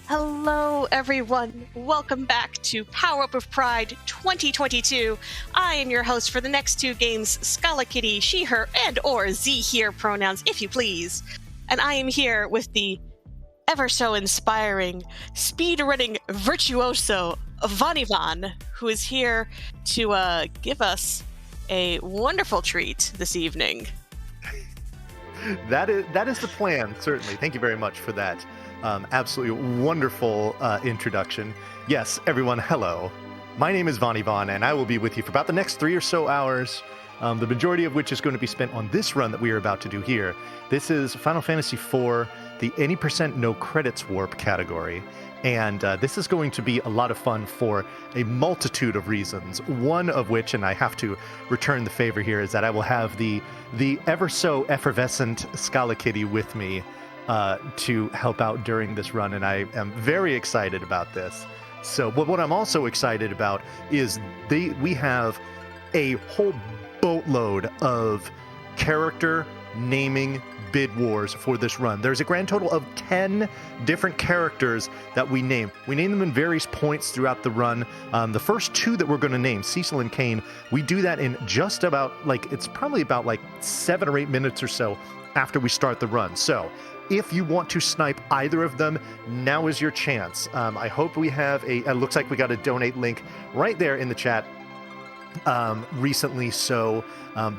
Hello, everyone. Welcome back to Power Up of Pride 2022. I am your host for the next two games, Scala Kitty, she, her, and or Z here pronouns, if you please. And I am here with the ever so inspiring speedrunning virtuoso Vanivan, who is here to give us a wonderful treat this evening. That is the plan, certainly. Thank you very much for that. Absolutely wonderful introduction. Yes, everyone, hello. My name is Vanivan, and I will be with you for about the next 3 or so hours, the majority of which is going to be spent on this run that we are about to do here. This is Final Fantasy IV, the any percent no credits warp category. And this is going to be a lot of fun for a multitude of reasons. One of which, and I have to return the favor here, is that I will have the ever so effervescent Scala Kitty with me to help out during this run, and I am very excited about this. So, but what I'm also excited about is we have a whole boatload of character naming bid wars for this run. There's a grand total of 10 different characters that we name. We name them in various points throughout the run. The first two that we're going to name, Cecil and Kain, we do that in just about, it's probably about 7 or 8 minutes or so after we start the run. So if you want to snipe either of them, now is your chance. I hope we have it looks like we got a donate link right there in the chat recently, so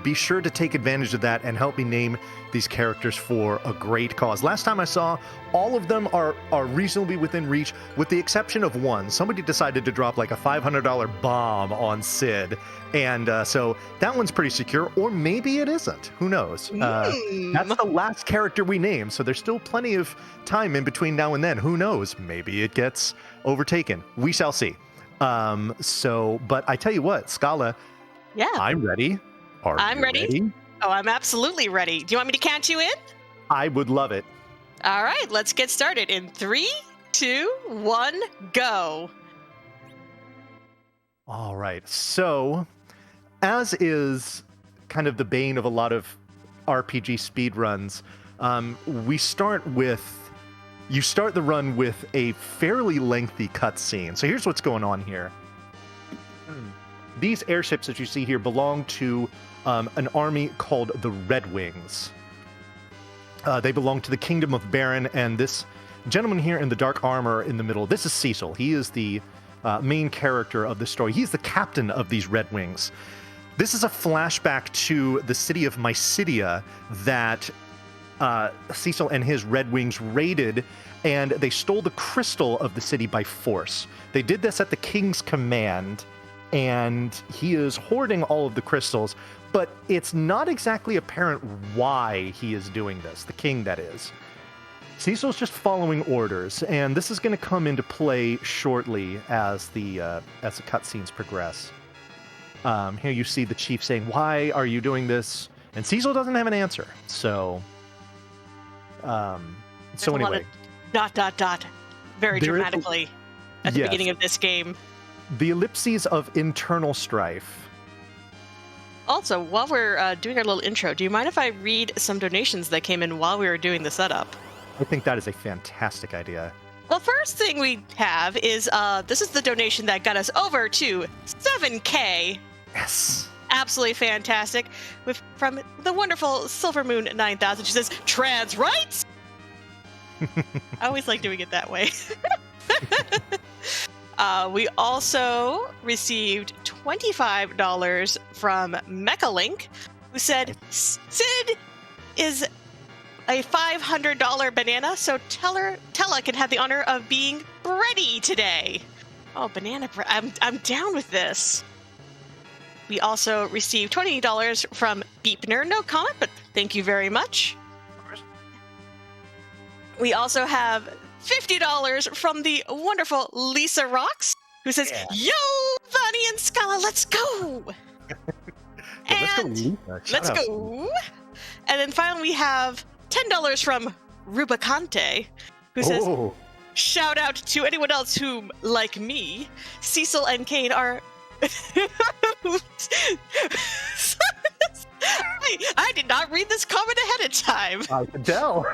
be sure to take advantage of that and help me name these characters for a great cause. Last time I saw, all of them are reasonably within reach, with the exception of one. Somebody decided to drop a $500 bomb on Sid, and so that one's pretty secure, or maybe it isn't. Who knows? That's the last character we name, so there's still plenty of time in between now and then. Who knows? Maybe it gets overtaken. We shall see. But I tell you what, Scala, Yeah. I'm ready. I'm ready. Oh, I'm absolutely ready. Do you want me to count you in? I would love it. All right, let's get started in 3, 2, 1, go. All right. So, as is kind of the bane of a lot of RPG speedruns, you start the run with a fairly lengthy cutscene. So here's what's going on here. These airships that you see here belong to an army called the Red Wings. They belong to the Kingdom of Baron, and this gentleman here in the dark armor in the middle, this is Cecil. He is the main character of the story. He's the captain of these Red Wings. This is a flashback to the city of Mysidia that Cecil and his Red Wings raided, and they stole the crystal of the city by force. They did this at the king's command, and he is hoarding all of the crystals, but it's not exactly apparent why he is doing this, the king that is. Cecil's just following orders, and this is going to come into play shortly as the cutscenes progress. Here you see the chief saying, "Why are you doing this?" And Cecil doesn't have an answer. So anyway, very dramatically at the beginning of this game. The ellipses of internal strife. Also, while we're doing our little intro, do you mind if I read some donations that came in while we were doing the setup? I think that is a fantastic idea. Well, first thing we have is this is the donation that got us over to 7K. Yes. Absolutely fantastic. From the wonderful Silver Moon 9000. She says, "Trans rights?" I always like doing it that way. We also received $25 from Mechalink, who said, "Sid is a $500 banana, so Tella can have the honor of being bready today." Oh, banana bread. I'm down with this. We also received $20 from Beepner. No comment, but thank you very much. We also have $50 from the wonderful Lisa Rocks, who says, "Yo, Vani and Scala, let's go!" Let's go. And then finally we have $10 from Rubicante, who says, "Shout out to anyone else whom, like me, Cecil and Kain are..." I did not read this comment ahead of time. I can tell.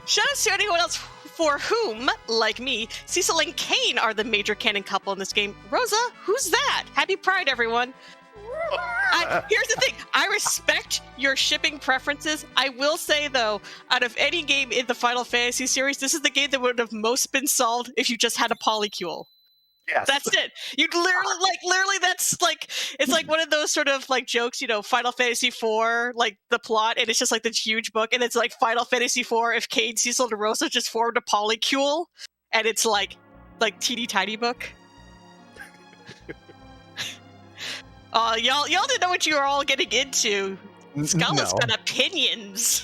Shout out to anyone else for whom, like me, Cecil and Kane are the major canon couple in this game. Rosa, who's that? Happy Pride, everyone. Here's the thing. I respect your shipping preferences. I will say, though, out of any game in the Final Fantasy series, this is the game that would have most been solved if you just had a polycule. Yes. That's it. You'd literally, that's like, it's like one of those sort of like jokes, Final Fantasy IV, like the plot, and it's just like this huge book, and it's like Final Fantasy IV if Cade, Cecil, and Rosa just formed a polycule, and it's like teeny tiny book. Y'all didn't know what you were all getting into. Scala's got opinions.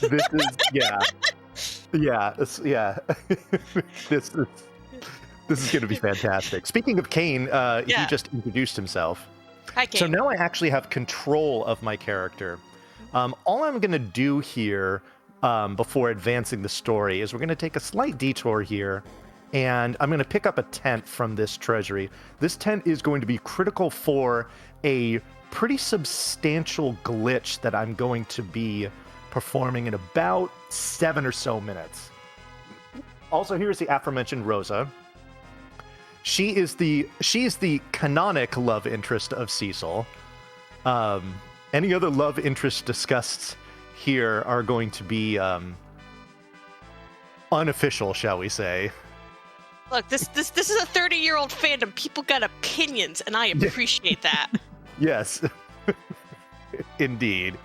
This is going to be fantastic. Speaking of Kane, he just introduced himself. Hi, Kane. So now I actually have control of my character. All I'm going to do here before advancing the story is we're going to take a slight detour here, and I'm going to pick up a tent from this treasury. This tent is going to be critical for a pretty substantial glitch that I'm going to be performing in about 7 or so minutes. Also, here's the aforementioned Rosa. She is the canonic love interest of Cecil. Any other love interest discussed here are going to be unofficial, shall we say. Look, this is a 30-year-old fandom. People got opinions, and I appreciate that. Yes, indeed.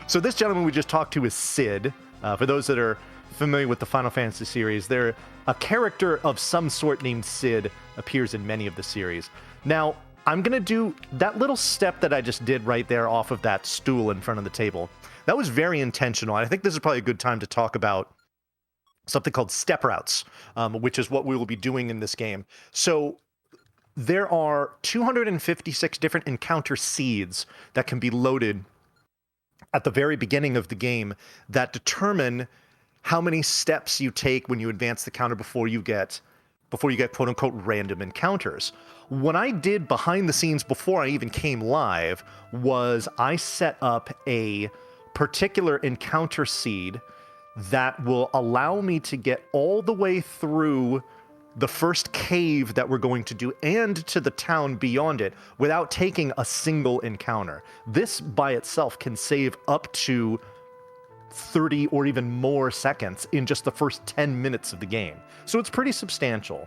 So this gentleman we just talked to is Cid. For those that are familiar with the Final Fantasy series, a character of some sort named Cid appears in many of the series. Now, I'm going to do that little step that I just did right there off of that stool in front of the table. That was very intentional. I think this is probably a good time to talk about something called step routes, which is what we will be doing in this game. So there are 256 different encounter seeds that can be loaded at the very beginning of the game that determine how many steps you take when you advance the counter before you get quote unquote random encounters. What I did behind the scenes before I even came live was I set up a particular encounter seed that will allow me to get all the way through the first cave that we're going to do and to the town beyond it without taking a single encounter. This by itself can save up to 30 or even more seconds in just the first 10 minutes of the game. So it's pretty substantial.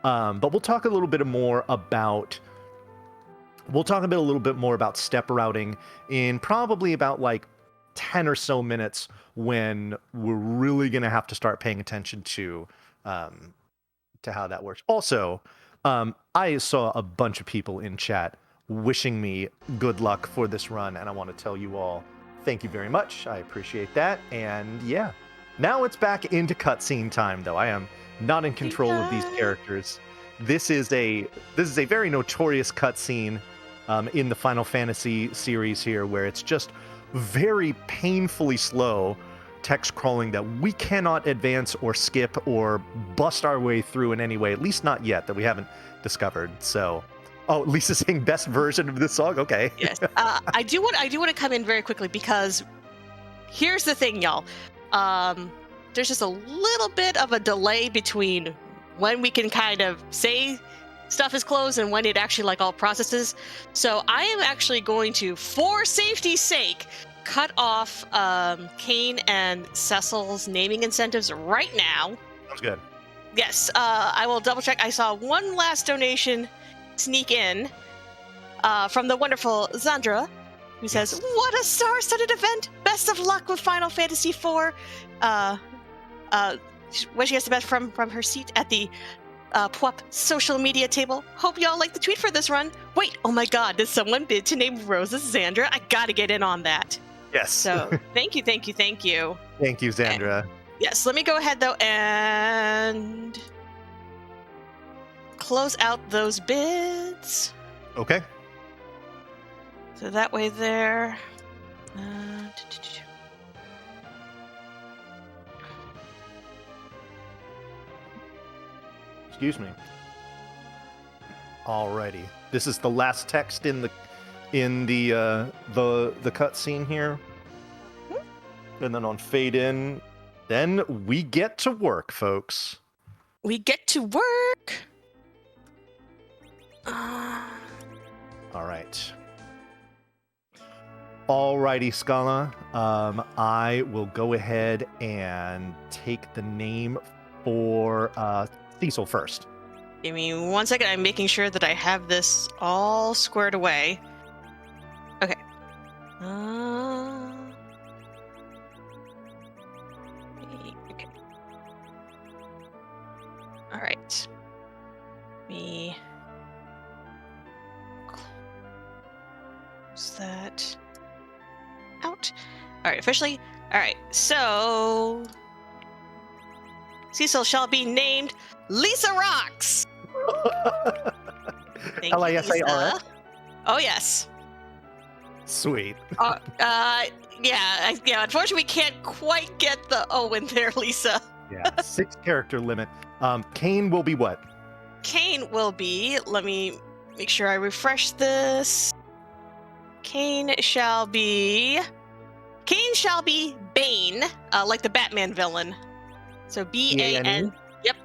But we'll talk a little bit more about step routing in probably about like 10 or so minutes when we're really going to have to start paying attention to how that works. Also, I saw a bunch of people in chat wishing me good luck for this run, and I want to tell you all thank you very much. I appreciate that. And yeah, now it's back into cutscene time, though. I am not in control of these characters. This is a very notorious cutscene in the Final Fantasy series here, where it's just very painfully slow text crawling that we cannot advance or skip or bust our way through in any way, at least not yet, that we haven't discovered. So, Lisa's saying best version of this song. Okay. Yes. I do want to come in very quickly because here's the thing, y'all. There's just a little bit of a delay between when we can kind of say stuff is closed and when it actually like all processes. So I am actually going to, for safety's sake, cut off Kane and Cecil's naming incentives right now. Sounds good. Yes, I will double check. I saw one last donation sneak in from the wonderful Zandra, who says, "What a star-studded event! Best of luck with Final Fantasy IV." Where she gets the best from her seat at the PWUP social media table. Hope y'all like the tweet for this run. Wait, oh my God, did someone bid to name Rosa Zandra? I gotta get in on that. Yes. So thank you. Thank you, Zandra. Yes, let me go ahead though and close out those bids. Okay. So that way there. Excuse me. Alrighty. This is the last text in the cutscene here. And then on fade in, Then we get to work, folks. We get to work. All right. Alrighty, Scala. I will go ahead and take the name for Cecil first. Give me 1 second. I'm making sure that I have this all squared away. Okay. Okay. All right. Me close that out. All right, officially. All right, so Cecil shall be named Lisa Rocks. Thank you, Lisarx? Lisa. Oh yes. Sweet. Yeah. Unfortunately, we can't quite get the O in there, Lisa. Yeah, 6 character limit. Kane will be what? Kane will be. Let me make sure I refresh this. Kane shall be Bane, like the Batman villain. So B-A-N. Yep.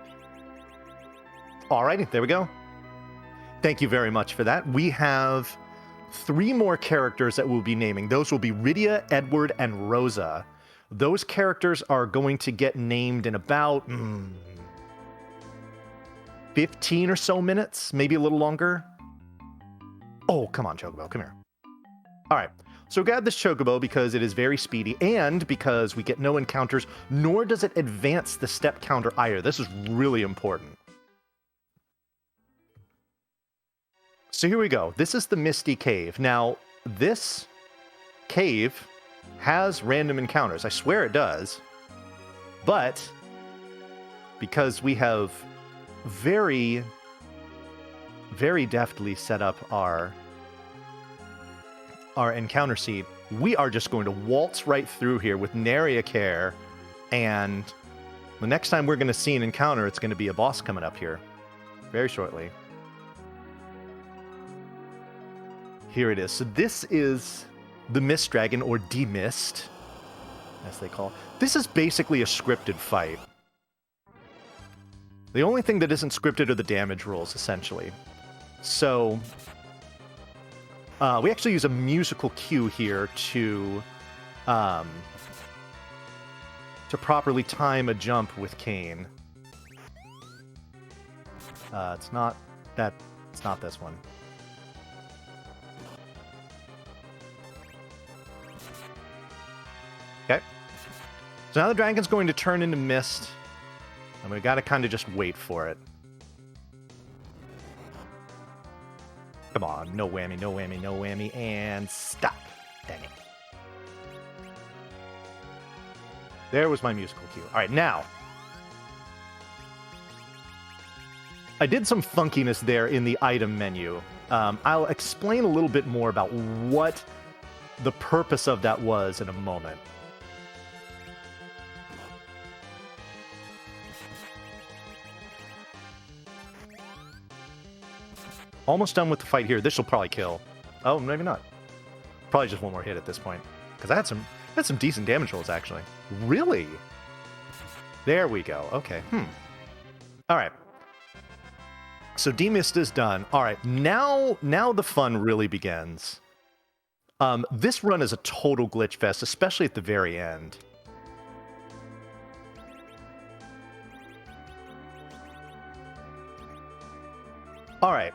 Alrighty, there we go. Thank you very much for that. We have 3 more characters that we'll be naming. Those will be Rydia, Edward, and Rosa. Those characters are going to get named in about 15 or so minutes, maybe a little longer. Oh, come on, Chocobo, come here. All right, so grab this Chocobo because it is very speedy and because we get no encounters, nor does it advance the step counter either. This is really important. So here we go. This is the Misty Cave. Now, this cave has random encounters. I swear it does. But because we have very, very deftly set up our encounter seed, we are just going to waltz right through here with nary a care. And the next time we're going to see an encounter, it's going to be a boss coming up here very shortly. Here it is. So this is the Mist Dragon, or Demist, as they call it. This is basically a scripted fight. The only thing that isn't scripted are the damage rolls, essentially. So we actually use a musical cue here to properly time a jump with Kane. It's not this one. Okay. So now the dragon's going to turn into mist, and we got to kind of just wait for it. Come on, no whammy, no whammy, no whammy, and stop. Dang it. There was my musical cue. All right, now. I did some funkiness there in the item menu. I'll explain a little bit more about what the purpose of that was in a moment. Almost done with the fight here. This will probably kill. Oh, maybe not. Probably just one more hit at this point. Because I had some decent damage rolls, actually. Really? There we go. Okay. All right. So Demist is done. All right. Now the fun really begins. This run is a total glitch fest, especially at the very end. All right.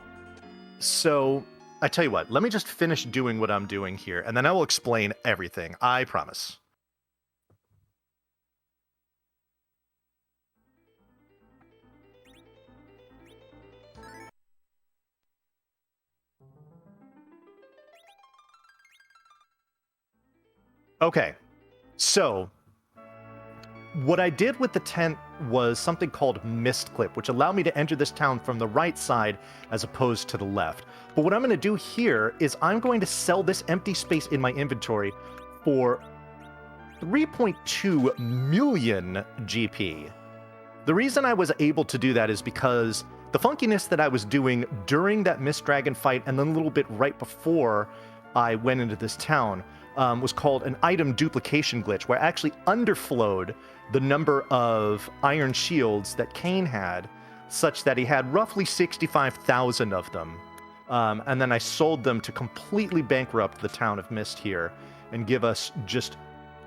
So, I tell you what, let me just finish doing what I'm doing here, and then I will explain everything. I promise. Okay, so what I did with the tent was something called Mist Clip, which allowed me to enter this town from the right side as opposed to the left. But what I'm going to do here is I'm going to sell this empty space in my inventory for 3.2 million GP. The reason I was able to do that is because the funkiness that I was doing during that Mist Dragon fight and then a little bit right before I went into this town was called an item duplication glitch, where I actually underflowed the number of iron shields that Kain had, such that he had roughly 65,000 of them. And then I sold them to completely bankrupt the town of Mist here and give us just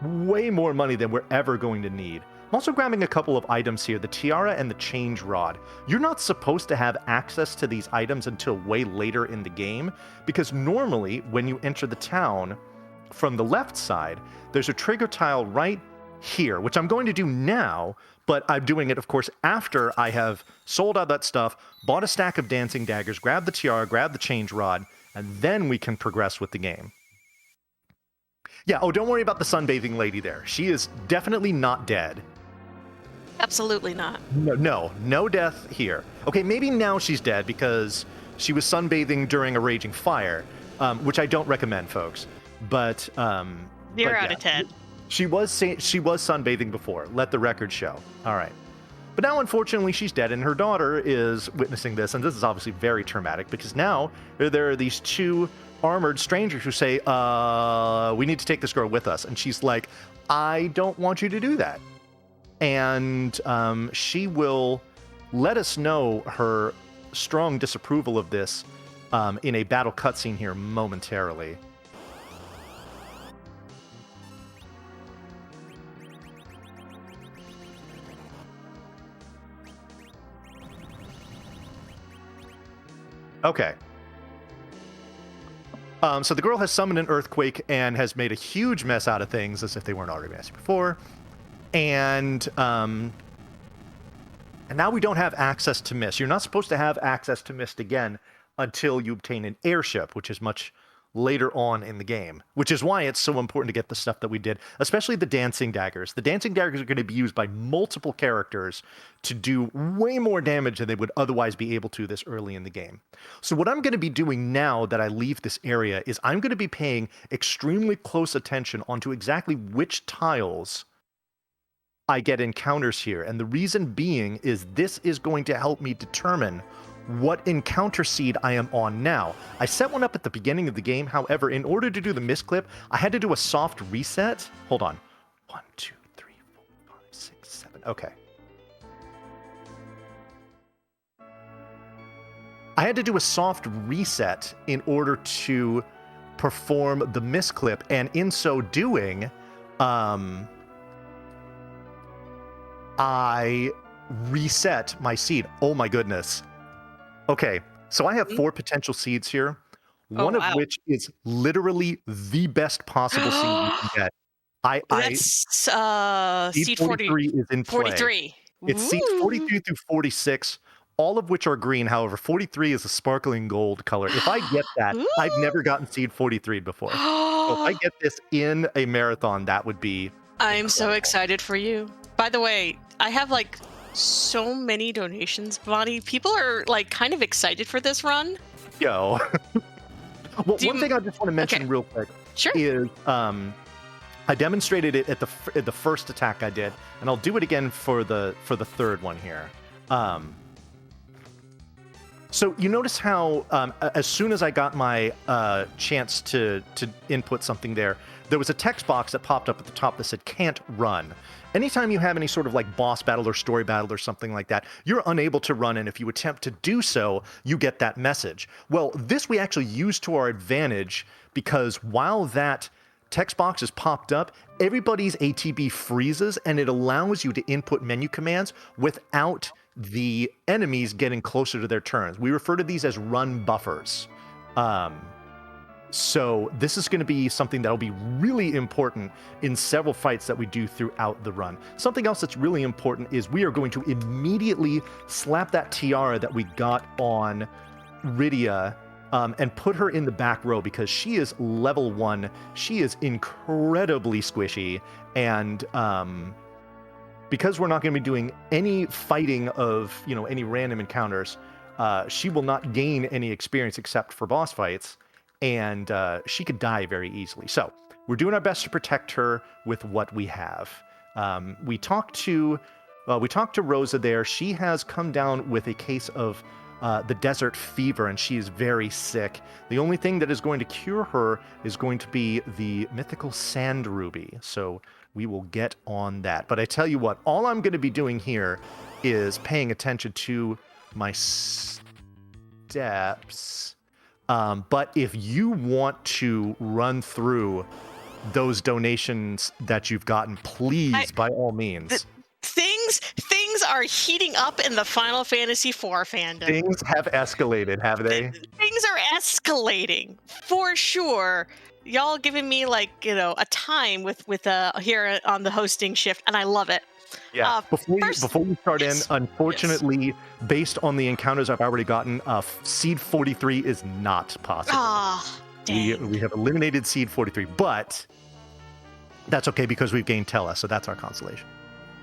way more money than we're ever going to need. I'm also grabbing a couple of items here, the tiara and the change rod. You're not supposed to have access to these items until way later in the game, because normally when you enter the town from the left side, there's a trigger tile right here, which I'm going to do now, but I'm doing it, of course, after I have sold out that stuff, bought a stack of dancing daggers, grabbed the tiara, grabbed the change rod, and then we can progress with the game. Yeah, oh, don't worry about the sunbathing lady there. She is definitely not dead. Absolutely not. No death here. Okay, maybe now she's dead because she was sunbathing during a raging fire, which I don't recommend, folks. But 0 out of 10. She was sunbathing before. Let the record show. All right. But now, unfortunately, she's dead, and her daughter is witnessing this, and this is obviously very traumatic because now there are these two armored strangers who say, we need to take this girl with us. And she's like, I don't want you to do that. And she will let us know her strong disapproval of this in a battle cutscene here momentarily. Okay. So the girl has summoned an earthquake and has made a huge mess out of things, as if they weren't already messy before. And now we don't have access to Mist. You're not supposed to have access to Mist again until you obtain an airship, which is much later on in the game, which is why it's so important to get the stuff that we did, especially the dancing daggers. The dancing daggers are going to be used by multiple characters to do way more damage than they would otherwise be able to this early in the game. So what I'm going to be doing now that I leave this area is I'm going to be paying extremely close attention onto exactly which tiles I get encounters here. And the reason being is this is going to help me determine what encounter seed I am on now. I set one up at the beginning of the game. However, in order to do the Mist clip, I had to do a soft reset. Hold on. 1, 2, 3, 4, 5, 6, 7. Okay. I had to do a soft reset in order to perform the Mist clip, and in so doing, I reset my seed. Oh my goodness. Okay, so I have 4 potential seeds here, one of which is literally the best possible seed you can get. That's seed 43 is in play. 43. It's seed 43 through 46, all of which are green. However, 43 is a sparkling gold color. If I get that, I've never gotten seed 43 before. So if I get this in a marathon, that would be I'm so excited for you. By the way, I have like so many donations, Bonnie. People are like kind of excited for this run. Yo. Well, one thing I just want to mention real quick is I demonstrated it at the first attack I did, and I'll do it again for the third one here. So you notice how as soon as I got my chance to input something there was a text box that popped up at the top that said "can't run." Anytime you have any sort of like boss battle or story battle or something like that, you're unable to run, and if you attempt to do so, you get that message. Well, this we actually use to our advantage, because while that text box is popped up, everybody's ATB freezes, and it allows you to input menu commands without the enemies getting closer to their turns. We refer to these as run buffers. So this is going to be something that'll be really important in several fights that we do throughout the run. Something else that's really important is we are going to immediately slap that tiara that we got on Rydia and put her in the back row, because she is level 1. She is incredibly squishy, and because we're not going to be doing any fighting of any random encounters, she will not gain any experience except for boss fights. And she could die very easily. So we're doing our best to protect her with what we have. We talked to Rosa there. She has come down with a case of the desert fever, and she is very sick. The only thing that is going to cure her is going to be the mythical sand ruby. So we will get on that. But I tell you what, all I'm going to be doing here is paying attention to my steps. But if you want to run through those donations that you've gotten, please, by all means. Things are heating up in the Final Fantasy IV fandom. Things have escalated, have they? Things are escalating for sure. Y'all giving me a time with here on the hosting shift, and I love it. Yeah. Before we start yes, in, unfortunately, based on the encounters I've already gotten, Seed 43 is not possible. We have eliminated Seed 43, but that's okay because we've gained Tella, so that's our consolation.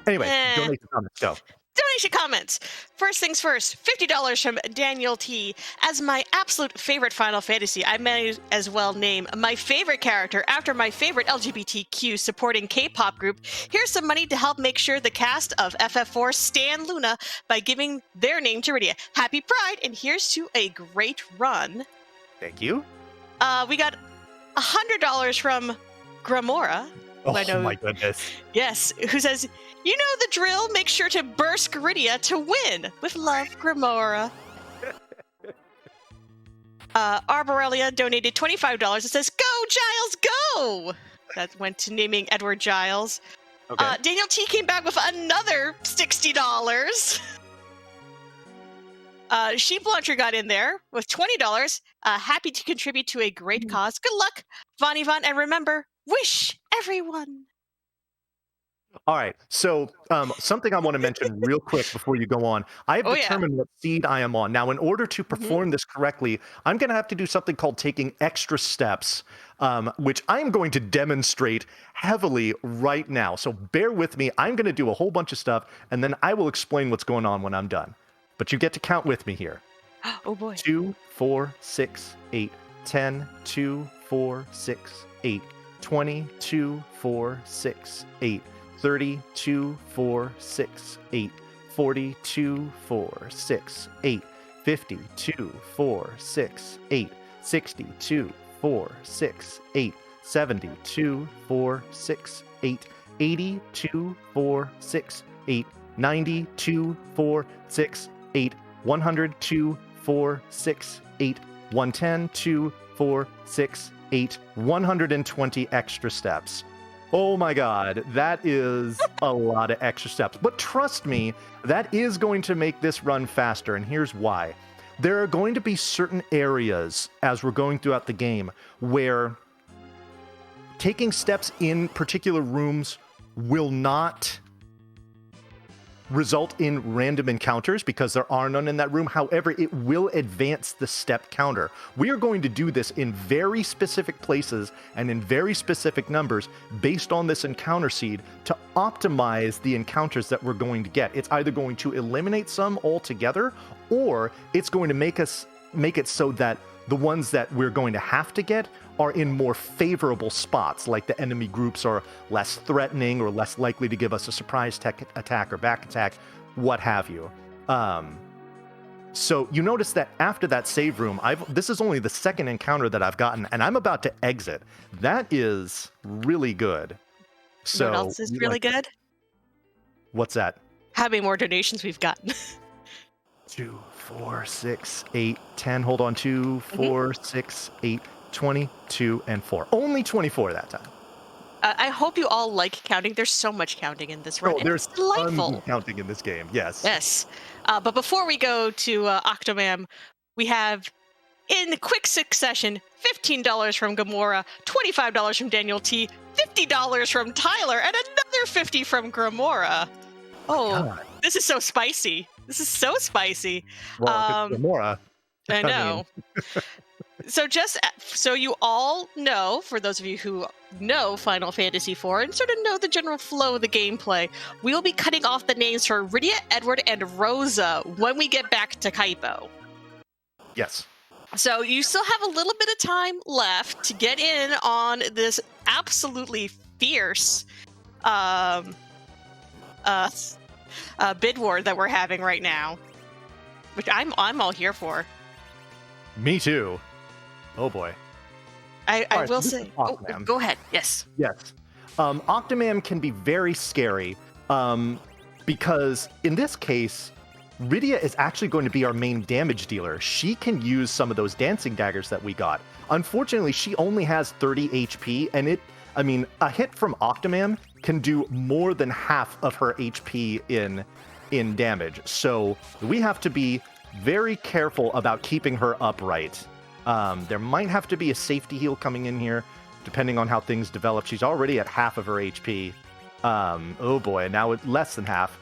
Anyway, donation comments, go. Donation comments. First things first, $50 from Daniel T. As my absolute favorite Final Fantasy, I may as well name my favorite character after my favorite LGBTQ supporting K-pop group. Here's some money to help make sure the cast of FF4 stan Luna by giving their name to Rydia. Happy Pride, and here's to a great run. Thank you. We got $100 from Gramora. Oh my goodness. Yes, who says, you know the drill, make sure to burst Garidia to win. With love, Gramora. Arborelia donated $25. It says, go, Giles, go! That went to naming Edward Giles. Okay. Daniel T came back with another $60. Sheep Launcher got in there with $20. Happy to contribute to a great cause. Good luck, Von Yvonne, and remember, wish everyone. All right. So something I want to mention real quick before you go on. I have determined what seed I am on. Now, in order to perform this correctly, I'm going to have to do something called taking extra steps, which I'm going to demonstrate heavily right now. So bear with me. I'm going to do a whole bunch of stuff, and then I will explain what's going on when I'm done. But you get to count with me here. Oh, boy. 2, 4, 6, 8, 10, 2, 4, 6, 8, 20, 2, 4, 6, 8, 30, 2, 4, 6, 8, 40, 2, 4, 6, 8, 50, 2, 4, 6, 8, 60, 2, 4, 6, 8, 70, 2, 4, 6, 8, 80, 2, 4, 6, 8, 90, 2, 4, 6, 8, 100, 2, 4, 6, 8, 110, 2, 4, 6, 8, 120 extra steps. Oh my God, that is a lot of extra steps. But trust me, that is going to make this run faster, and here's why. There are going to be certain areas as we're going throughout the game where taking steps in particular rooms will not result in random encounters because there are none in that room. However, it will advance the step counter. We are going to do this in very specific places and in very specific numbers based on this encounter seed to optimize the encounters that we're going to get. It's either going to eliminate some altogether, or it's going to make it so that the ones that we're going to have to get are in more favorable spots, like the enemy groups are less threatening or less likely to give us a surprise attack or back attack, what have you. So you notice that after that save room, this is only the second encounter that I've gotten, and I'm about to exit. That is really good. So what else is really good? What's that? How many more donations we've gotten? 2, 4, 6, 8, 10. Hold on. 2, 4, 6, 8, 22, and 4. Only 24 that time. I hope you all like counting. There's so much counting in this run. Oh, there's delightful tons of counting in this game. Yes. Yes. But before we go to Octomam, we have in quick succession $15 from Gamora, $25 from Daniel T, $50 from Tyler, and another $50 from Gamora. Oh, this is so spicy. This is so spicy. Well, Gamora. I know. So just so you all know, for those of you who know Final Fantasy IV and sort of know the general flow of the gameplay, we will be cutting off the names for Rydia, Edward, and Rosa when we get back to Kaipo. Yes. So you still have a little bit of time left to get in on this absolutely fierce bid war that we're having right now. which I'm all here for. Me too. Oh boy. I All right, will so this say. is Oh, Octomam. go ahead. Yes. Yes. Octomam can be very scary because in this case, Rydia is actually going to be our main damage dealer. She can use some of those dancing daggers that we got. Unfortunately, she only has 30 HP, and a hit from Octomam can do more than half of her HP in damage. So we have to be very careful about keeping her upright. There might have to be a safety heal coming in here, depending on how things develop. She's already at half of her HP. Oh boy, now it's less than half.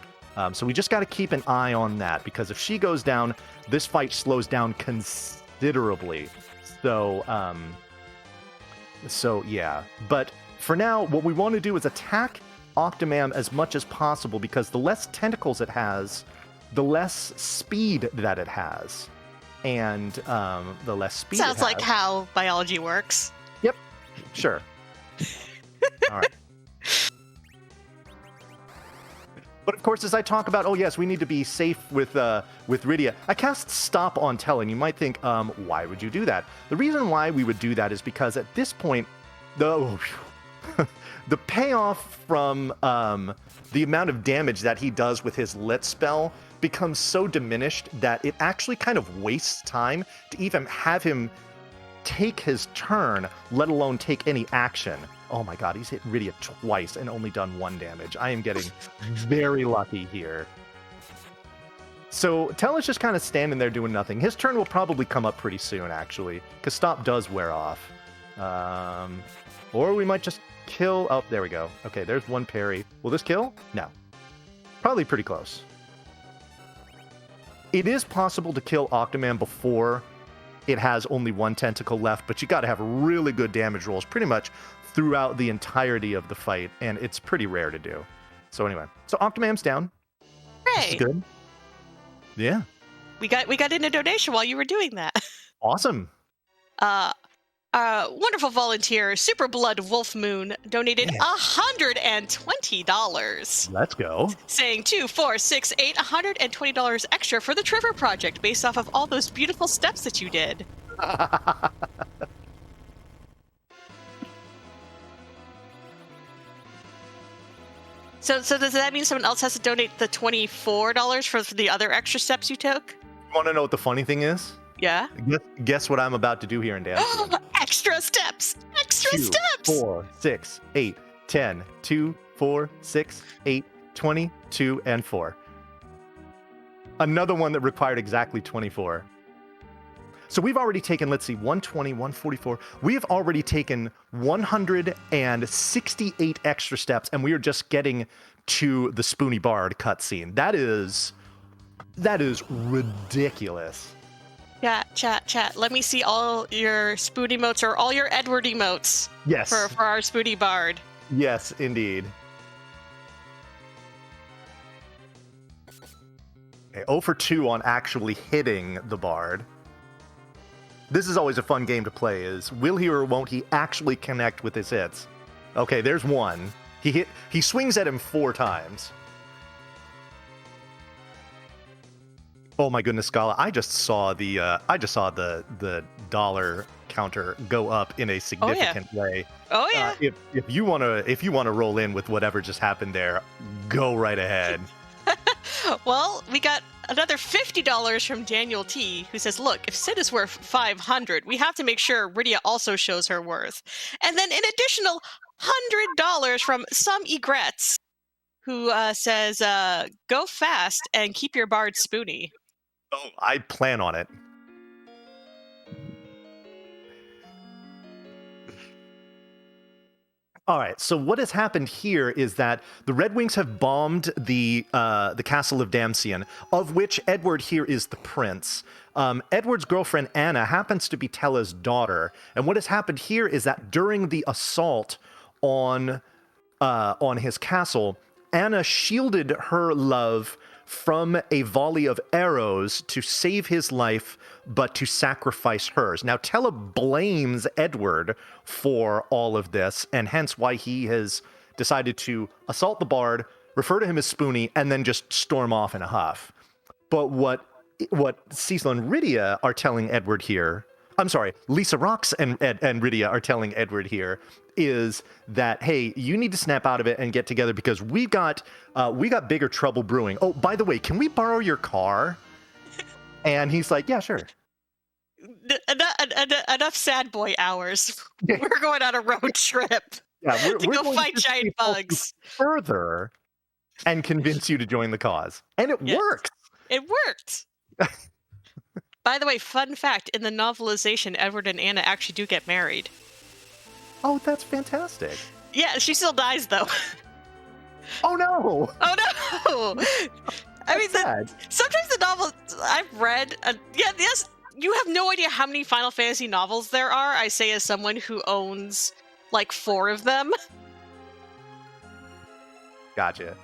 So we just got to keep an eye on that, because if she goes down, this fight slows down considerably. So yeah. But for now, what we want to do is attack Octomam as much as possible, because the less tentacles it has, the less speed that it has. And the less speed Sounds it has, like how biology works. Yep, sure. All right. But of course, as I talk about, oh yes, we need to be safe with Rydia, I cast Stop on Tell, and you might think, why would you do that? The reason why we would do that is because at this point, the payoff from the amount of damage that he does with his Lit spell becomes so diminished that it actually kind of wastes time to even have him take his turn, let alone take any action. Oh my god, he's hit Rydia twice and only done 1 damage. I am getting very lucky here. So Tell is just kind of standing there doing nothing. His turn will probably come up pretty soon, actually, because Stop does wear off. Or we might just kill... Oh, there we go. Okay, there's 1 parry. Will this kill? No. Probably pretty close. It is possible to kill Octomam before it has only 1 tentacle left, but you got to have really good damage rolls pretty much throughout the entirety of the fight, and it's pretty rare to do. So anyway, so Octomam's down. Hooray! This is good. Yeah. We got in a donation while you were doing that. Awesome. Wonderful volunteer, Super Blood Wolf Moon, donated $120. Let's go. Saying 2, 4, 6, 8, $120 extra for the Trevor Project, based off of all those beautiful steps that you did. So does that mean someone else has to donate the $24 for the other extra steps you took? You want to know what the funny thing is? Yeah. Guess what I'm about to do here in Dance. Extra steps! Extra 2, steps! 4, 6, 8, 10, 2, 4, 6, 8, 20, 2, and 4. Another one that required exactly 24. So we've already taken, let's see, 120, 144. We have already taken 168 extra steps, and we are just getting to the Spoony Bard cutscene. That is ridiculous. Yeah, chat. Let me see all your Spoon emotes or all your Edward emotes. Yes. For our Spoony Bard. Yes, indeed. Okay, 0 for 2 on actually hitting the Bard. This is always a fun game to play, is will he or won't he actually connect with his hits? Okay, there's 1. He swings at him 4 times. Oh my goodness, Scala! I just saw the dollar counter go up in a significant way. Oh yeah. If you wanna roll in with whatever just happened there, go right ahead. Well, we got another $50 from Daniel T, who says, "Look, if Sid is worth 500, we have to make sure Rydia also shows her worth." And then an additional $100 from Some Egrets, who says, "Go fast and keep your bard spoony." Oh, I plan on it. All right, so what has happened here is that the Red Wings have bombed the castle of Damcian, of which Edward here is the prince. Edward's girlfriend, Anna, happens to be Tella's daughter, and what has happened here is that during the assault on his castle, Anna shielded her love from a volley of arrows to save his life, but to sacrifice hers. Now, Tella blames Edward for all of this, and hence why he has decided to assault the bard, refer to him as Spoony, and then just storm off in a huff. But what what Cecil and Rydia are telling Edward here, I'm sorry, Lisa Rox and Rydia are telling Edward here is that, hey, you need to snap out of it and get together because we got bigger trouble brewing. Oh, by the way, can we borrow your car? And he's like, yeah, sure. Enough sad boy hours. We're going on a road trip to go fight giant bugs. Further and convince you to join the cause. And it works. It worked. By the way, fun fact, in the novelization, Edward and Anna actually do get married. Oh, that's fantastic. Yeah, she still dies, though. Oh, no. Oh, no. I mean, sometimes the novels I've read, yes, you have no idea how many Final Fantasy novels there are, I say as someone who owns, like, 4 of them. Gotcha.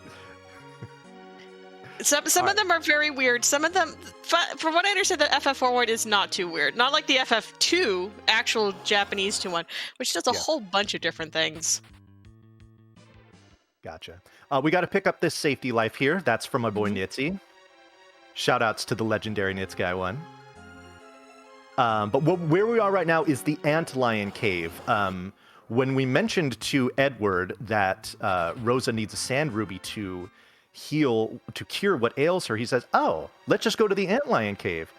Some of them are very weird. Some of them, from what I understand, the FF4 is not too weird. Not like the FF2, actual Japanese 2 one, which does a whole bunch of different things. Gotcha. We got to pick up this safety life here. That's from my boy Nitzy. Shoutouts to the legendary Nitsky one. But where we are right now is the Antlion Cave. When we mentioned to Edward that Rosa needs a sand ruby to cure what ails her, he says, oh, let's just go to the Antlion Cave.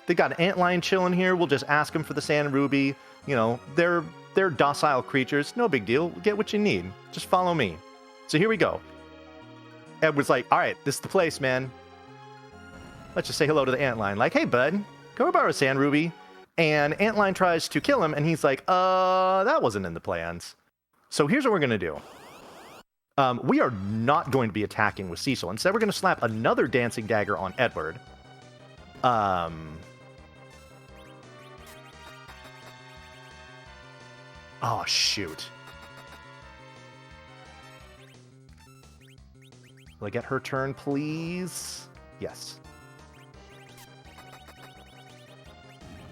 They got an antlion chilling here. We'll just ask them for the sand ruby. You know, they're docile creatures. No big deal. Get what you need. Just follow me. So here we go. Edward's like, all right, this is the place, man. Let's just say hello to the antlion. Like, hey, bud, go borrow a sand ruby. And Antlion tries to kill him, and he's like, that wasn't in the plans. So here's what we're going to do. We are not going to be attacking with Cecil. Instead, we're going to slap another dancing dagger on Edward. Oh, shoot. Will I get her turn, please? Yes.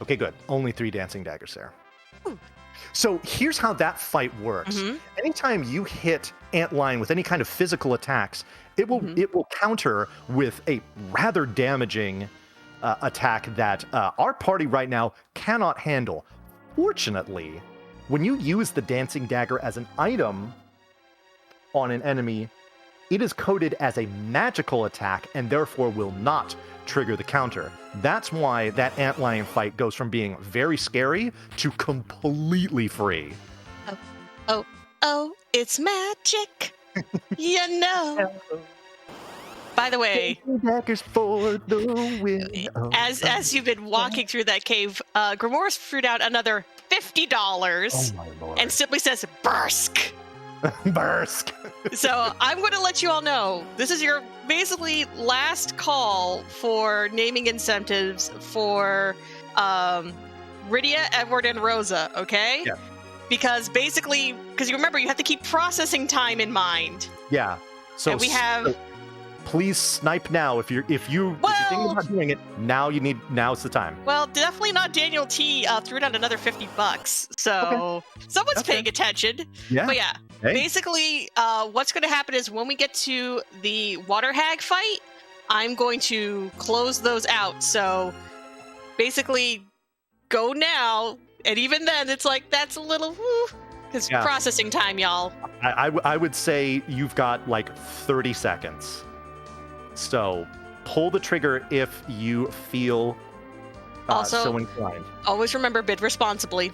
Okay, good. Only 3 dancing daggers there. Ooh. So here's how that fight works. Mm-hmm. Anytime you hit Antlion with any kind of physical attacks, it will counter with a rather damaging attack that our party right now cannot handle. Fortunately, when you use the dancing dagger as an item on an enemy, it is coded as a magical attack and therefore will not trigger the counter. That's why that Antlion fight goes from being very scary to completely free. Oh, it's magic. You know. By the way, for the win. As you've been walking through that cave, Grimoire threw out another $50 and simply says, Bursk. Bursk. So I'm going to let you all know, this is your basically last call for naming incentives for Rydia, Edward, and Rosa, okay? Yeah. Because you remember, you have to keep processing time in mind. Yeah. So and we have... please snipe now. If you're thinking about doing it, now's the time. Well, definitely not Daniel T. Threw down another $50. So someone's paying attention. Yeah. But yeah. Hey. Basically, what's going to happen is when we get to the water hag fight, I'm going to close those out. So basically, go now. And even then, it's like, that's a little, because processing time, y'all. I would say you've got like 30 seconds. So pull the trigger if you feel so inclined. Always remember, bid responsibly.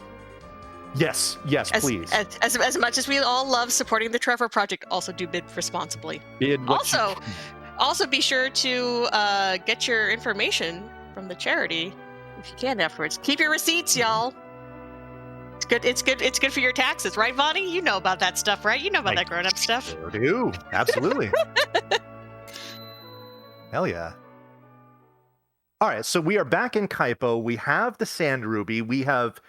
Yes, please. As much as we all love supporting the Trevor Project, also do bid responsibly. Also be sure to get your information from the charity if you can afterwards. Keep your receipts, y'all. It's good. It's good for your taxes, right, Vonnie? You know about that stuff, right? You know about that grown-up stuff. Sure do. Absolutely. Hell yeah. All right, so we are back in Kaipo. We have the Sand Ruby. We have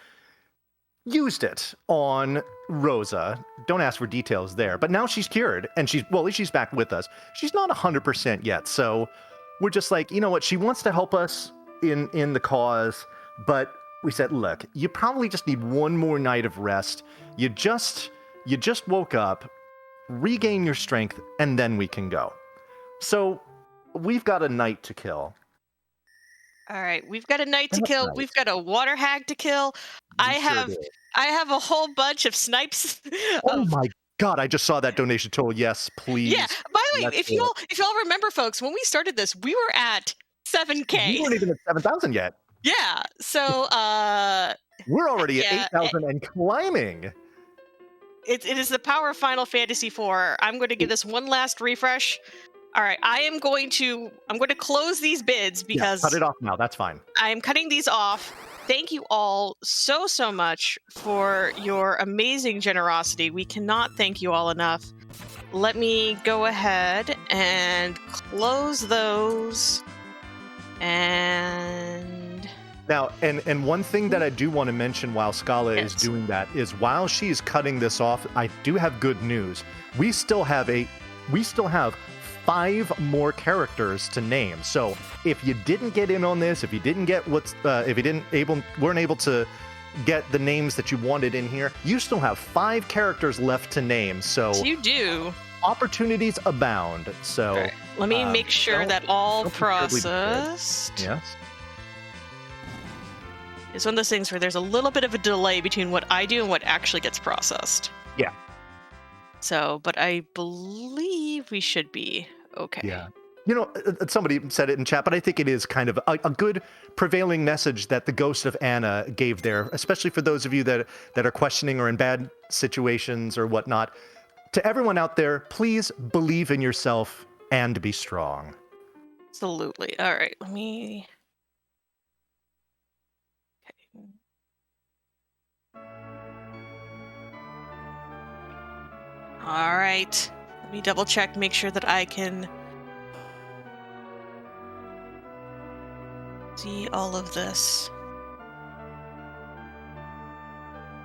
used it on Rosa. Don't ask for details there. But now she's cured, and at least she's back with us. She's not 100% yet, so we're just like, you know what? She wants to help us in the cause, but we said, look, you probably just need one more night of rest. You just woke up, regain your strength, and then we can go. So we've got a night to kill. All right, we've got a knight to That's kill. nice. We've got a water hag to kill. I We sure have do. I have a whole bunch of snipes Oh of my god, I just saw that donation total. Yes, yeah. please. By the way, Let's do it. if y'all remember, folks, when we started this, we were at We 7K. weren't even at 7,000 yet. Yeah. So We're already at yeah, 8,000 and climbing. it is the power of Final Fantasy IV. I'm going to give this one last refresh. All right, I'm going to close these bids Yeah, because cut it off now. That's fine. I'm cutting these off. Thank you all so much for your amazing generosity. We cannot thank you all enough. Let me go ahead and close those. And Now, and one thing that I do want to mention while Scala is Yes. doing that is while she's cutting this off, I do have good news. We still have 5 more characters to name. So if you didn't get in on this, if you didn't get weren't able to get the names that you wanted in here, you still have 5 characters left to name. So you do. opportunities abound. So All right, let me make sure don't- that all don't be terribly prepared. processed. yes. It's one of those things where there's a little bit of a delay between what I do and what actually gets processed. Yeah. So, but I believe we should be okay. Yeah. You know, somebody said it in chat, but I think it is kind of a good prevailing message that the Ghost of Anna gave there, especially for those of you that are questioning or in bad situations or whatnot. To everyone out there, please believe in yourself and be strong. Absolutely. All right, let me. Okay. All right. Let me double check, make sure that I can see all of this.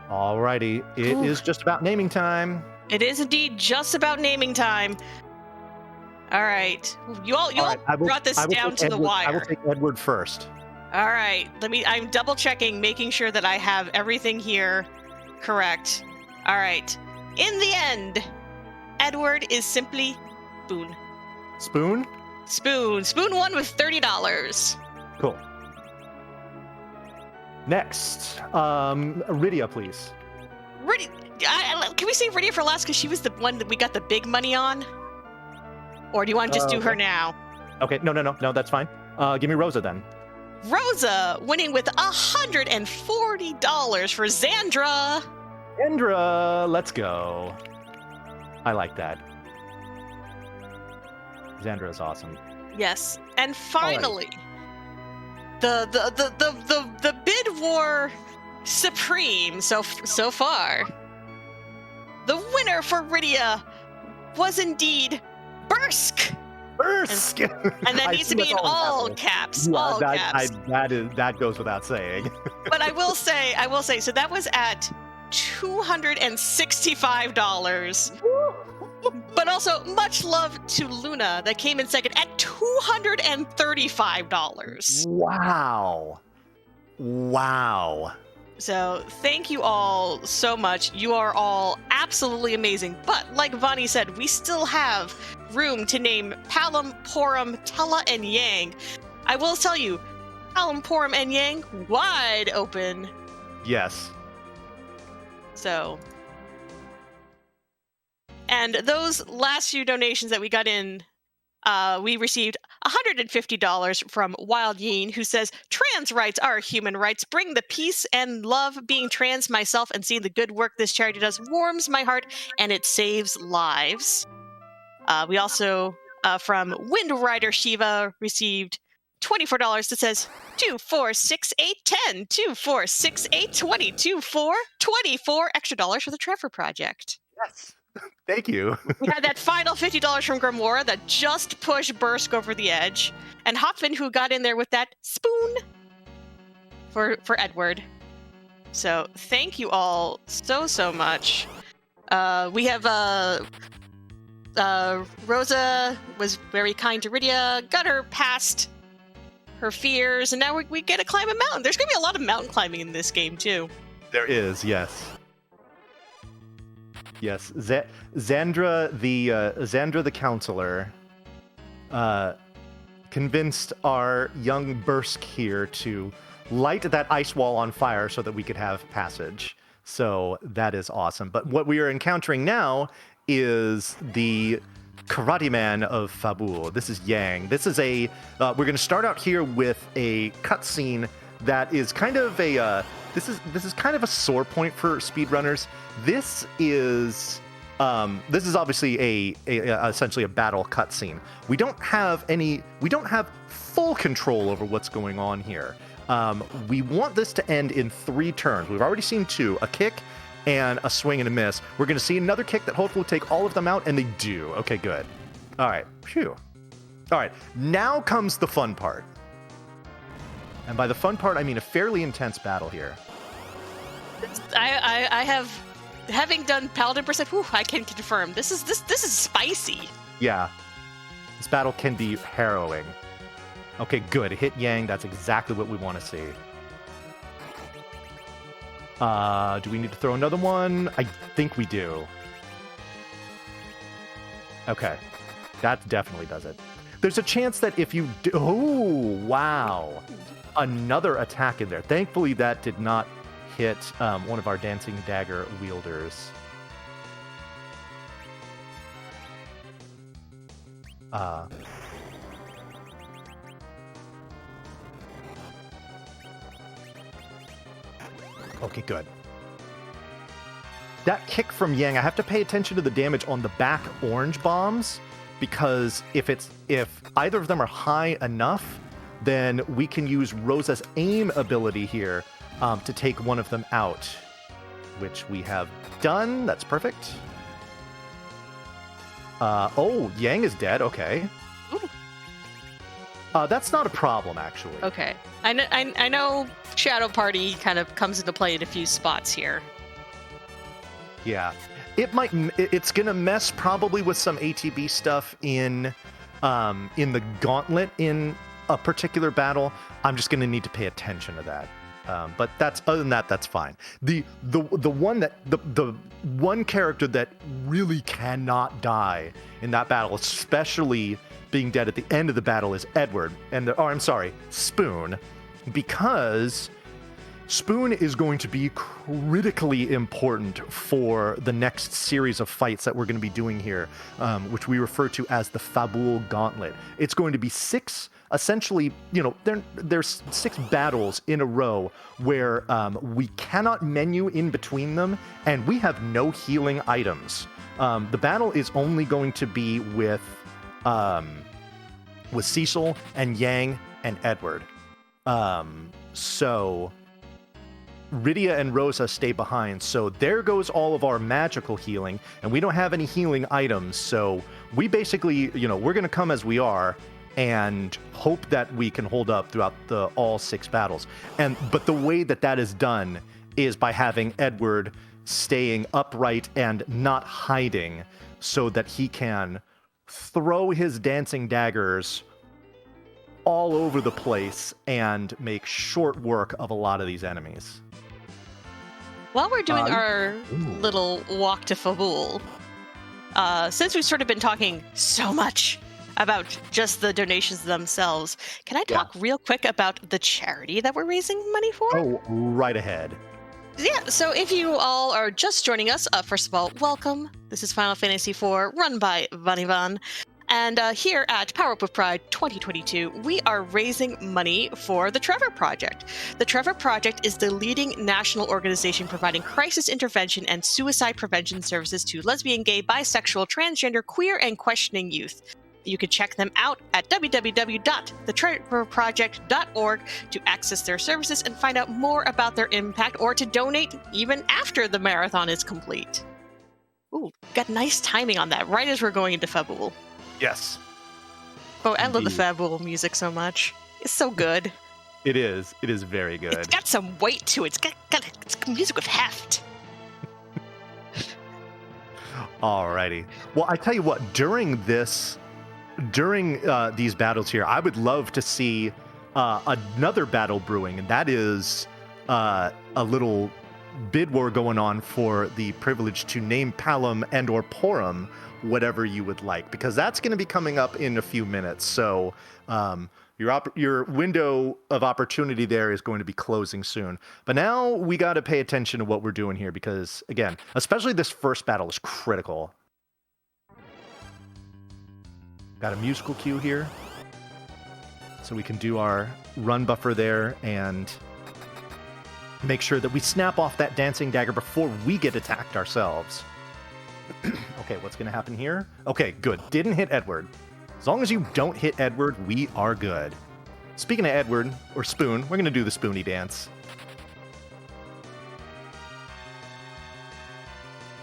Alrighty, it Ooh. is just about naming time. It is indeed just about naming time. All right. You all All right, brought this down take to the Edward- I will wire. take Edward first. All right. I'm double checking, making sure that I have everything here correct. All right. In the end, Edward is simply Spoon. Spoon? Spoon won with $30. Cool. Next, Rydia, please. Can we say Rydia for last because she was the one that we got the big money on? Or do you want to just do her Okay. now? Okay, no, that's fine. Give me Rosa then. Rosa winning with $140 for Xandra. Indra, let's go. I like that. Xandra is awesome. Yes, and finally, the bid war supreme so far. The winner for Rydia was indeed Bursk, Bursk! and that I needs to see be in what's always all happening. caps. Yeah, all caps. that goes without saying. But I will say, so that was at $265. But also, much love to Luna that came in second at $235. Wow. So thank you all so much. You are all absolutely amazing. But like Vani said, we still have room to name Palom, Porum, Tella, and Yang. I will tell you, Palom, Porum, and Yang wide open. Yes. So, and those last few donations that we got in, we received $150 from Wild Yeen, who says, trans rights are human rights. Bring the peace and love. Being trans myself and seeing the good work this charity does warms my heart and it saves lives. We also, from Wind Rider Shiva, received $24 that says 246810 246820 24 extra dollars for the Trevor Project. Yes. Thank you. We had that final $50 from Grimoire that just pushed Bursk over the edge, and Hopfin, who got in there with that spoon for Edward. So thank you all so much. We have Rosa was very kind to Rydia, got her past her fears, and now we get to climb a mountain. There's going to be a lot of mountain climbing in this game too. There is, yes. Yes, Xandra the counselor convinced our young Bursk here to light that ice wall on fire so that we could have passage. So that is awesome. But what we are encountering now is the Karate Man of Fabul. This is Yang. This is a... we're going to start out here with a cutscene that is kind of a... this is kind of a sore point for speedrunners. This is obviously essentially a battle cutscene. We don't have full control over what's going on here. We want this to end in 3 turns. We've already seen 2, a kick and a swing and a miss. We're going to see another kick that hopefully will take all of them out, and they do. Okay, good. All right. Phew. All right. Now comes the fun part. And by the fun part, I mean a fairly intense battle here. I have, having done Paladin Percent, I can confirm this is spicy. Yeah. This battle can be harrowing. Okay, good. Hit Yang. That's exactly what we want to see. Do we need to throw another one? I think we do. Okay. That definitely does it. There's a chance that if you do... Oh, wow. Another attack in there. Thankfully, that did not hit one of our dancing dagger wielders. Okay, good. That kick from Yang, I have to pay attention to the damage on the back orange bombs, because if either of them are high enough, then we can use Rosa's aim ability here to take one of them out, which we have done. That's perfect. Oh, Yang is dead. Okay. That's not a problem, actually. Okay. I know Shadow Party kind of comes into play in a few spots here. Yeah. It's gonna mess probably with some ATB stuff in the gauntlet in a particular battle. I'm just gonna need to pay attention to that. But other than that, that's fine. The one character that really cannot die in that battle, especially being dead at the end of the battle, is Edward. Spoon, because Spoon is going to be critically important for the next series of fights that we're going to be doing here, which we refer to as the Fabul Gauntlet. It's going to be 6, essentially, there's 6 battles in a row where we cecannot menu in between them, and we have no healing items. The battle is only going to be with Cecil and Yang and Edward. So Rydia and Rosa stay behind, so there goes all of our magical healing, and we don't have any healing items, so we basically, we're going to come as we are and hope that we can hold up throughout all 6 battles. But the way that is done is by having Edward staying upright and not hiding, so that he can throw his dancing daggers all over the place and make short work of a lot of these enemies. While we're doing our little walk to Fabul, since we've sort of been talking so much about just the donations themselves, can I talk real quick about the charity that we're raising money for? Oh, right ahead. Yeah, so if you all are just joining us, first of all, welcome. This is Final Fantasy IV, run by Vanivan. And here at Power Up with Pride 2022, we are raising money for the Trevor Project. The Trevor Project is the leading national organization providing crisis intervention and suicide prevention services to lesbian, gay, bisexual, transgender, queer, and questioning youth. You can check them out at www.thetrevorproject.org to access their services and find out more about their impact, or to donate even after the marathon is complete. Ooh, got nice timing on that, right as we're going into Fabul. Yes. Oh, I love the Fabul music so much. It's so good. It is. It is very good. It's got some weight to it. It's music with heft. Alrighty. Well, I tell you what, during these battles here, I would love to see another battle brewing, and that is a little bid war going on for the privilege to name Palom and or Porum whatever you would like, because that's going to be coming up in a few minutes. So your window of opportunity there is going to be closing soon. But now we got to pay attention to what we're doing here, because again, especially this first battle is critical. Got a musical cue here, so we can do our run buffer there and make sure that we snap off that dancing dagger before we get attacked ourselves. Okay, what's going to happen here? Okay, good. Didn't hit Edward. As long as you don't hit Edward, we are good. Speaking of Edward, or Spoon, we're going to do the Spoony dance.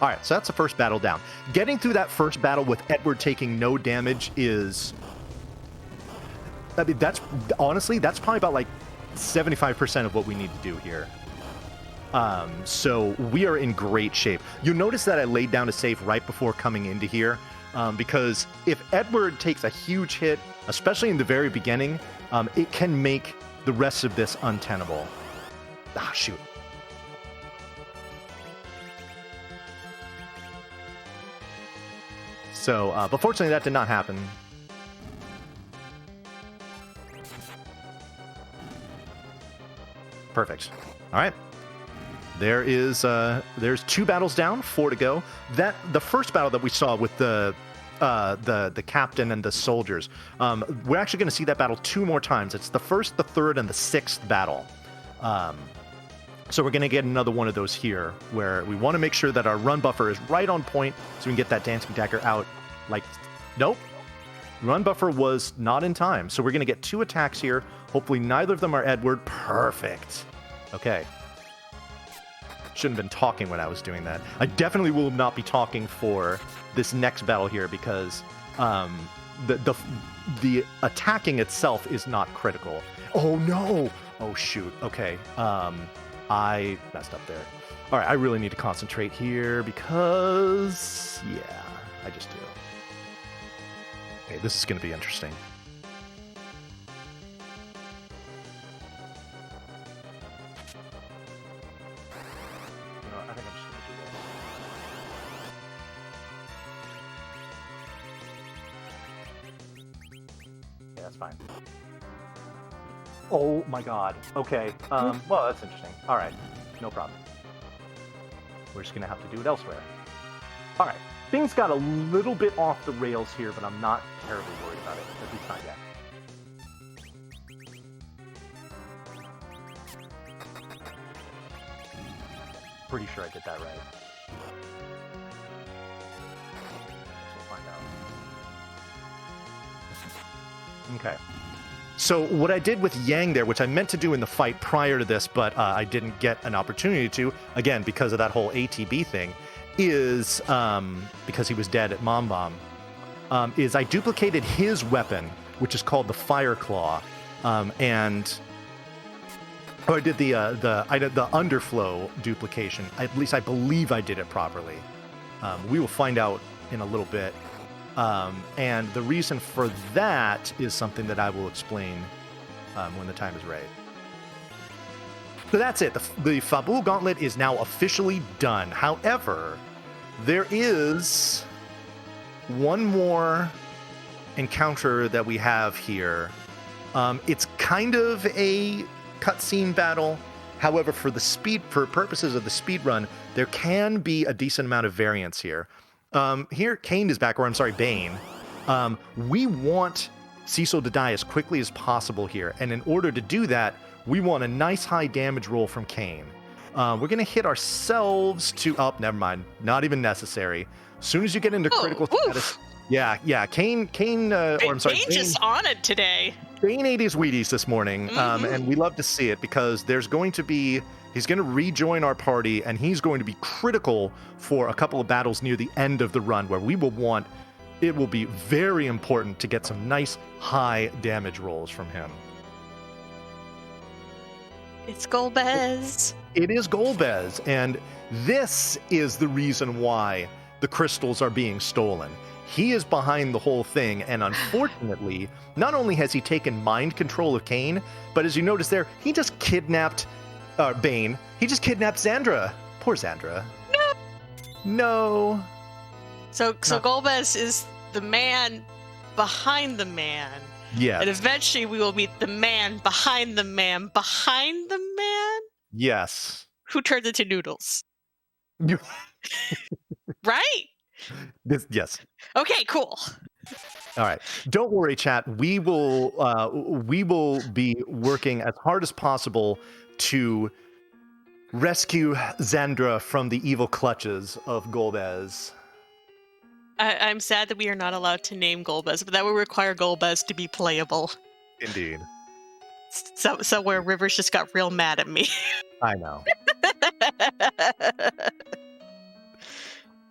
All right, so that's the first battle down. Getting through that first battle with Edward taking no damage is... I mean, that's probably about like 75% of what we need to do here. So we are in great shape. You'll notice that I laid down a save right before coming into here, because if Edward takes a huge hit, especially in the very beginning, it can make the rest of this untenable. Ah, shoot. So, but fortunately that did not happen. Perfect. All right. There's 2 battles down, 4 to go. The first battle that we saw with the captain and the soldiers, we're actually going to see that battle 2 more times. It's the first, the third, and the 6th battle. So we're going to get another one of those here, where we want to make sure that our run buffer is right on point, so we can get that dancing dagger out. Like, nope. Run buffer was not in time. So we're going to get 2 attacks here. Hopefully neither of them are Edward. Perfect. Okay. Shouldn't have been talking when I was doing that. I definitely will not be talking for this next battle here, because the attacking itself is not critical. Oh no! Oh shoot. Okay. I messed up there. All right, I really need to concentrate here, because yeah, I just do. Okay, this is going to be interesting. That's fine. Oh my god. Okay. Well, that's interesting. All right. No problem. We're just going to have to do it elsewhere. All right. Things got a little bit off the rails here, but I'm not terribly worried about it. At least not yet. Pretty sure I did that right. We'll find out. Okay. So what I did with Yang there, which I meant to do in the fight prior to this, but I didn't get an opportunity to, again, because of that whole ATB thing, is, because he was dead at Mom Bomb, is I duplicated his weapon, which is called the Fire Claw, and I did the underflow duplication. At least I believe I did it properly. We will find out in a little bit. And the reason for that is something that I will explain when the time is right. So that's it. The Fabul Gauntlet is now officially done. However, there is one more encounter that we have here. It's kind of a cutscene battle. However, for purposes of the speed run, there can be a decent amount of variance here. Here, Kain is back, or I'm sorry, Bane. We want Cecil to die as quickly as possible here, and in order to do that, we want a nice high damage roll from Kain. We're going to hit ourselves to... Oh, never mind. Not even necessary. As soon as you get into critical status... Yeah. Kain, or I'm sorry, Bane just on it today. Bane ate his Wheaties this morning, and we love to see it, because there's going to be... He's going to rejoin our party, and he's going to be critical for a couple of battles near the end of the run, where we will want... It will be very important to get some nice high damage rolls from him. It's Golbez. It is Golbez, and this is the reason why the crystals are being stolen. He is behind the whole thing, and unfortunately, not only has he taken mind control of Kain, but as you notice there, he just kidnapped Bane. He just kidnapped Xandra. Poor Xandra. No. So No. Golbez is the man behind the man. Yes. And eventually we will meet the man behind the man behind the man Yes. who turns into noodles. Right? Yes. Okay, cool. All right. Don't worry, chat. We will be working as hard as possible to rescue Xandra from the evil clutches of Golbez. I'm sad that we are not allowed to name Golbez, but that would require Golbez to be playable. Indeed. So where Rivers just got real mad at me. I know.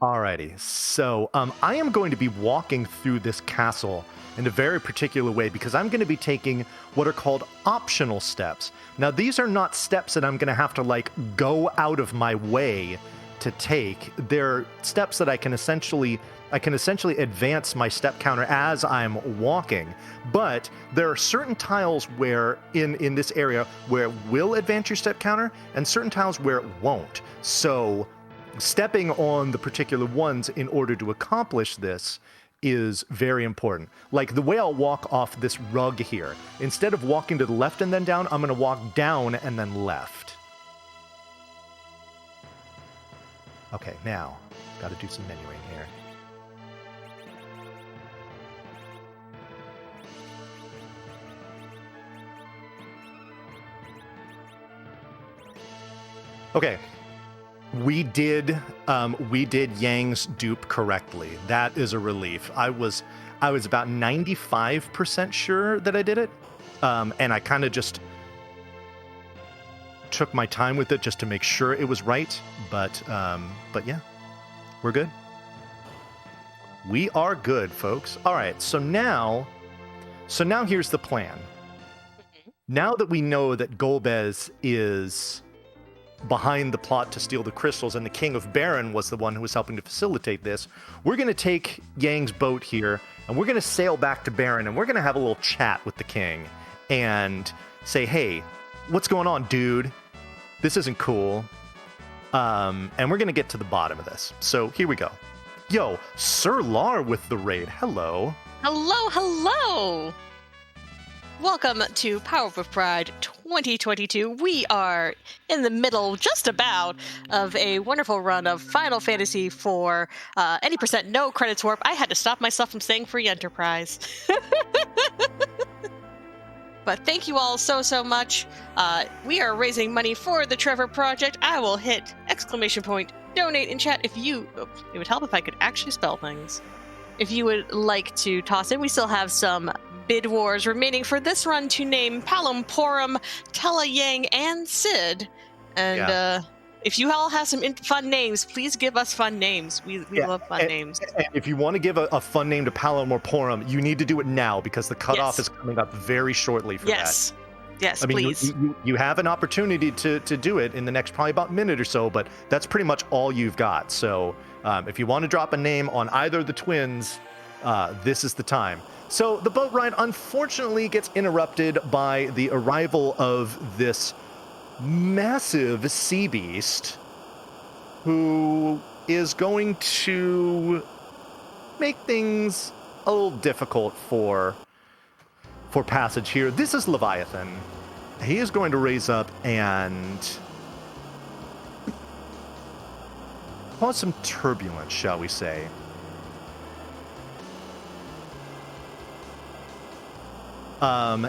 Alrighty, so I am going to be walking through this castle in a very particular way because I'm going to be taking what are called optional steps. Now, these are not steps that I'm going to have to like go out of my way to take. They're steps that I can essentially advance my step counter as I'm walking. But there are certain tiles where in this area where it will advance your step counter and certain tiles where it won't. So stepping on the particular ones in order to accomplish this is very important. Like the way I'll walk off this rug here, instead of walking to the left and then down, I'm going to walk down and then left. Okay, now, got to do some menuing here. Okay. We did Yang's dupe correctly. That is a relief. I was about 95% sure that I did it, and I kind of just took my time with it just to make sure it was right. But yeah, we're good. We are good, folks. All right. So now here's the plan. Now that we know that Golbez is behind the plot to steal the crystals, and the King of Baron was the one who was helping to facilitate this, we're going to take Yang's boat here, and we're going to sail back to Baron, and we're going to have a little chat with the king, and say, hey, what's going on, dude? This isn't cool. And we're going to get to the bottom of this. So here we go. Yo, Sir Lar with the raid. Hello. Hello, hello! Welcome to Power Up of Pride 2022. We are in the middle, just about, of a wonderful run of Final Fantasy IV. Any percent no credits warp. I had to stop myself from saying free enterprise. But thank you all so much. We are raising money for the Trevor Project. I will hit ! Donate in chat if you... It would help if I could actually spell things. If you would like to toss in, we still have some bid wars remaining for this run to name Palom, Porum, Tella, Yang, and Sid. And if you all have some fun names, please give us fun names. We love fun names. And if you want to give a fun name to Palom or Porum, you need to do it now because the cutoff is coming up very shortly for that. Yes, I mean, please. You have an opportunity to do it in the next probably about minute or so, but that's pretty much all you've got. So if you want to drop a name on either of the twins, this is the time. So the boat ride unfortunately gets interrupted by the arrival of this massive sea beast who is going to make things a little difficult for passage here. This is Leviathan. He is going to raise up and cause some turbulence, shall we say.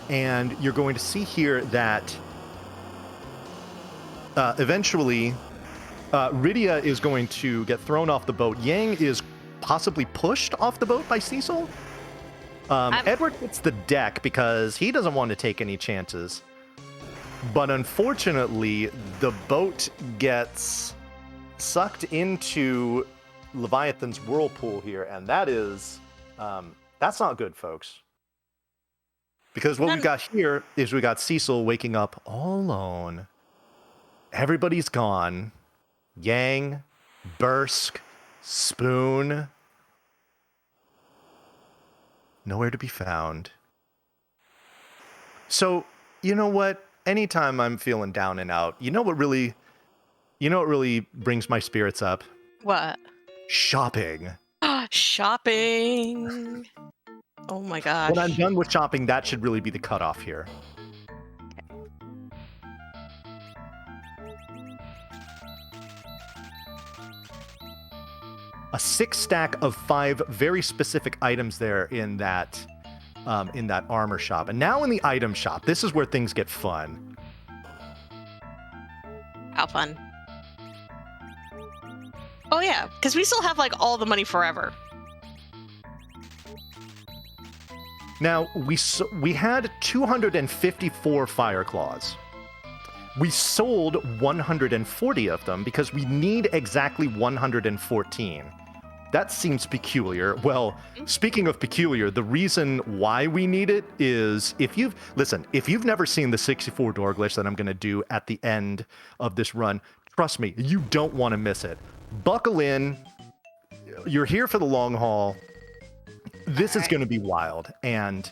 And you're going to see here that eventually Rydia is going to get thrown off the boat. Yang is possibly pushed off the boat by Cecil. Edward hits the deck because he doesn't want to take any chances. But unfortunately, the boat gets sucked into Leviathan's whirlpool here, and that is, that's not good, folks. Because what we got here is we got Cecil waking up all alone. Everybody's gone. Yang, Bursk, Spoon, nowhere to be found. So, you know what? Anytime I'm feeling down and out, you know what really You know what really brings my spirits up? What? Shopping. Shopping. Oh my gosh. When I'm done with shopping, that should really be the cutoff here. A 6-stack of 5 very specific items there in that armor shop. And now in the item shop, this is where things get fun. How fun. Oh yeah, because we still have like all the money forever. Now, we had 254 Fire Claws. We sold 140 of them because we need exactly 114. That seems peculiar. Well, speaking of peculiar, the reason why we need it is if you've never seen the 64 door glitch that I'm going to do at the end of this run, trust me, you don't want to miss it. Buckle in. You're here for the long haul. This is going to be wild, and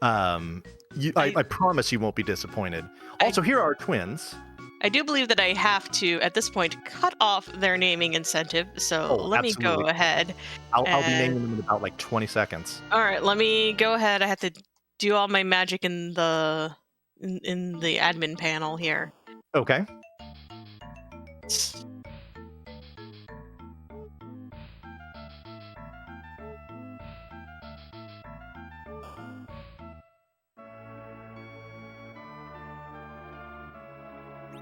I promise you won't be disappointed. Also, here are twins. I do believe that I have to, at this point, cut off their naming incentive, so let me go ahead. I'll be naming them in about like 20 seconds. All right, let me go ahead. I have to do all my magic in the admin panel here. Okay.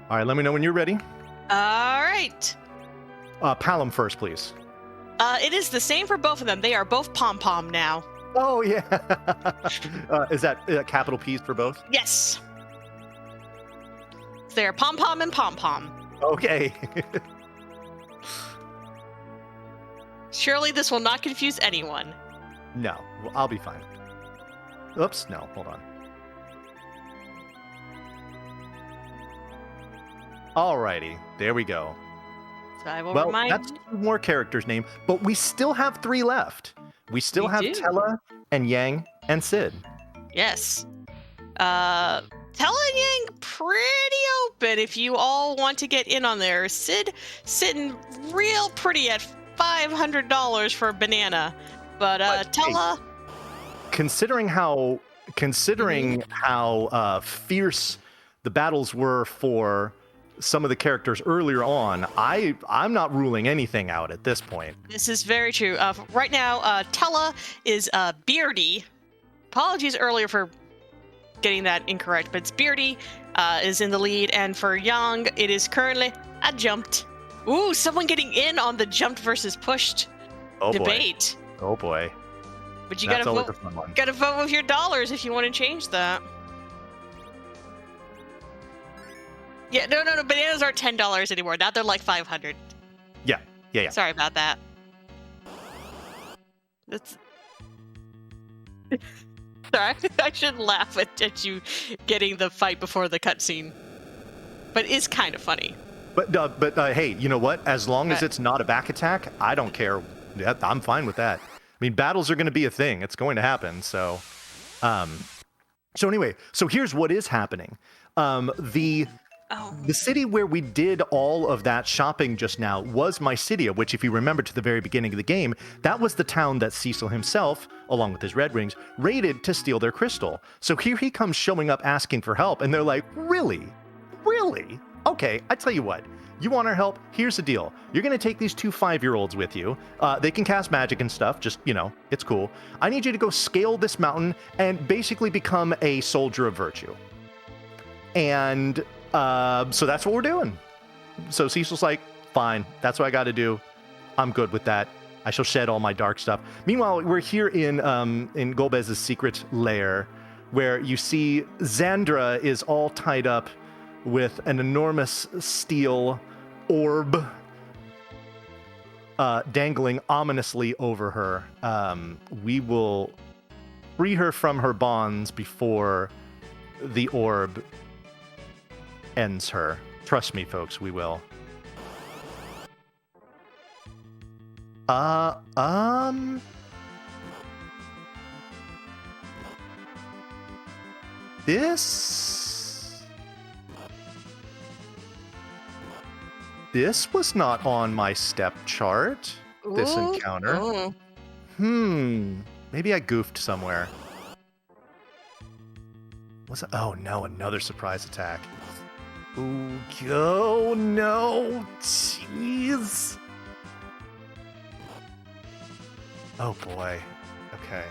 All right, let me know when you're ready. All right. Palom first, please. It is the same for both of them. They are both pom-pom now. Oh, yeah. Is that capital P's for both? Yes. They're pom-pom and pom-pom. Okay. Surely this will not confuse anyone. No, well, I'll be fine. Oops, no, hold on. Alrighty, there we go. So I will well, that's 2 more characters' name, but we still have 3 left. We still have Tellah and Yang and Cid. Yes. Tellah and Yang pretty open if you all want to get in on there. Cid sitting real pretty at $500 for a banana, but Tellah. Hey, considering how fierce the battles were for some of the characters earlier on, I'm not ruling anything out at this point. This is very true. Right now, Tellah is Beardy. Apologies earlier for getting that incorrect, but it's Beardy is in the lead, and for Yang, it is currently a jumped. Ooh, someone getting in on the jumped versus pushed debate. Boy. Oh boy. But you gotta vote. Gotta vote with your dollars if you want to change that. Yeah, no. Bananas aren't $10 anymore. Now they're like $500. Yeah. Sorry about that. That's. Sorry, I shouldn't laugh at you getting the fight before the cutscene, but it's kind of funny. But hey, you know what? As long as it's not a back attack, I don't care. I'm fine with that. I mean, battles are going to be a thing. It's going to happen. So anyway, so here's what is happening. The city where we did all of that shopping just now was Mysidia, which, if you remember to the very beginning of the game, that was the town that Cecil himself, along with his Red Rings, raided to steal their crystal. So here he comes showing up asking for help, and they're like, really? Really? Okay, I tell you what. You want our help? Here's the deal. You're going to take these 2 5-year-olds with you. They can cast magic and stuff. Just, it's cool. I need you to go scale this mountain and basically become a soldier of virtue. And so that's what we're doing. So Cecil's like, fine, that's what I got to do. I'm good with that. I shall shed all my dark stuff. Meanwhile, we're here in Golbez's secret lair, where you see Xandra is all tied up with an enormous steel orb dangling ominously over her. We will free her from her bonds before the orb ends her. Trust me, folks, we will. this was not on my step chart, this Ooh. encounter. Ooh. Maybe I goofed somewhere. Was it? Oh no, another surprise attack. Ooh, go, no, jeez. Oh boy, okay.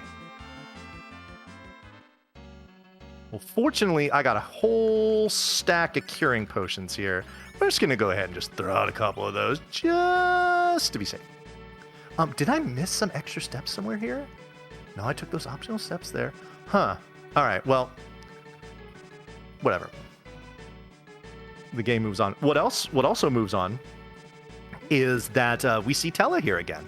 Well, fortunately, I got a whole stack of curing potions here. We're just gonna go ahead and just throw out a couple of those just to be safe. Did I miss some extra steps somewhere here? No, I took those optional steps there. Huh. All right, well, whatever. The game moves on. What else? What also moves on is that we see Tella here again.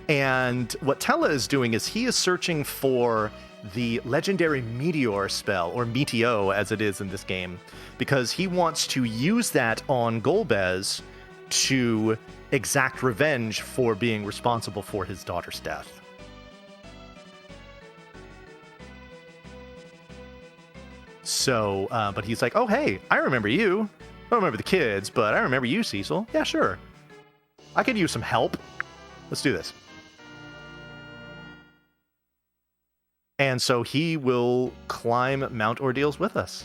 And what Tella is doing is he is searching for the legendary Meteor spell, or Meteo as it is in this game, because he wants to use that on Golbez to exact revenge for being responsible for his daughter's death. So, but he's like, oh, hey, I remember you. I don't remember the kids, but I remember you, Cecil. Yeah, sure. I could use some help. Let's do this. And so he will climb Mount Ordeals with us.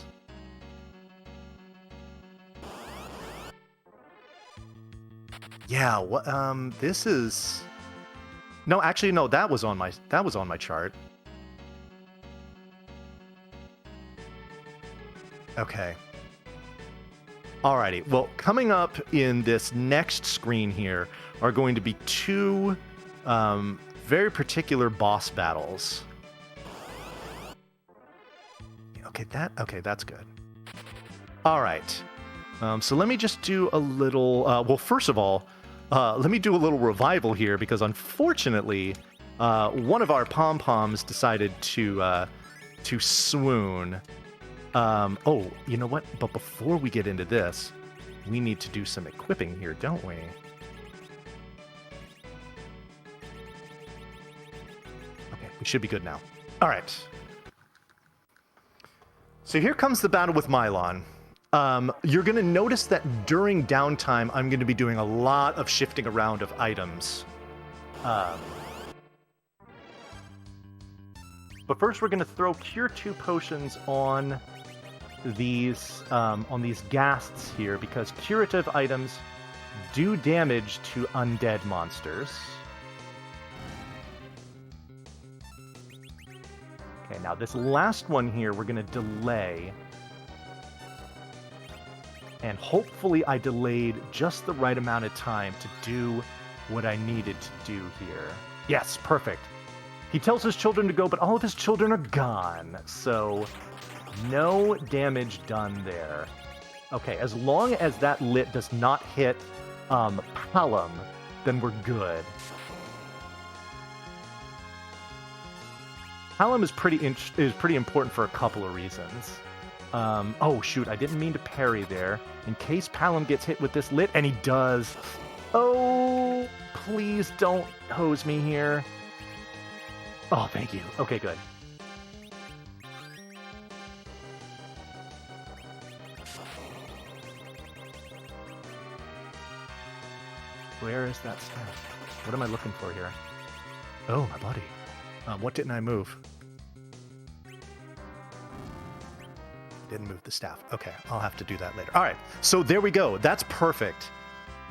Yeah, what this is No, actually no, that was on my chart. Okay. Alrighty. Well, coming up in this next screen here are going to be two very particular boss battles. Okay, that's good. All right. So let me just do a little. Well, first of all, let me do a little revival here because unfortunately, one of our pom poms decided to swoon. Oh, you know what? But before we get into this, we need to do some equipping here, don't we? Okay, we should be good now. All right. So here comes the battle with Mylon. You're going to notice that during downtime, I'm going to be doing a lot of shifting around of items. But first, we're going to throw Cure 2 potions on these ghasts here, because curative items do damage to undead monsters. Okay, now this last one here, we're going to delay. And hopefully I delayed just the right amount of time to do what I needed to do here. Yes, perfect. He tells his children to go, but all of his children are gone. So no damage done there. Okay, as long as that lit does not hit Palom, then we're good. Palom is pretty important for a couple of reasons. Oh shoot, I didn't mean to parry there. In case Palom gets hit with this lit, and he does. Oh, please don't hose me here. Oh, thank you. Okay, good. Where is that stuff? What am I looking for here? Oh, my body. What didn't I move? Didn't move the staff. Okay, I'll have to do that later. All right, so there we go. That's perfect.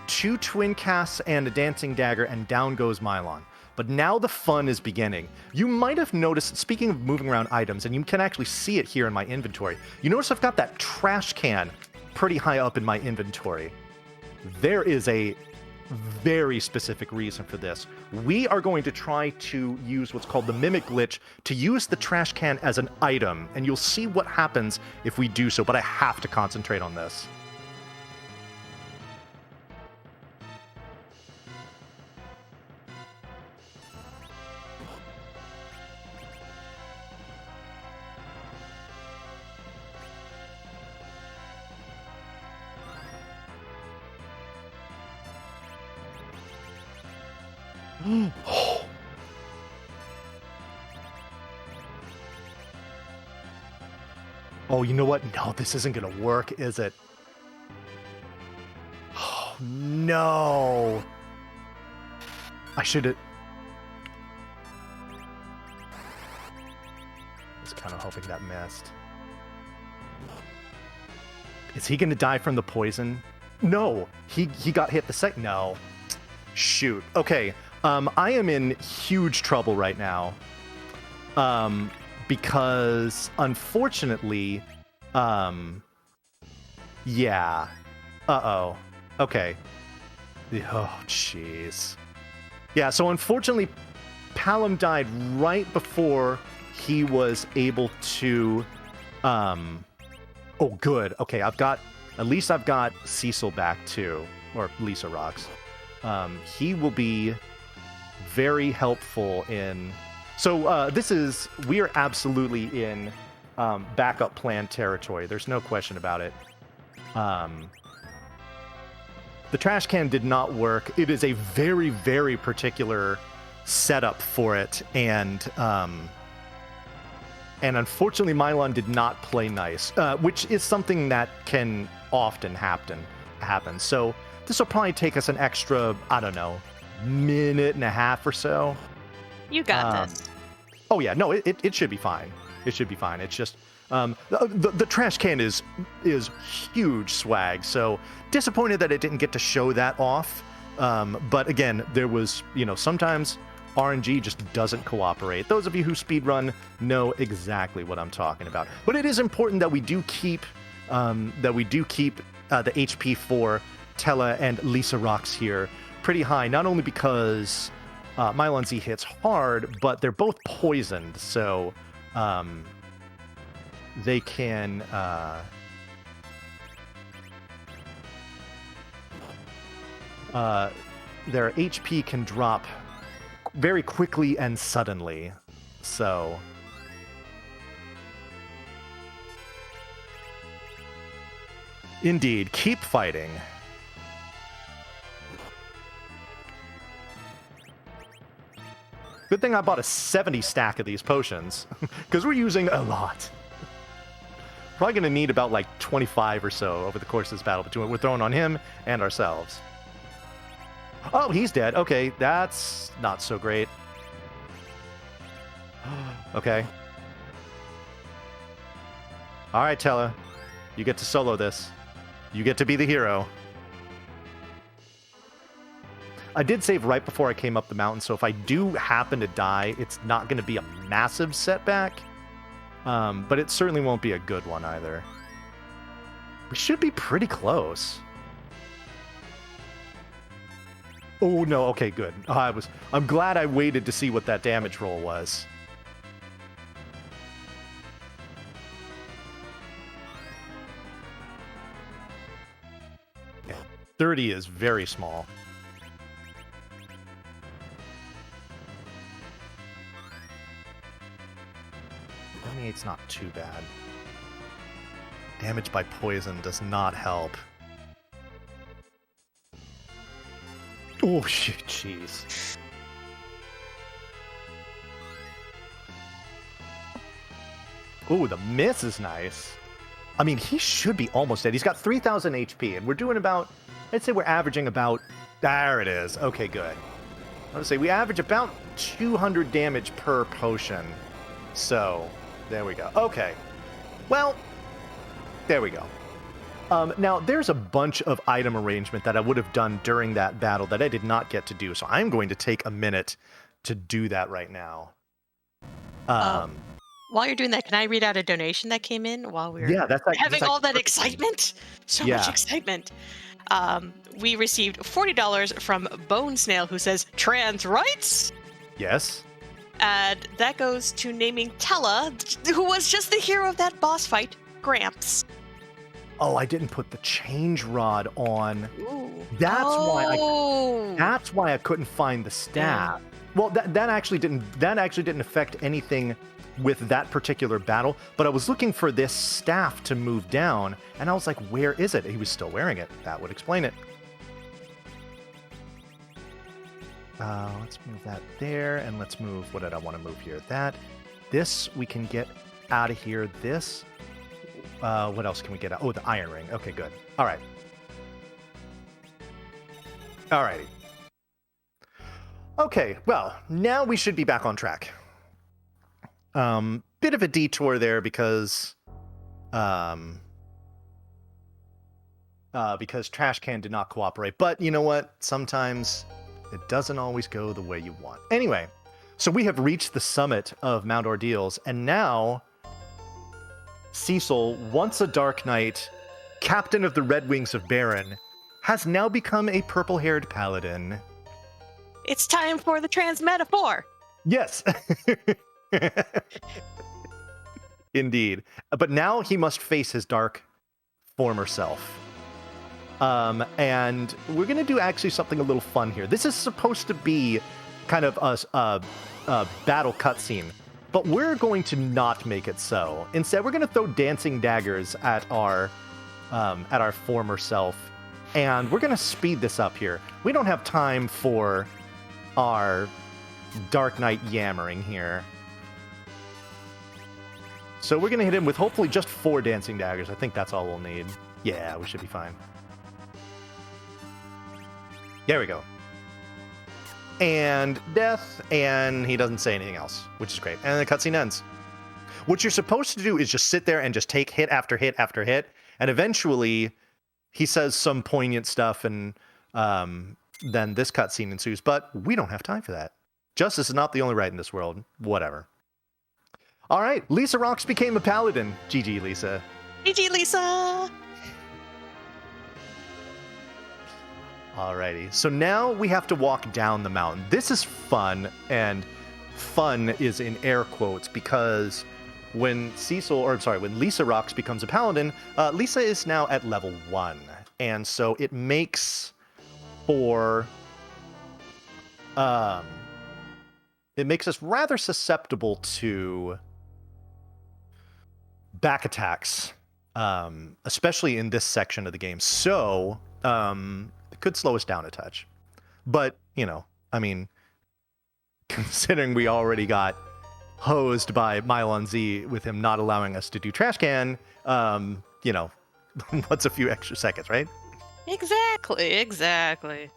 2 twin casts and a dancing dagger, and down goes Mylon. But now the fun is beginning. You might have noticed, speaking of moving around items, and you can actually see it here in my inventory, you notice I've got that trash can pretty high up in my inventory. There is a very specific reason for this. We are going to try to use what's called the Mimic Glitch to use the trash can as an item, and you'll see what happens if we do so, but I have to concentrate on this. Oh, you know what? No, this isn't going to work, is it? Oh, no. I should have... I was kind of hoping that missed. Is he going to die from the poison? No. He got hit the second... No. Shoot. Okay. I am in huge trouble right now. Because, unfortunately... Yeah. Uh-oh. Okay. Oh, jeez. Yeah, so unfortunately, Palom died right before he was able to... Oh, good. Okay, at least I've got Cecil back, too. Or Lisa Rocks. He will be very helpful in... So, we are absolutely in backup plan territory. There's no question about it. The trash can did not work. It is a very, very particular setup for it, and unfortunately, Mylon did not play nice, which is something that can often happen. So this will probably take us an extra, I don't know, minute and a half or so. You got this. Oh yeah, no, it should be fine. It should be fine. It's just the trash can is huge swag. So disappointed that it didn't get to show that off. But again, there was, sometimes RNG just doesn't cooperate. Those of you who speedrun know exactly what I'm talking about. But it is important that we do keep the HP for Tella and Lisa Rocks here pretty high. Not only because Mylon Z hits hard, but they're both poisoned, so they can their HP can drop very quickly and suddenly. So indeed, keep fighting. Good thing I bought a 70 stack of these potions, because we're using a lot. Probably going to need about like 25 or so over the course of this battle between what we're throwing on him and ourselves. Oh, he's dead. Okay, that's not so great. Okay. All right, Tella. You get to solo this. You get to be the hero. I did save right before I came up the mountain, so if I do happen to die, it's not going to be a massive setback. But it certainly won't be a good one either. We should be pretty close. Oh no, okay, good. I'm glad I waited to see what that damage roll was. Yeah, 30 is very small. 28's not too bad. Damage by poison does not help. Oh shit, jeez. Ooh, the miss is nice. I mean, he should be almost dead. He's got 3,000 HP, and we're doing about... I'd say we're averaging about... There it is. Okay, good. I would say we average about 200 damage per potion. So, there we go. Okay. Well, there we go. Now, there's a bunch of item arrangement that I would have done during that battle that I did not get to do, so I'm going to take a minute to do that right now. While you're doing that, can I read out a donation that came in while we were having all that excitement? So much excitement. We received $40 from Bone Snail, who says, "Trans rights?" Yes. And that goes to naming Tella, who was just the hero of that boss fight, Gramps. Oh, I didn't put the change rod on. Ooh. That's why I couldn't find the staff. Well, that actually didn't affect anything with that particular battle, but I was looking for this staff to move down, and I was like, where is it? He was still wearing it. That would explain it. Let's move that there, and let's move, what did I want to move here? This we can get out of here. This, what else can we get out? Oh, the iron ring. Okay, good. All right. Alrighty. Okay, well, now we should be back on track. Bit of a detour there because Trash Can did not cooperate. But you know what? Sometimes it doesn't always go the way you want. Anyway, so we have reached the summit of Mount Ordeals, and now Cecil, once a Dark Knight, captain of the Red Wings of Baron, has now become a purple-haired paladin. It's time for the trans metaphor. Yes. Indeed. But now he must face his dark former self. And we're going to do actually something a little fun here. This is supposed to be kind of a battle cutscene, but we're going to not make it so. Instead, we're going to throw dancing daggers at our former self, and we're going to speed this up here. We don't have time for our Dark Knight yammering here. So we're going to hit him with hopefully just 4 dancing daggers. I think that's all we'll need. Yeah, we should be fine. There we go. And death, and he doesn't say anything else, which is great. And the cutscene ends. What you're supposed to do is just sit there and just take hit after hit after hit, and eventually he says some poignant stuff, and then this cutscene ensues. But we don't have time for that. Justice is not the only right in this world. Whatever. All right, Lisa Rocks became a paladin. GG, Lisa. GG, Lisa. Alrighty, so now we have to walk down the mountain. This is fun, and fun is in air quotes, because when Lisa Rocks becomes a paladin, Lisa is now at level 1, and so it makes for it makes us rather susceptible to back attacks, especially in this section of the game. So it could slow us down a touch. But, you know, I mean, considering we already got hosed by Mylon Z with him not allowing us to do Trash Can, you know, what's a few extra seconds, right? Exactly.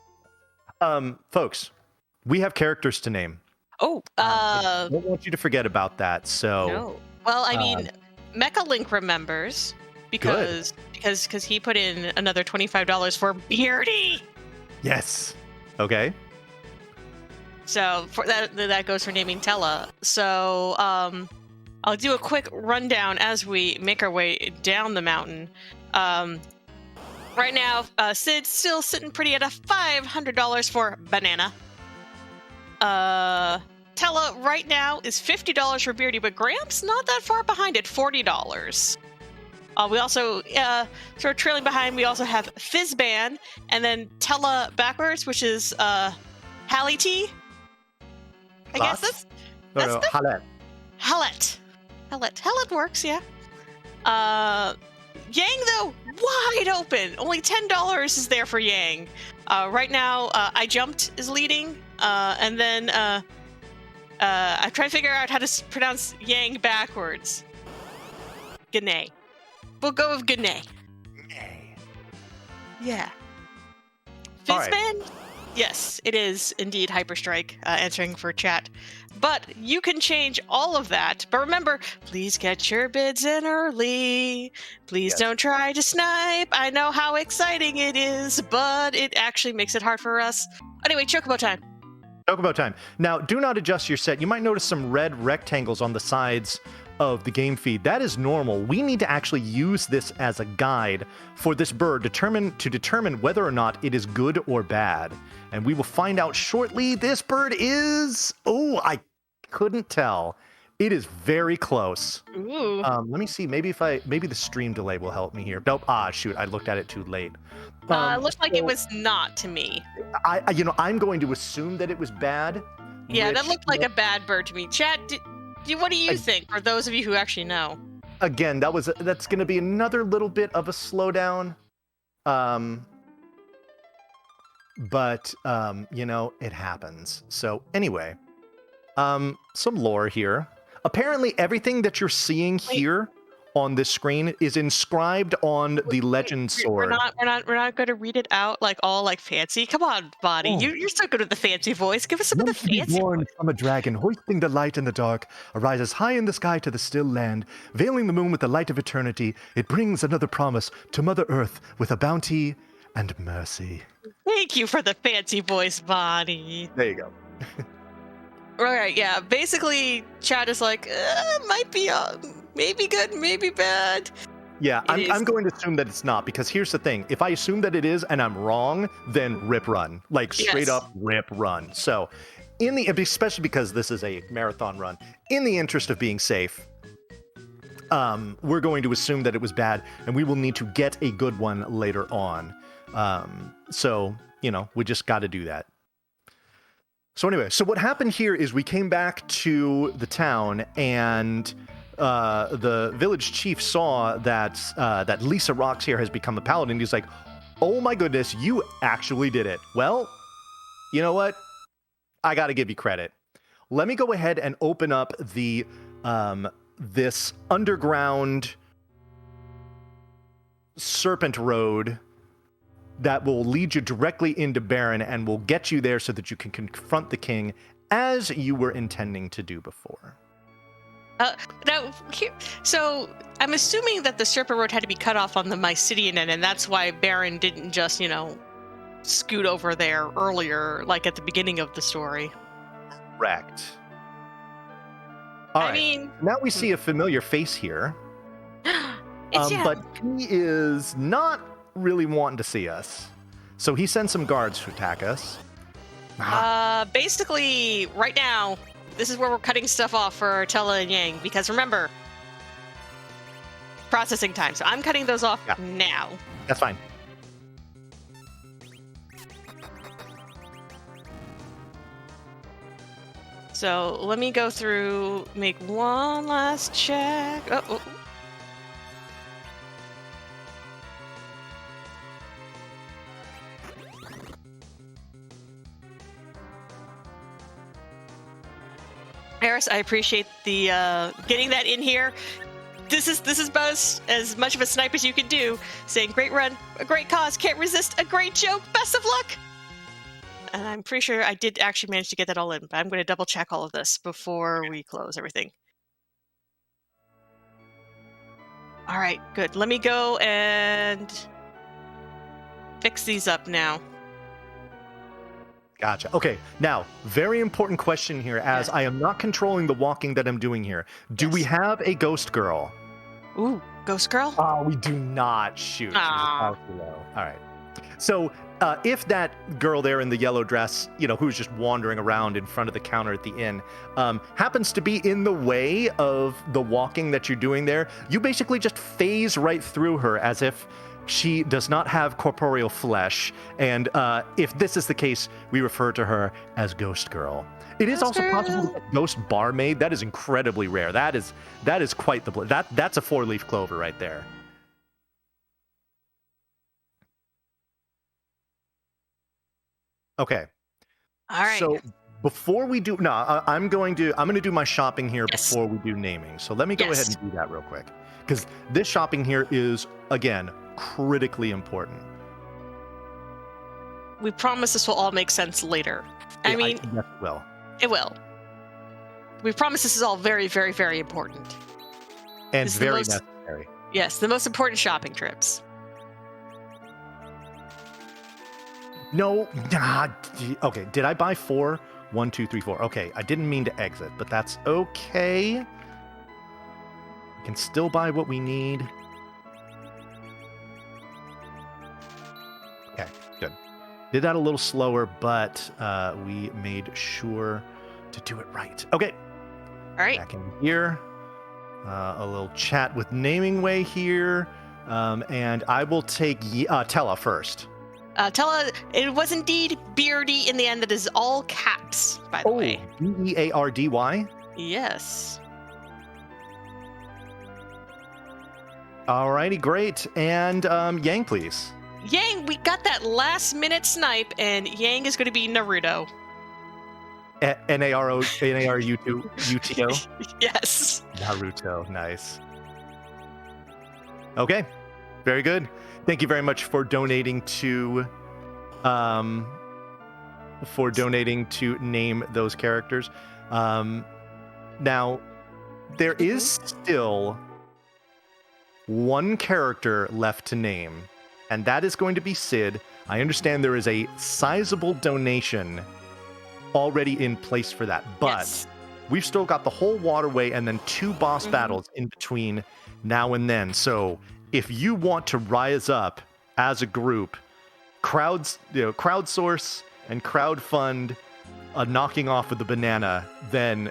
Folks, we have characters to name. Oh, I don't want you to forget about that. So, no. Well, I mean, Mecha Link remembers because he put in another $25 for Beardy. Yes. Okay. So for that goes for naming Tella. So I'll do a quick rundown as we make our way down the mountain. Right now, Sid's still sitting pretty at a $500 for Banana. Tella right now is $50 for Beardy, but Gramps not that far behind at $40. We also, sort of trailing behind, we also have Fizzban, and then Tella backwards, which is Hallie T. I guess that's Hallett. Hallett works, yeah. Yang, though, wide open. Only $10 is there for Yang. Right now, I Jumped is leading, and then I'm trying to figure out how to pronounce Yang backwards. Gane. We'll go with Gane. Yeah. Fizzban? Right. Yes, it is indeed Hyperstrike, answering for chat. But you can change all of that. But remember, please get your bids in early. Please don't try to snipe. I know how exciting it is, but it actually makes it hard for us. Anyway, Chocobo time. Chocobo time. Now, do not adjust your set. You might notice some red rectangles on the sides of the game feed. That is normal. We need to actually use this as a guide for this bird to determine whether or not it is good or bad. And we will find out shortly. This bird is... Oh, I couldn't tell. It is very close. Ooh. Let me see. Maybe the stream delay will help me here. Nope. Shoot. I looked at it too late. It looked like it was not to me. I'm going to assume that it was bad. Yeah, that looked like a bad bird to me. Chat, what do you think, for those of you who actually know? Again, that's going to be another little bit of a slowdown. But it happens. So anyway, some lore here. Apparently everything that you're seeing here on this screen is inscribed on the legend sword. We're not going to read it out like all like fancy. Come on, Bonnie. Oh. You're so good with the fancy voice. Give us some of the Once to be fancy born voice. from a dragon, hoisting the light in the dark, arises high in the sky to the still land, veiling the moon with the light of eternity. It brings another promise to Mother Earth with a bounty and mercy. Thank you for the fancy voice, Bonnie. There you go. All right, yeah. Basically, Chad is like, might be maybe good, maybe bad. Yeah, It I'm is. going to assume that it's not, because here's the thing. If I assume that it is and I'm wrong, then rip run. Like, straight Yes. up rip run. So, especially because this is a marathon run, in the interest of being safe, we're going to assume that it was bad, and we will need to get a good one later on. So, we just got to do that. So anyway, so what happened here is we came back to the town, and the village chief saw that Lisa Rocks here has become a paladin. He's like, "Oh my goodness, you actually did it." Well, you know what? I got to give you credit. Let me go ahead and open up the this underground serpent road that will lead you directly into Baron and will get you there so that you can confront the king as you were intending to do before. So I'm assuming that the Serpent Road had to be cut off on the Mysidian end, and that's why Baron didn't just, scoot over there earlier, like at the beginning of the story. Correct. All right. mean, Now we see a familiar face here, it's but he is not really wanting to see us. So he sends some guards to attack us. Basically, right now, this is where we're cutting stuff off for Tella and Yang, because remember, processing time. So I'm cutting those off now. That's fine. So let me go through, make one last check. Oh. Eris, I appreciate the getting that in here. This is about as much of a snipe as you can do. Saying great run, a great cause, can't resist, a great joke, best of luck. And I'm pretty sure I did actually manage to get that all in, but I'm going to double check all of this before we close everything. All right, good. Let me go and fix these up now. Gotcha. Okay, now, very important question here, as I am not controlling the walking that I'm doing here. Do we have a ghost girl? Ooh, ghost girl? Oh, we do not. Shoot. She's a house below. All right. So, if that girl there in the yellow dress, who's just wandering around in front of the counter at the inn, happens to be in the way of the walking that you're doing there, you basically just phase right through her as if she does not have corporeal flesh. And if this is the case, we refer to her as Ghost Girl. It is also possible to get Ghost Barmaid. That is incredibly rare. That is quite the that's a 4-leaf clover right there. Okay. All right. So before we do, I'm going to do my shopping here before we do naming. So let me go ahead and do that real quick, because this shopping here is, again, critically important. We promise this will all make sense later. I mean, yes, it will. It will. We promise this is all very, very, very important. And very necessary. Yes, the most important shopping trips. No, okay. Did I buy 4? 1, 2, 3, 4. Okay, I didn't mean to exit, but that's okay. We can still buy what we need. Okay, good. Did that a little slower, but we made sure to do it right. Okay. All right. Back in here. A little chat with Naming Way here. And I will take Tella first. Tella, it was indeed Beardy in the end. That is all caps, by the way. Beardy? Yes. Alrighty, great. And Yang, please. Yang, we got that last minute snipe, and Yang is going to be Naruto. N-A-R-U-T-O? Yes. Naruto, nice. Okay, very good. Thank you very much for donating to name those characters. Now, there is still one character left to name, and that is going to be Sid. I understand there is a sizable donation already in place for that, but we've still got the whole waterway and then 2 boss battles in between now and then. So if you want to rise up as a group, crowdsource and crowdfund a knocking off of the banana, then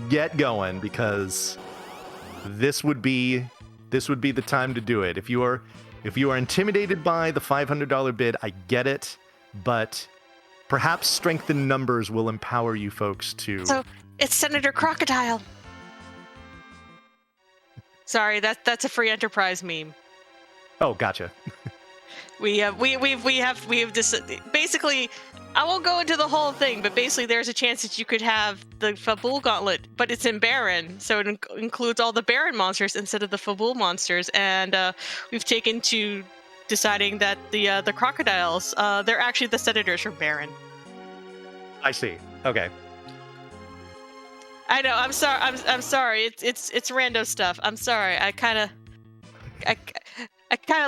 get going, because this would be the time to do it. If you are intimidated by the $500 bid, I get it, but perhaps strength in numbers will empower you folks to... So, it's Senator Crocodile. Sorry, that's a free enterprise meme. Oh, gotcha. We have this, basically, I won't go into the whole thing, but basically there's a chance that you could have the Fabul Gauntlet, but it's in Baron, so it includes all the Baron monsters instead of the Fabul monsters, and we've taken to deciding that the crocodiles, they're actually the senators from Baron. I see. Okay. I know. I'm sorry. I'm sorry. It's rando stuff. I'm sorry. I kind of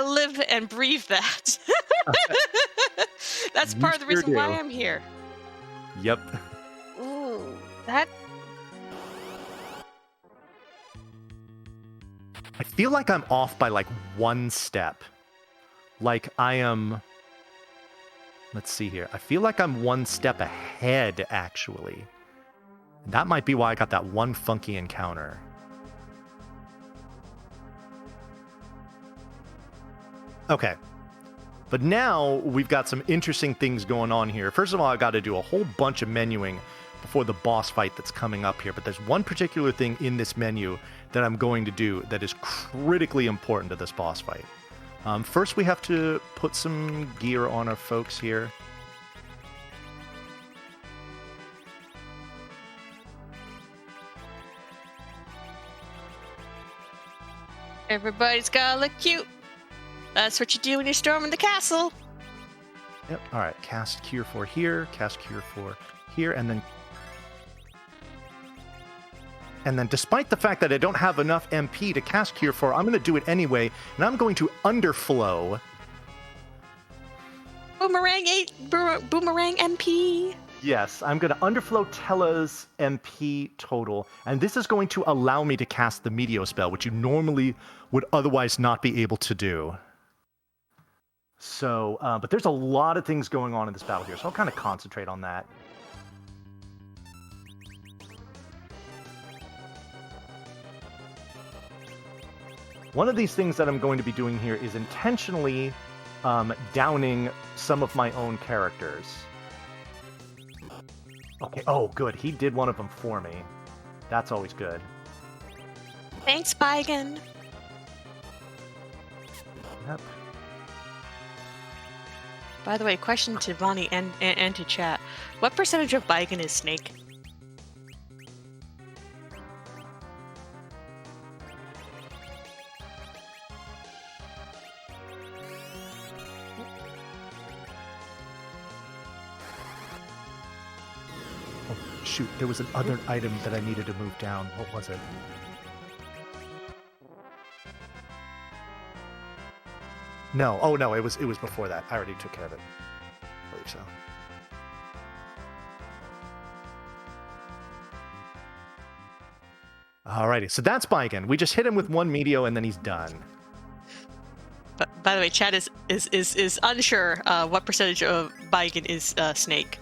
live and breathe that. That's part of the reason why I'm here. Yep. Ooh, that. I feel like I'm off by like 1 step. Like I am. Let's see here. I feel like I'm 1 step ahead, actually. That might be why I got that one funky encounter. Okay. But now we've got some interesting things going on here. First of all, I got to do a whole bunch of menuing before the boss fight that's coming up here. But there's one particular thing in this menu that I'm going to do that is critically important to this boss fight. First, we have to put some gear on our folks here. Everybody's gotta look cute. That's what you do when you're storming the castle. Yep. All right. Cast Cure 4 here. Cast Cure 4 here, and then despite the fact that I don't have enough MP to cast Cure 4, I'm going to do it anyway, and I'm going to underflow. Boomerang MP. Yes, I'm going to underflow Tella's MP total, and this is going to allow me to cast the Meteor spell, which you normally would otherwise not be able to do. So, but there's a lot of things going on in this battle here, so I'll kind of concentrate on that. One of these things that I'm going to be doing here is intentionally downing some of my own characters. Okay, oh, good. He did one of them for me. That's always good. Thanks, Baigan. Yep. By the way, question to Vonnie and to chat. What percentage of Baigan is Snake? Shoot, there was another item that I needed to move down. What was it? No. Oh, no, it was before that. I already took care of it. I believe so. Alrighty, so that's Baigan. We just hit him with one Meteo and then he's done. By the way, Chad is unsure what percentage of Baigan is Snake.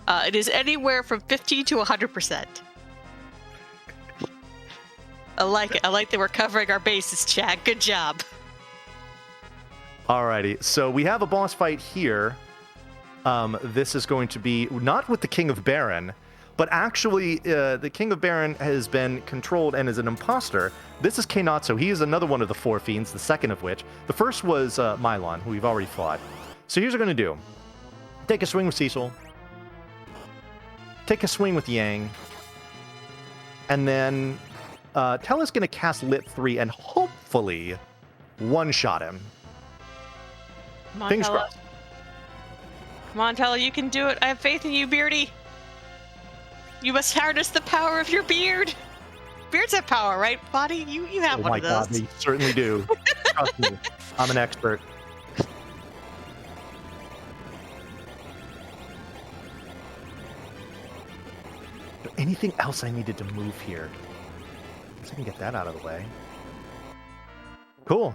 It is anywhere from 50 to 100%. I like it. I like that we're covering our bases, Chad. Good job. Alrighty, so we have a boss fight here. This is going to be not with the King of Baron, but actually the King of Baron has been controlled and is an imposter. This is Kainatsu. He is another one of the four fiends, the second of which. The first was Mylon, who we've already fought. So here's what we're going to do. Take a swing with Cecil. Take a swing with Yang. And then Tella's going to cast Lit 3, and hopefully one-shot him. Come on, Fingers fella. crossed. Come on, fella, you can do it. I have faith in you, Beardy. You must harness the power of your beard. Beards have power, right, Body? You have Oh one my of those. God, they certainly do. Trust me, I'm an expert. Anything else I needed to move here? Guess I can get that out of the way. Cool.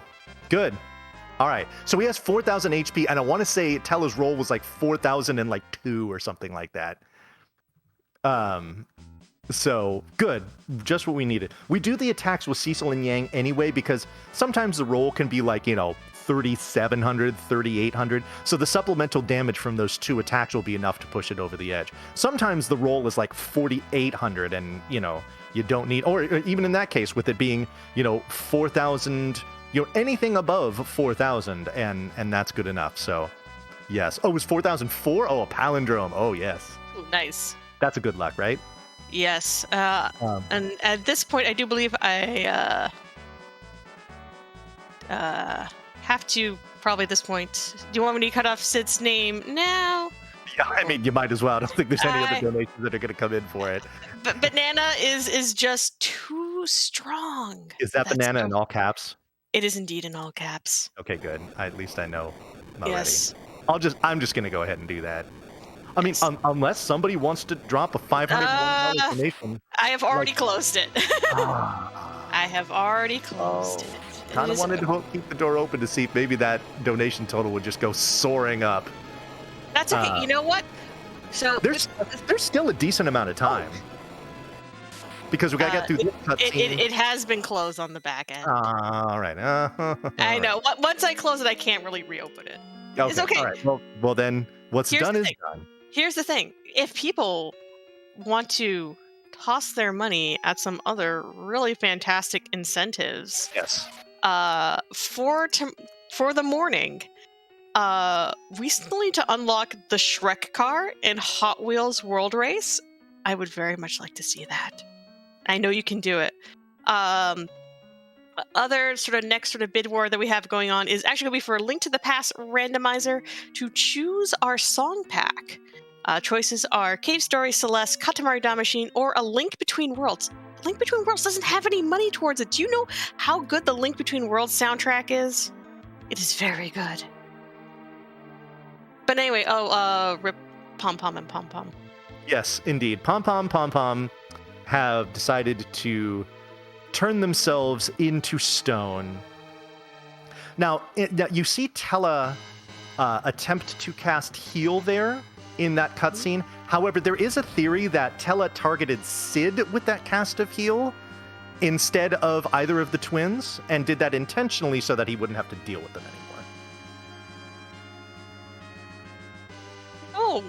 Good. All right. So he has 4,000 HP, and I want to say Tella's roll was like 4,002 or something like that. So good. Just what we needed. We do the attacks with Cecil and Yang anyway, because sometimes the roll can be like, 3,700, 3,800. So the supplemental damage from those two attacks will be enough to push it over the edge. Sometimes the roll is like 4,800 and, you don't need, or even in that case, with it being, 4,000, anything above 4,000 and that's good enough. So yes. Oh, it was 4,004? Oh, a palindrome. Oh, yes. Ooh, nice. That's a good luck, right? Yes. And at this point, I do believe I have to probably at this point. Do you want me to cut off Sid's name now? Yeah, I mean, you might as well. I don't think there's any other donations that are going to come in for it. But Banana is just too strong. Is that Banana in all caps? It is indeed in all caps. Okay, good. At least I know already. Yes. I'm just going to go ahead and do that. I mean, unless somebody wants to drop a $501 donation. I have already closed it. I have already closed it. Kind of wanted to keep the door open to see if maybe that donation total would just go soaring up. That's okay. You know what? So there's still a decent amount of time because we got to get through this cutscene. It has been closed on the back end. All right. I know. Once I close it, I can't really reopen it. Okay. It's okay. All right. Well, then what's done is done. Here's the thing. If people want to toss their money at some other really fantastic incentives, yes, for the morning, we still need to unlock the Shrek car in Hot Wheels World Race. I would very much like to see that. I know you can do it. Other next bid war that we have going on is actually going to be for a Link to the Past randomizer to choose our song pack. Choices are Cave Story, Celeste, Katamari Damacy, or A Link Between Worlds. Link Between Worlds doesn't have any money towards it. Do you know how good the Link Between Worlds soundtrack is? It is very good. But anyway, rip Pom Pom and Pom Pom. Yes, indeed. Pom Pom have decided to turn themselves into stone. Now, you see Tella attempt to cast Heal there in that cutscene. However, there is a theory that Tella targeted Sid with that cast of Heal instead of either of the twins, and did that intentionally so that he wouldn't have to deal with them anymore. Oh.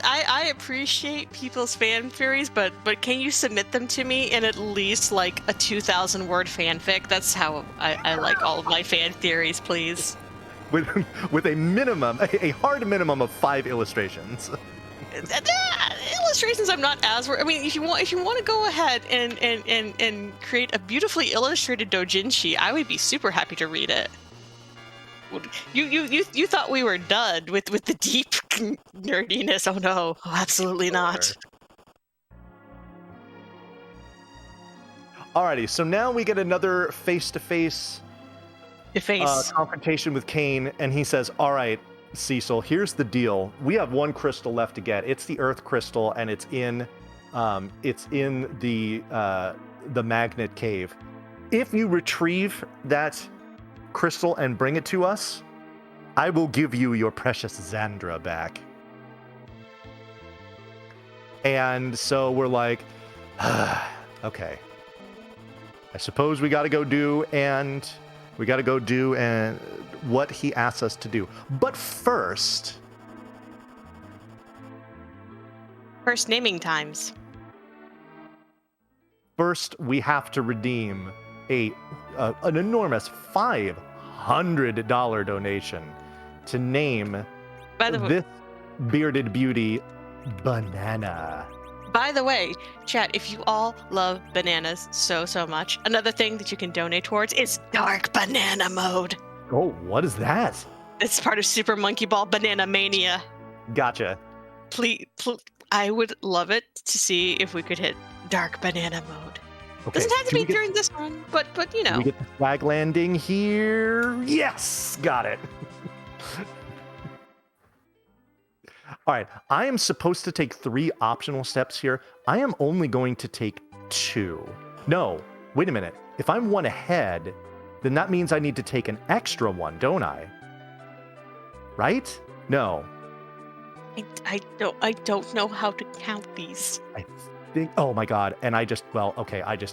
I appreciate people's fan theories, but can you submit them to me in at least like a 2,000 word fanfic? That's how I like all of my fan theories, please. With a minimum, a hard minimum of 5 illustrations. Illustrations I'm not as worried. I mean, if you want to go ahead and create a beautifully illustrated doujinshi, I would be super happy to read it. You thought we were done with the deep nerdiness? Oh no, absolutely not. Alrighty, so now we get another face-to-face confrontation with Kain, and he says, "All right, Cecil, here's the deal. We have one crystal left to get. It's the Earth Crystal, and it's in the Magnet Cave. If you retrieve that crystal and bring it to us, I will give you your precious Xandra back." And so we're like, okay, I suppose we got to go do what he asks us to do. But first naming times. First, we have to redeem an enormous $500 donation to name this bearded beauty Banana. By the way, chat, if you all love bananas so much, another thing that you can donate towards is Dark Banana Mode. Oh, what is that? It's part of Super Monkey Ball Banana Mania. Gotcha. Please, I would love it to see if we could hit Dark Banana Mode. Okay. Doesn't have to be during this run, but you know. Can we get the flag landing here? Yes, got it. All right, I am supposed to take 3 optional steps here. I am only going to take 2. No, wait a minute. If I'm 1 ahead, then that means I need to take an extra 1, don't I? Right? No. I don't know how to count these. I think, oh my god, and I just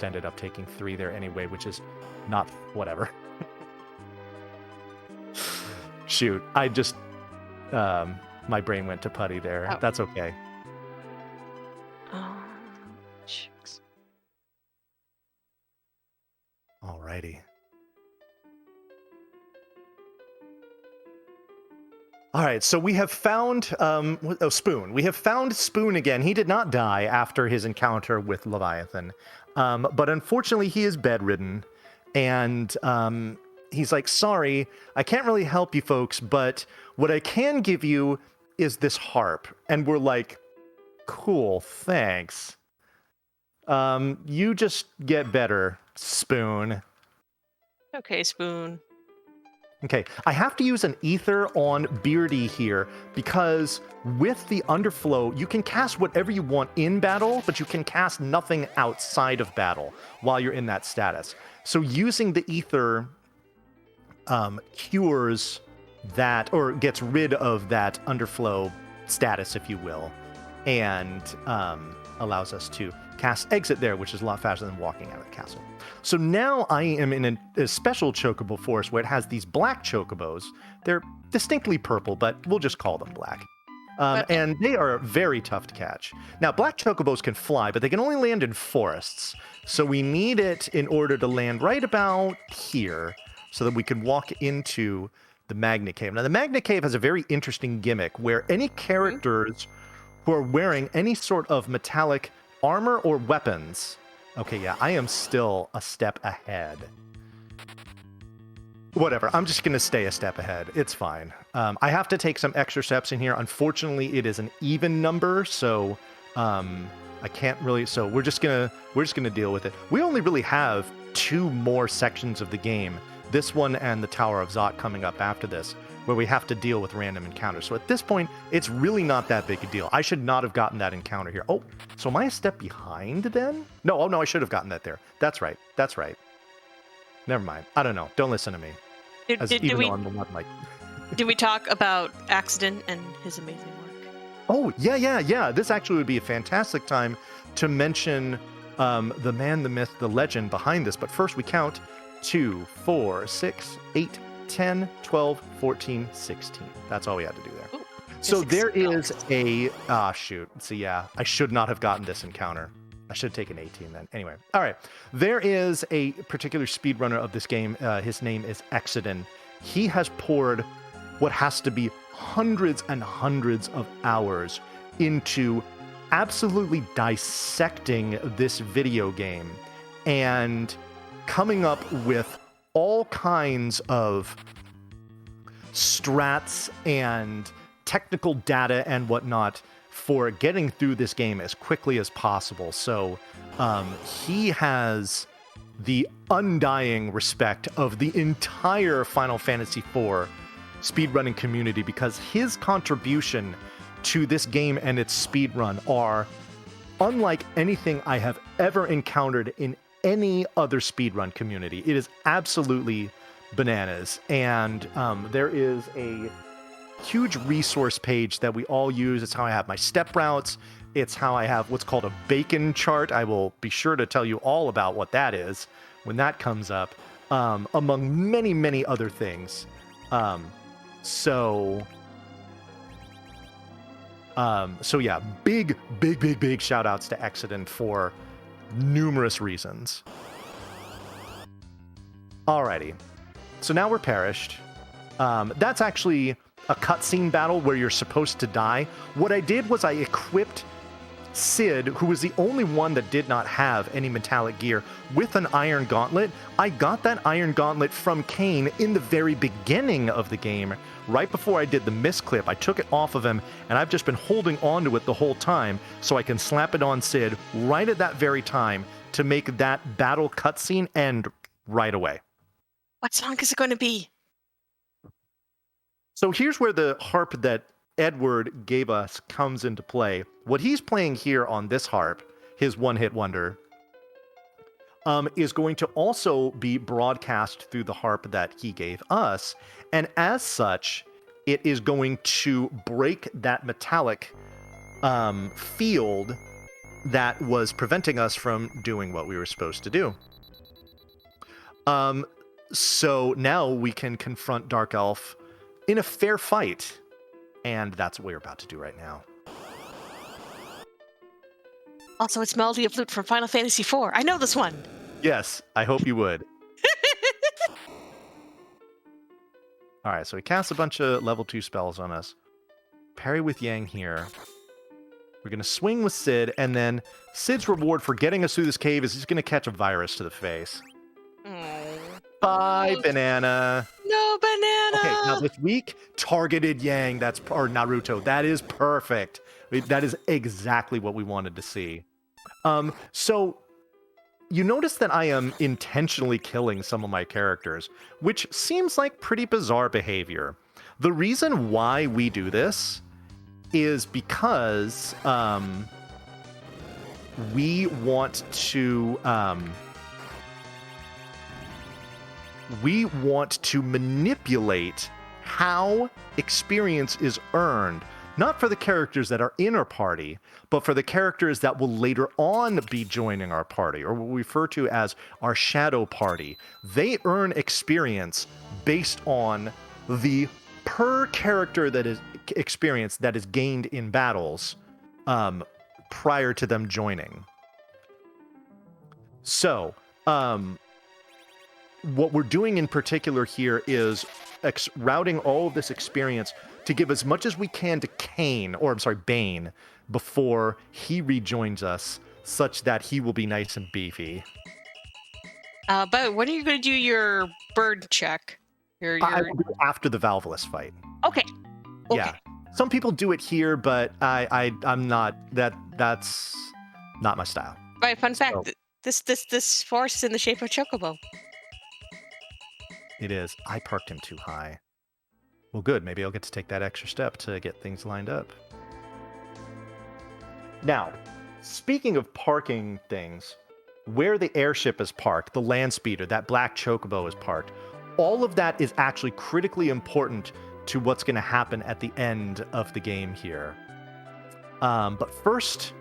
ended up taking 3 there anyway, which is not whatever. Shoot, I just my brain went to putty there. Oh. That's okay. Shucks. Alrighty. All right, so we have found Spoon. We have found Spoon again. He did not die after his encounter with Leviathan, but unfortunately he is bedridden, and he's like, sorry, I can't really help you folks, but what I can give you is this harp. And we're like, cool, thanks. You just get better, Spoon. Okay, Spoon. Okay, I have to use an ether on Beardy here because with the underflow, you can cast whatever you want in battle, but you can cast nothing outside of battle while you're in that status. So using the ether cures that, or gets rid of that underflow status, if you will, and allows us to cast Exit there, which is a lot faster than walking out of the castle. So now I am in a special chocobo forest where it has these black chocobos. They're distinctly purple, but we'll just call them black. And they are very tough to catch. Now, black chocobos can fly, but they can only land in forests. So we need it in order to land right about here so that we can walk into the Magnet Cave. Now, the Magnet Cave has a very interesting gimmick where any characters who are wearing any sort of metallic armor or weapons... Okay, yeah, I am still a step ahead. Whatever, I'm just going to stay a step ahead. It's fine. I have to take some extra steps in here. Unfortunately, it is an even number, so I can't really... So we're just gonna deal with it. We only really have 2 more sections of the game. This one and the Tower of Zot coming up after this, where we have to deal with random encounters. So at this point, it's really not that big a deal. I should not have gotten that encounter here. Oh, so am I a step behind then? No, oh no, I should have gotten that there. That's right. Never mind. I don't know. Don't listen to me. Did we talk about Accident and his amazing work? Oh, yeah. This actually would be a fantastic time to mention the man, the myth, the legend behind this. But first we count 2, 4, 6, 8, 10, 12, 14, 16. That's all we had to do there. Ooh, so there is a... shoot. So yeah, I should not have gotten this encounter. I should have taken 18 then. Anyway, all right. There is a particular speedrunner of this game. His name is Exodin. He has poured what has to be hundreds and hundreds of hours into absolutely dissecting this video game and coming up with all kinds of strats and technical data and whatnot for getting through this game as quickly as possible. So he has the undying respect of the entire Final Fantasy IV speedrunning community because his contribution to this game and its speedrun are unlike anything I have ever encountered in any other speedrun community. It is absolutely bananas. And there is a huge resource page that we all use. It's how I have my step routes. It's how I have what's called a bacon chart. I will be sure to tell you all about what that is when that comes up, among many, many other things. So yeah, big shout outs to Exodin for numerous reasons. Alrighty, so now we're perished. That's actually a cutscene battle where you're supposed to die. What I did was I equipped Sid, who was the only one that did not have any metallic gear, with an iron gauntlet. I got that iron gauntlet from Kain in the very beginning of the game, right before I did the misclip. I took it off of him, and I've just been holding on to it the whole time so I can slap it on Sid right at that very time to make that battle cutscene end right away. What song is it going to be? So here's where the harp that Edward gave us comes into play. What he's playing here on this harp, his one-hit wonder, is going to also be broadcast through the harp that he gave us. And as such, it is going to break that metallic field that was preventing us from doing what we were supposed to do. So now we can confront Dark Elf in a fair fight. And that's what we're about to do right now. Also, it's Melody of Flute from Final Fantasy IV. I know this one. Yes, I hope you would. All right, so he casts a bunch of level 2 spells on us. Parry with Yang here. We're going to swing with Sid, and then Sid's reward for getting us through this cave is he's going to catch a virus to the face. Bye, banana. No banana. Okay, now this week, targeted Yang, or Naruto. That is perfect. That is exactly what we wanted to see. So you notice that I am intentionally killing some of my characters, which seems like pretty bizarre behavior. The reason why we do this is because we want to manipulate how experience is earned, not for the characters that are in our party, but for the characters that will later on be joining our party, or what we refer to as our shadow party. They earn experience based on the per character that is experience that is gained in battles prior to them joining. So, what we're doing in particular here is routing all of this experience to give as much as we can to Bane, before he rejoins us, such that he will be nice and beefy. But when are you going to do your bird check? I will do it after the Valvalus fight. Okay. Yeah. Some people do it here, but I'm not. That's not my style. Right. Fun fact: this forest is in the shape of Chocobo. It is. I parked him too high. Well, good. Maybe I'll get to take that extra step to get things lined up. Now, speaking of parking things, where the airship is parked, the land speeder, that black Chocobo is parked, all of that is actually critically important to what's going to happen at the end of the game here. But first,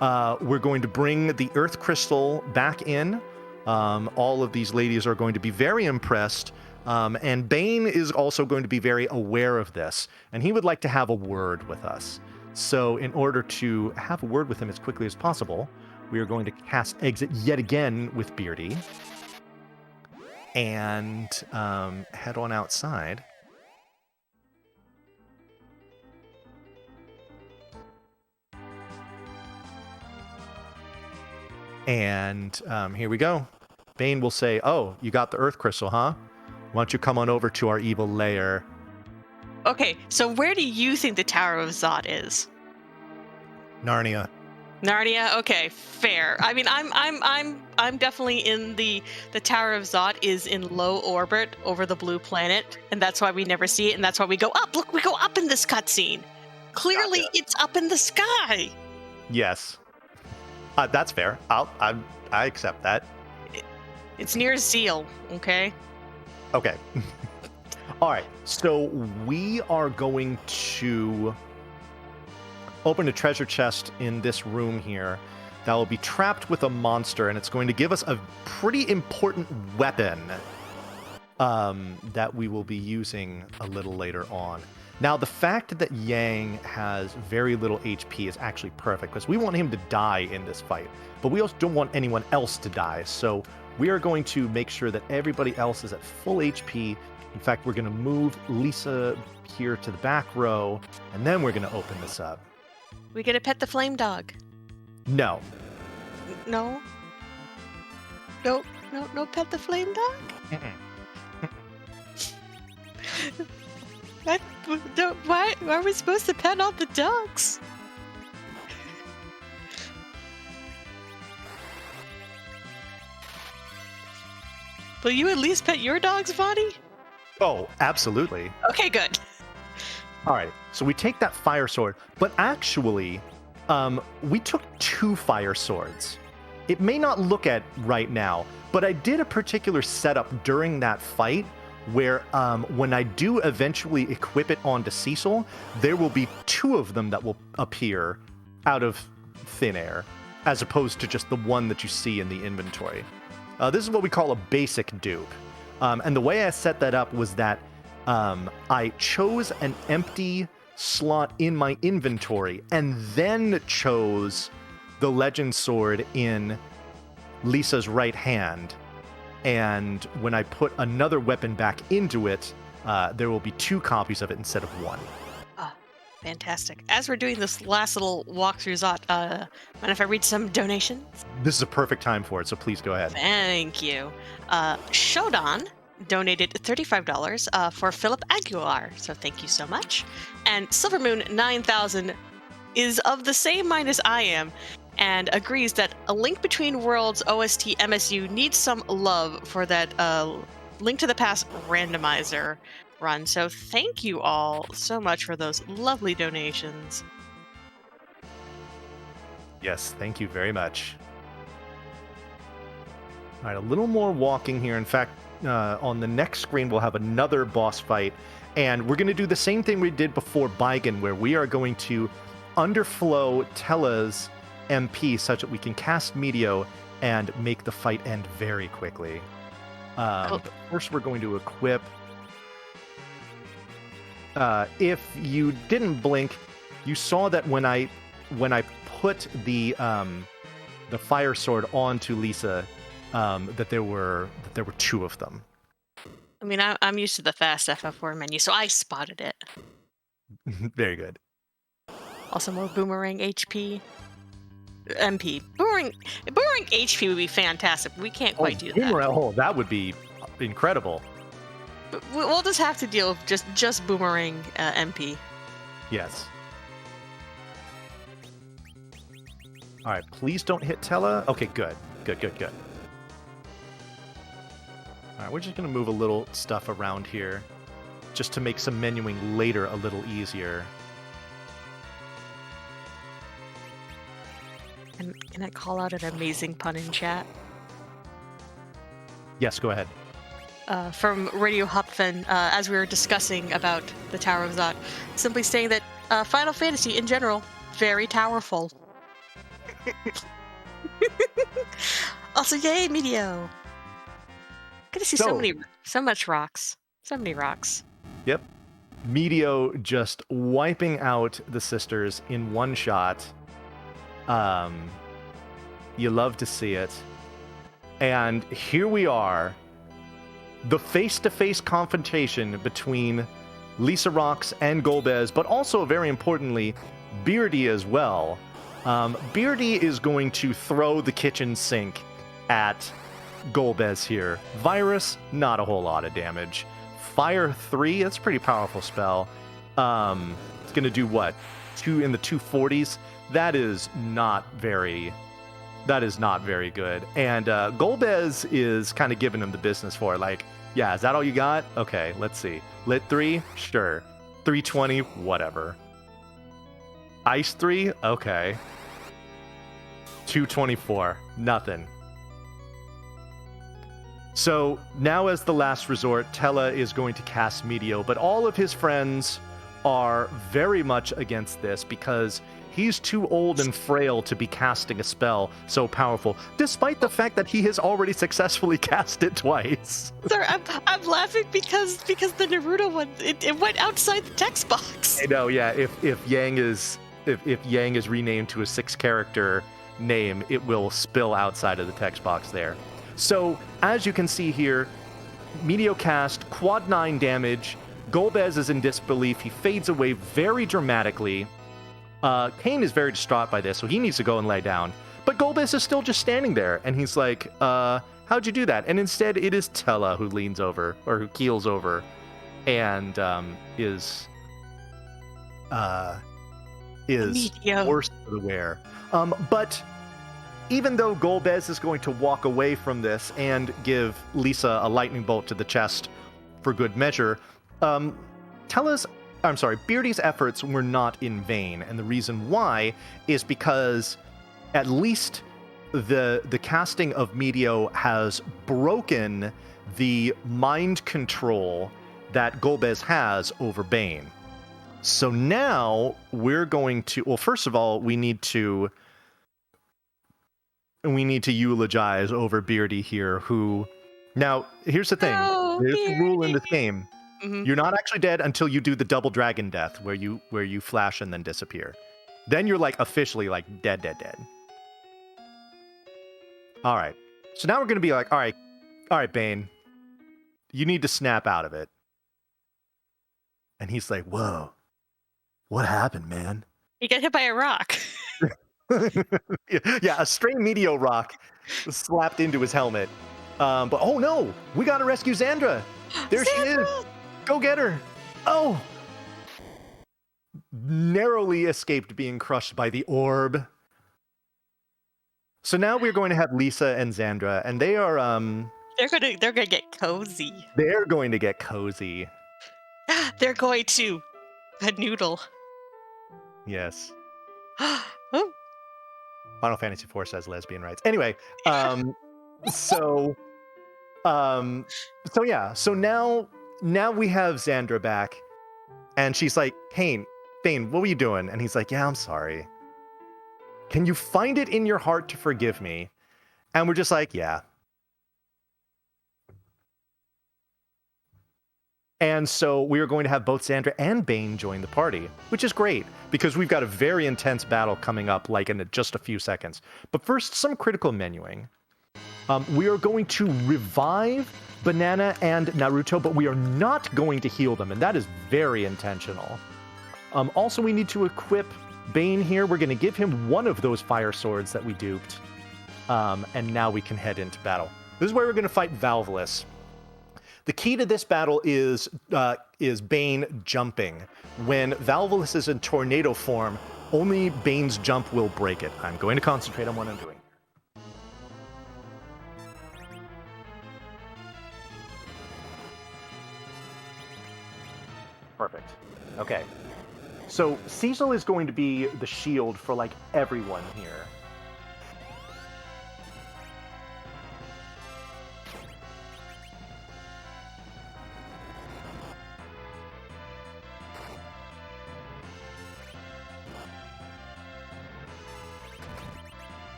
we're going to bring the Earth Crystal back in. All of these ladies are going to be very impressed, and Bane is also going to be very aware of this, and he would like to have a word with us. So in order to have a word with him as quickly as possible, we are going to cast Exit yet again with Beardy, and head on outside. And here we go. Bane will say, "Oh, you got the Earth Crystal, huh? Why don't you come on over to our evil lair?" Okay, so where do you think the Tower of Zot is? Narnia. Narnia. Okay, fair. I mean, I'm definitely in the Tower of Zot is in low orbit over the blue planet, and that's why we never see it, and that's why we go up. Look, we go up in this cutscene. Clearly, Gotcha. it's up in the sky. Yes, that's fair. I accept that. It's near Zeal. Okay. Okay. All right. So we are going to open a treasure chest in this room here that will be trapped with a monster, and it's going to give us a pretty important weapon that we will be using a little later on. Now, the fact that Yang has very little HP is actually perfect, because we want him to die in this fight, but we also don't want anyone else to die. So we are going to make sure that everybody else is at full HP. In fact, we're going to move Lisa here to the back row, and then we're going to open this up. We get to pet the flame dog. No. No? No, pet the flame dog? Why are we supposed to pet all the dogs? Will you at least pet your dogs, Vonnie? Oh, absolutely. Okay, good. All right, so we take that fire sword, but actually, we took 2 fire swords. It may not look at right now, but I did a particular setup during that fight where when I do eventually equip it onto Cecil, there will be 2 of them that will appear out of thin air, as opposed to just the one that you see in the inventory. This is what we call a basic dupe. And the way I set that up was that I chose an empty slot in my inventory and then chose the legend sword in Lisa's right hand. And when I put another weapon back into it, there will be 2 copies of it instead of 1. Fantastic. As we're doing this last little walkthrough, Zot, mind if I read some donations? This is a perfect time for it, so please go ahead. Thank you. Shodan donated $35 for Philip Aguilar, so thank you so much. And Silvermoon 9000 is of the same mind as I am and agrees that A Link Between Worlds OST MSU needs some love for that Link to the Past randomizer run. So thank you all so much for those lovely donations. Yes, thank you very much. All right, a little more walking here. In fact, on the next screen, we'll have another boss fight. And we're going to do the same thing we did before Baigen, where we are going to underflow Tella's MP such that we can cast Meteo and make the fight end very quickly. But first, we're going to equip... if you didn't blink, you saw that when I put the fire sword onto Lisa, that there were 2 of them. I mean, I'm used to the fast FF4 menu, so I spotted it. Very good. Also, more boomerang HP. MP. Boomerang HP would be fantastic. But we can't quite do that. Oh, that would be incredible. But we'll just have to deal with just boomerang MP. Yes. All right, please don't hit Tella. Okay, good. All right, we're just going to move a little stuff around here just to make some menuing later a little easier. Can I call out an amazing pun in chat? Yes, go ahead. From Radio Hopfen, as we were discussing about the Tower of Zot, simply saying that Final Fantasy in general, very towerful. Also, yay, Meteo! Good to see so much rocks. So many rocks. Yep. Meteo just wiping out the sisters in one shot. You love to see it. And here we are. The face-to-face confrontation between Lisa Rox and Golbez, but also, very importantly, Beardy as well. Beardy is going to throw the kitchen sink at Golbez here. Virus, not a whole lot of damage. Fire 3, that's a pretty powerful spell. It's going to do what? 2 in the 240s? That is not very good. And Golbez is kind of giving him the business for it. Like, yeah, is that all you got? Okay, let's see. Lit 3? Sure. 320? Whatever. Ice 3? Okay. 224? Nothing. So now as the last resort, Tella is going to cast Meteo, but all of his friends are very much against this because he's too old and frail to be casting a spell so powerful, despite the fact that he has already successfully cast it twice. Sir, I'm laughing because the Naruto one, it went outside the text box. I know, yeah. If Yang is renamed to a 6-character name, it will spill outside of the text box there. So as you can see here, Meteo cast, quad 9 damage. Golbez is in disbelief. He fades away very dramatically. Kane is very distraught by this, so he needs to go and lay down. But Golbez is still just standing there, and he's like, how'd you do that? And instead, it is Tella who leans over, or who keels over, and is worse for the wear. But even though Golbez is going to walk away from this and give Lisa a lightning bolt to the chest for good measure, Beardy's efforts were not in vain, and the reason why is because at least the casting of Medio has broken the mind control that Golbez has over Bane. So now we're going to, well, first of all, we need to eulogize over Beardy here, who, now, here's the thing. There's a rule in this game. Mm-hmm. You're not actually dead until you do the double dragon death, where you flash and then disappear. Then you're like officially like dead. All right. So now we're going to be like, all right, Bane, you need to snap out of it. And he's like, whoa, what happened, man? He got hit by a rock. Yeah, a stray Medio rock slapped into his helmet. But oh no, we got to rescue Xandra. There she is. Go get her. Oh. Narrowly escaped being crushed by the orb. So now we're going to have Lisa and Xandra, and they are They're gonna get cozy. They're going to get cozy. They're going to a noodle. Yes. Oh. Final Fantasy IV says lesbian rights. Anyway, so yeah. So now we have Xandra back, and she's like, Bane, what were you doing? And he's like, yeah, I'm sorry. Can you find it in your heart to forgive me? And we're just like, yeah. And so we are going to have both Xandra and Bane join the party, which is great, because we've got a very intense battle coming up, like in just a few seconds. But first, some critical menuing. We are going to revive Banana and Naruto, but we are not going to heal them, and that is very intentional. Also, we need to equip Bane here. We're going to give him one of those fire swords that we duped, and now we can head into battle. This is where we're going to fight Valvolus. The key to this battle is Bane jumping. When Valvolus is in tornado form, only Bane's jump will break it. I'm going to concentrate on what I'm doing. Perfect. Okay. So Cecil is going to be the shield for like everyone here.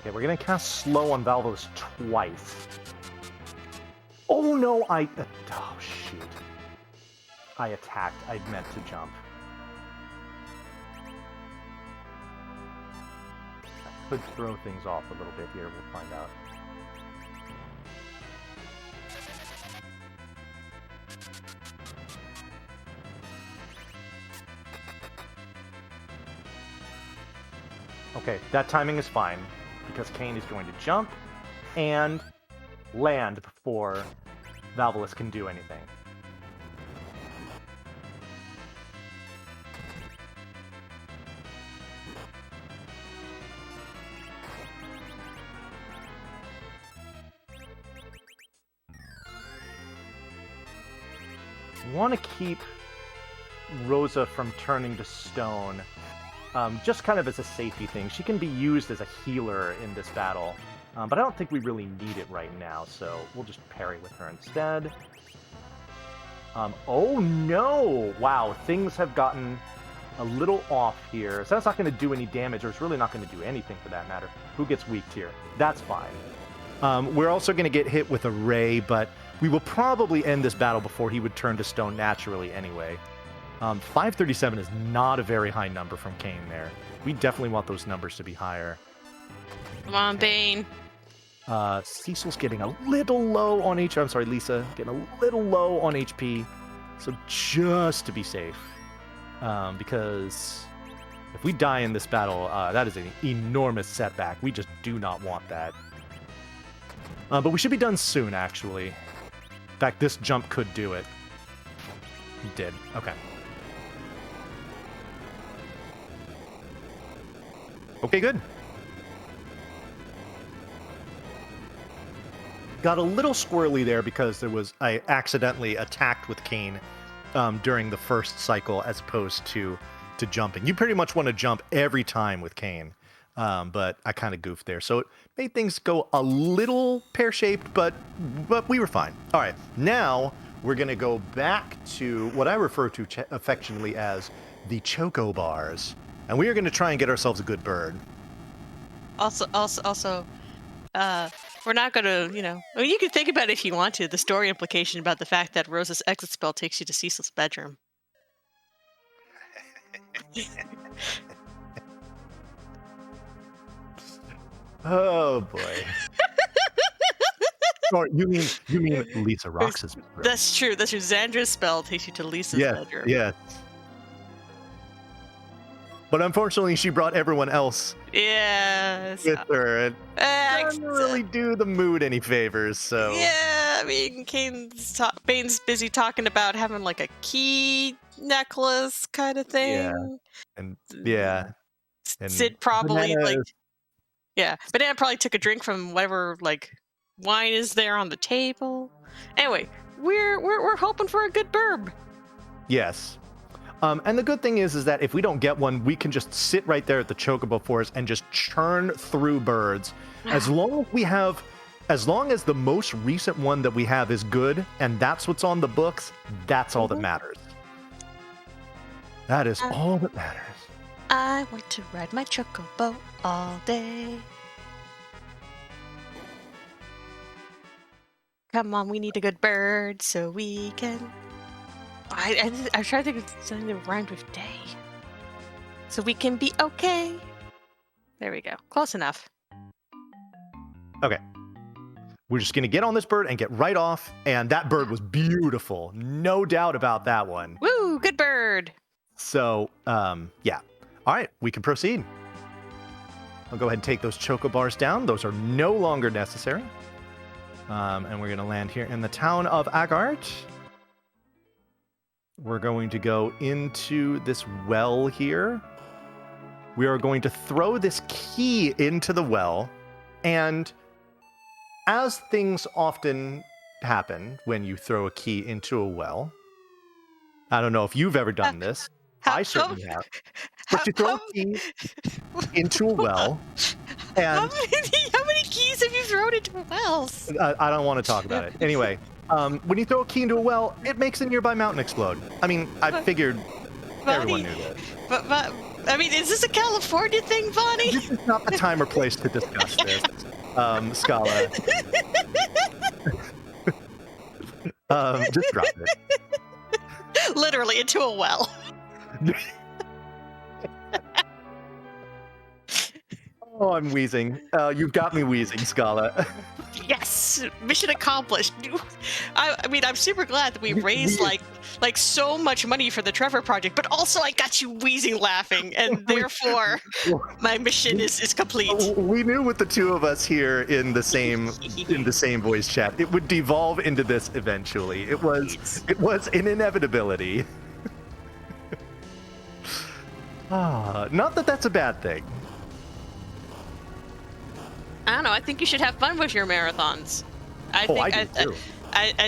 Okay, we're gonna cast slow on Valvolus twice. Oh no, oh shoot. I attacked. I meant to jump. I could throw things off a little bit here. We'll find out. Okay, that timing is fine, because Kane is going to jump and land before Valvolus can do anything. Want to keep Rosa from turning to stone, just kind of as a safety thing. She can be used as a healer in this battle, but I don't think we really need it right now, so we'll just parry with her instead. Oh no! Wow, things have gotten a little off here. So that's not going to do any damage, or it's really not going to do anything for that matter. Who gets weaked here? That's fine. We're also going to get hit with a ray, but we will probably end this battle before he would turn to stone naturally anyway. 537 is not a very high number from Kane there. We definitely want those numbers to be higher. Come on, Bane. Cecil's getting a little low on HP. I'm sorry, Lisa. Getting a little low on HP. So just to be safe. because if we die in this battle, that is an enormous setback. We just do not want that. But we should be done soon, actually. In fact, this jump could do it. It did. Okay. Okay, good. Got a little squirrely there because I accidentally attacked with Kain during the first cycle as opposed to jumping. You pretty much want to jump every time with Kain, but I kind of goofed there. So it made things go a little pear-shaped, but we were fine. All right, now we're going to go back to what I refer to affectionately as the Choco Bars. And we are going to try and get ourselves a good bird. Also, we're not going to, I mean, you can think about it if you want to, the story implication about the fact that Rosa's exit spell takes you to Cecil's bedroom. Oh boy. Or you mean Lisa Rox's bedroom. That's true. Xandra's spell takes you to Lisa's bedroom. Yes. But unfortunately, she brought everyone else with her. And doesn't really do the mood any favors, so... Yeah, I mean, Bane's busy talking about having, like, a key necklace kind of thing. Yeah. And Sid probably, Banana Banana probably took a drink from whatever, like, wine is there on the table. Anyway, we're hoping for a good burb. Yes. And the good thing is that if we don't get one, we can just sit right there at the Chocobo Forest and just churn through birds. As long as the most recent one that we have is good, and that's what's on the books, that's all that matters. That is all that matters. I want to ride my Chocobo all day. Come on, we need a good bird so we can... I was trying to think of something that rhymed with day. So we can be okay. There we go. Close enough. Okay. We're just going to get on this bird and get right off. And that bird was beautiful. No doubt about that one. Woo, good bird. So, yeah. All right, we can proceed. I'll go ahead and take those Choco Bars down. Those are no longer necessary. And we're going to land here in the town of Agart. We're going to go into this well here. We are going to throw this key into the well. And as things often happen when you throw a key into a well, I don't know if you've ever done this. I certainly have. But you throw a key into a well. And how many keys have you thrown into wells? I don't want to talk about it. Anyway. When you throw a key into a well, it makes a nearby mountain explode. I mean, I figured everyone knew that. But, I mean, is this a California thing, Bonnie? This is not the time or place to discuss this, Scala. Just drop it. Literally into a well. Oh, I'm wheezing. You've got me wheezing, Scala. Yes, mission accomplished. I mean, I'm super glad that we raised like so much money for the Trevor Project, but also I got you wheezing laughing, and therefore my mission is complete. We knew with the two of us here in the same voice chat, it would devolve into this eventually. It was an inevitability. Not that that's a bad thing. I don't know. I think you should have fun with your marathons. I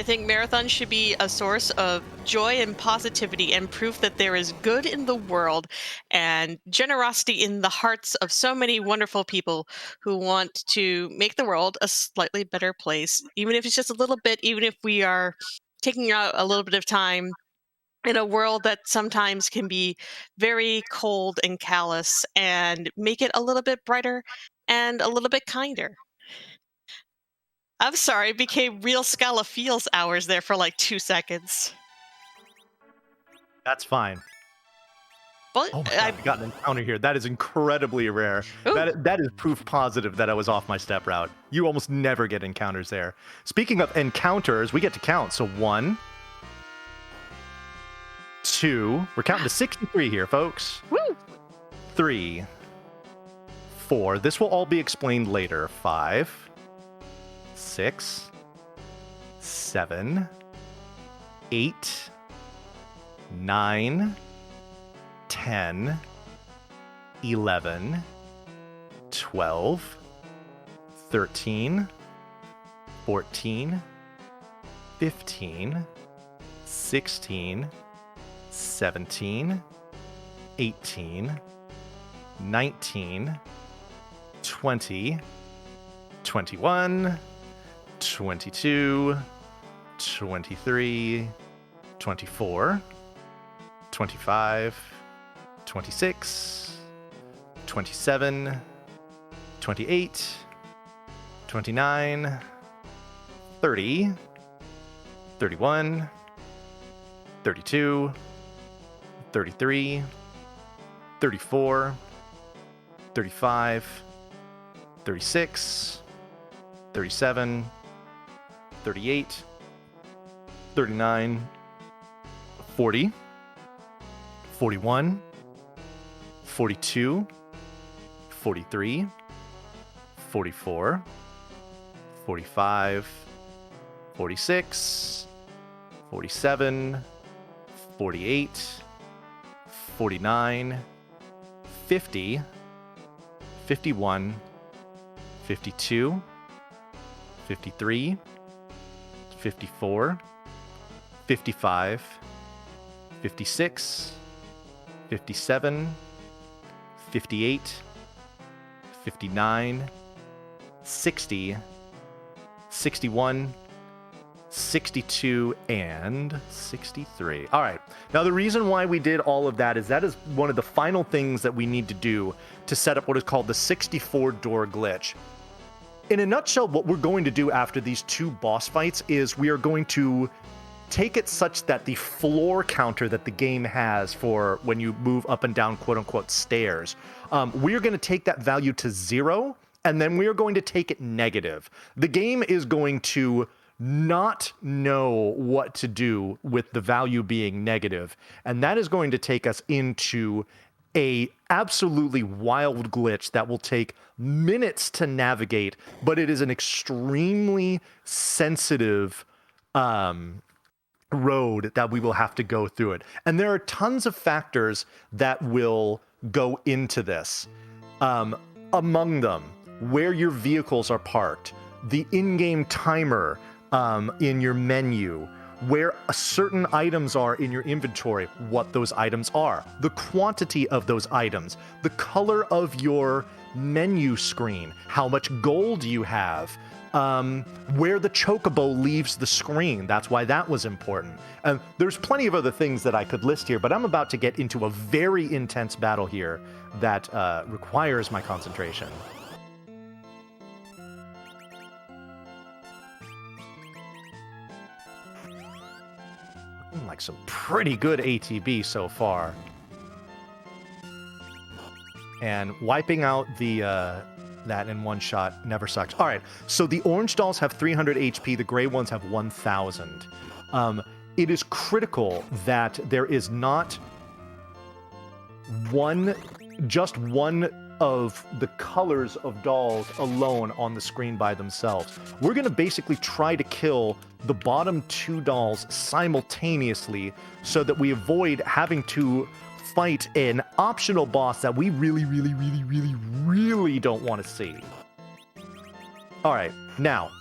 think marathons should be a source of joy and positivity and proof that there is good in the world and generosity in the hearts of so many wonderful people who want to make the world a slightly better place, even if it's just a little bit, even if we are taking out a little bit of time in a world that sometimes can be very cold and callous, and make it a little bit brighter and a little bit kinder. I'm sorry, it became real Scala Feels hours there for like 2 seconds. That's fine. Well, oh my God, I got an encounter here. That is incredibly rare. That is proof positive that I was off my step route. You almost never get encounters there. Speaking of encounters, we get to count. So 1, 2. We're counting to 63 here, folks. Woo! 3, 4. This will all be explained later. 5, 6, 7, 8, 9, 10, 11, 12, 13, 14, 15, 16, 17, 18, 19, 20, 21, 22, 23, 24, 25, 26, 27, 28, 29, 30, 31, 32, 33, 34, 35, 36, 37, 38, 39, 40, 41, 42, 43, 44, 45, 46, 47, 48, 49, 50, 51, 52, 53, 54, 55, 56, 57, 58, 59, 60, 61, 62, and 63. All right. Now, the reason why we did all of that is one of the final things that we need to do to set up what is called the 64-door glitch. In a nutshell, what we're going to do after these 2 boss fights is we are going to take it such that the floor counter that the game has for when you move up and down quote-unquote stairs, we're going to take that value to 0, and then we are going to take it negative. The game is going to not know what to do with the value being negative, and that is going to take us into a absolutely wild glitch that will take minutes to navigate, but it is an extremely sensitive road that we will have to go through it. And there are tons of factors that will go into this. Among them, where your vehicles are parked, the in-game timer in your menu, where certain items are in your inventory, what those items are, the quantity of those items, the color of your menu screen, how much gold you have, where the chocobo leaves the screen. That's why that was important. And there's plenty of other things that I could list here, but I'm about to get into a very intense battle here that requires my concentration. Like some pretty good ATB so far. And wiping out the that in one shot never sucks. All right, so the orange dolls have 300 HP, the gray ones have 1,000. It is critical that there is not just one of the colors of dolls alone on the screen by themselves. We're going to basically try to kill the bottom 2 dolls simultaneously so that we avoid having to fight an optional boss that we really don't want to see. All right, now,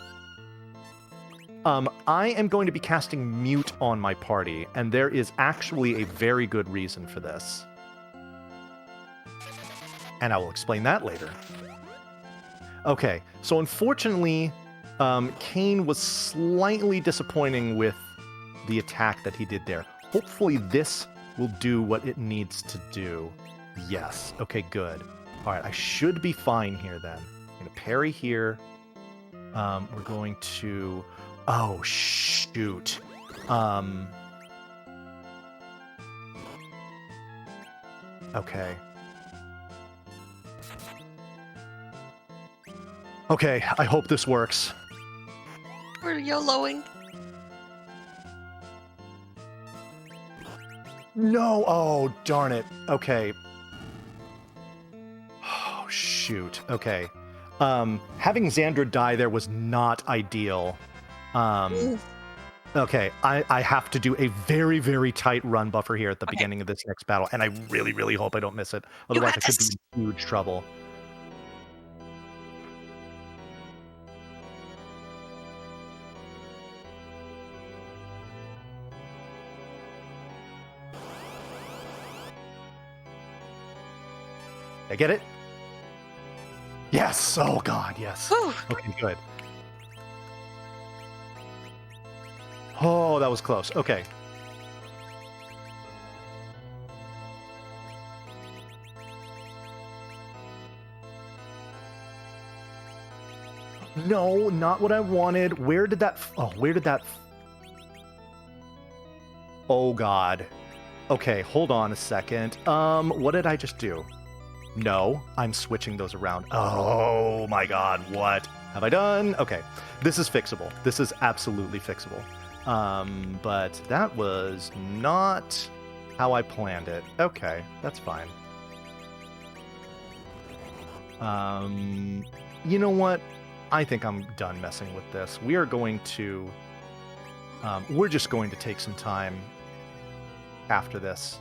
I am going to be casting Mute on my party, and there is actually a very good reason for this. And I will explain that later. Okay, so unfortunately, Cain was slightly disappointing with the attack that he did there. Hopefully this will do what it needs to do. Yes, okay, good. All right, I should be fine here then. I'm going to parry here. We're going to... Oh, shoot. Okay. Okay, I hope this works. We're YOLOing. No! Oh, darn it. Okay. Oh, shoot. Okay. Having Xandra die there was not ideal. Okay, I have to do a very, very tight run buffer here at the beginning of this next battle, and I really, really hope I don't miss it. Otherwise, I could be in huge trouble. I get it? Yes! Oh, God, yes. Whew. Okay, good. Oh, that was close. Okay. No, not what I wanted. Where did that... Oh, God. Okay, hold on a second. What did I just do? No, I'm switching those around. Oh, my God, what have I done? Okay, this is fixable. This is absolutely fixable. But that was not how I planned it. Okay, that's fine. You know what? I think I'm done messing with this. We are going to... we're just going to take some time after this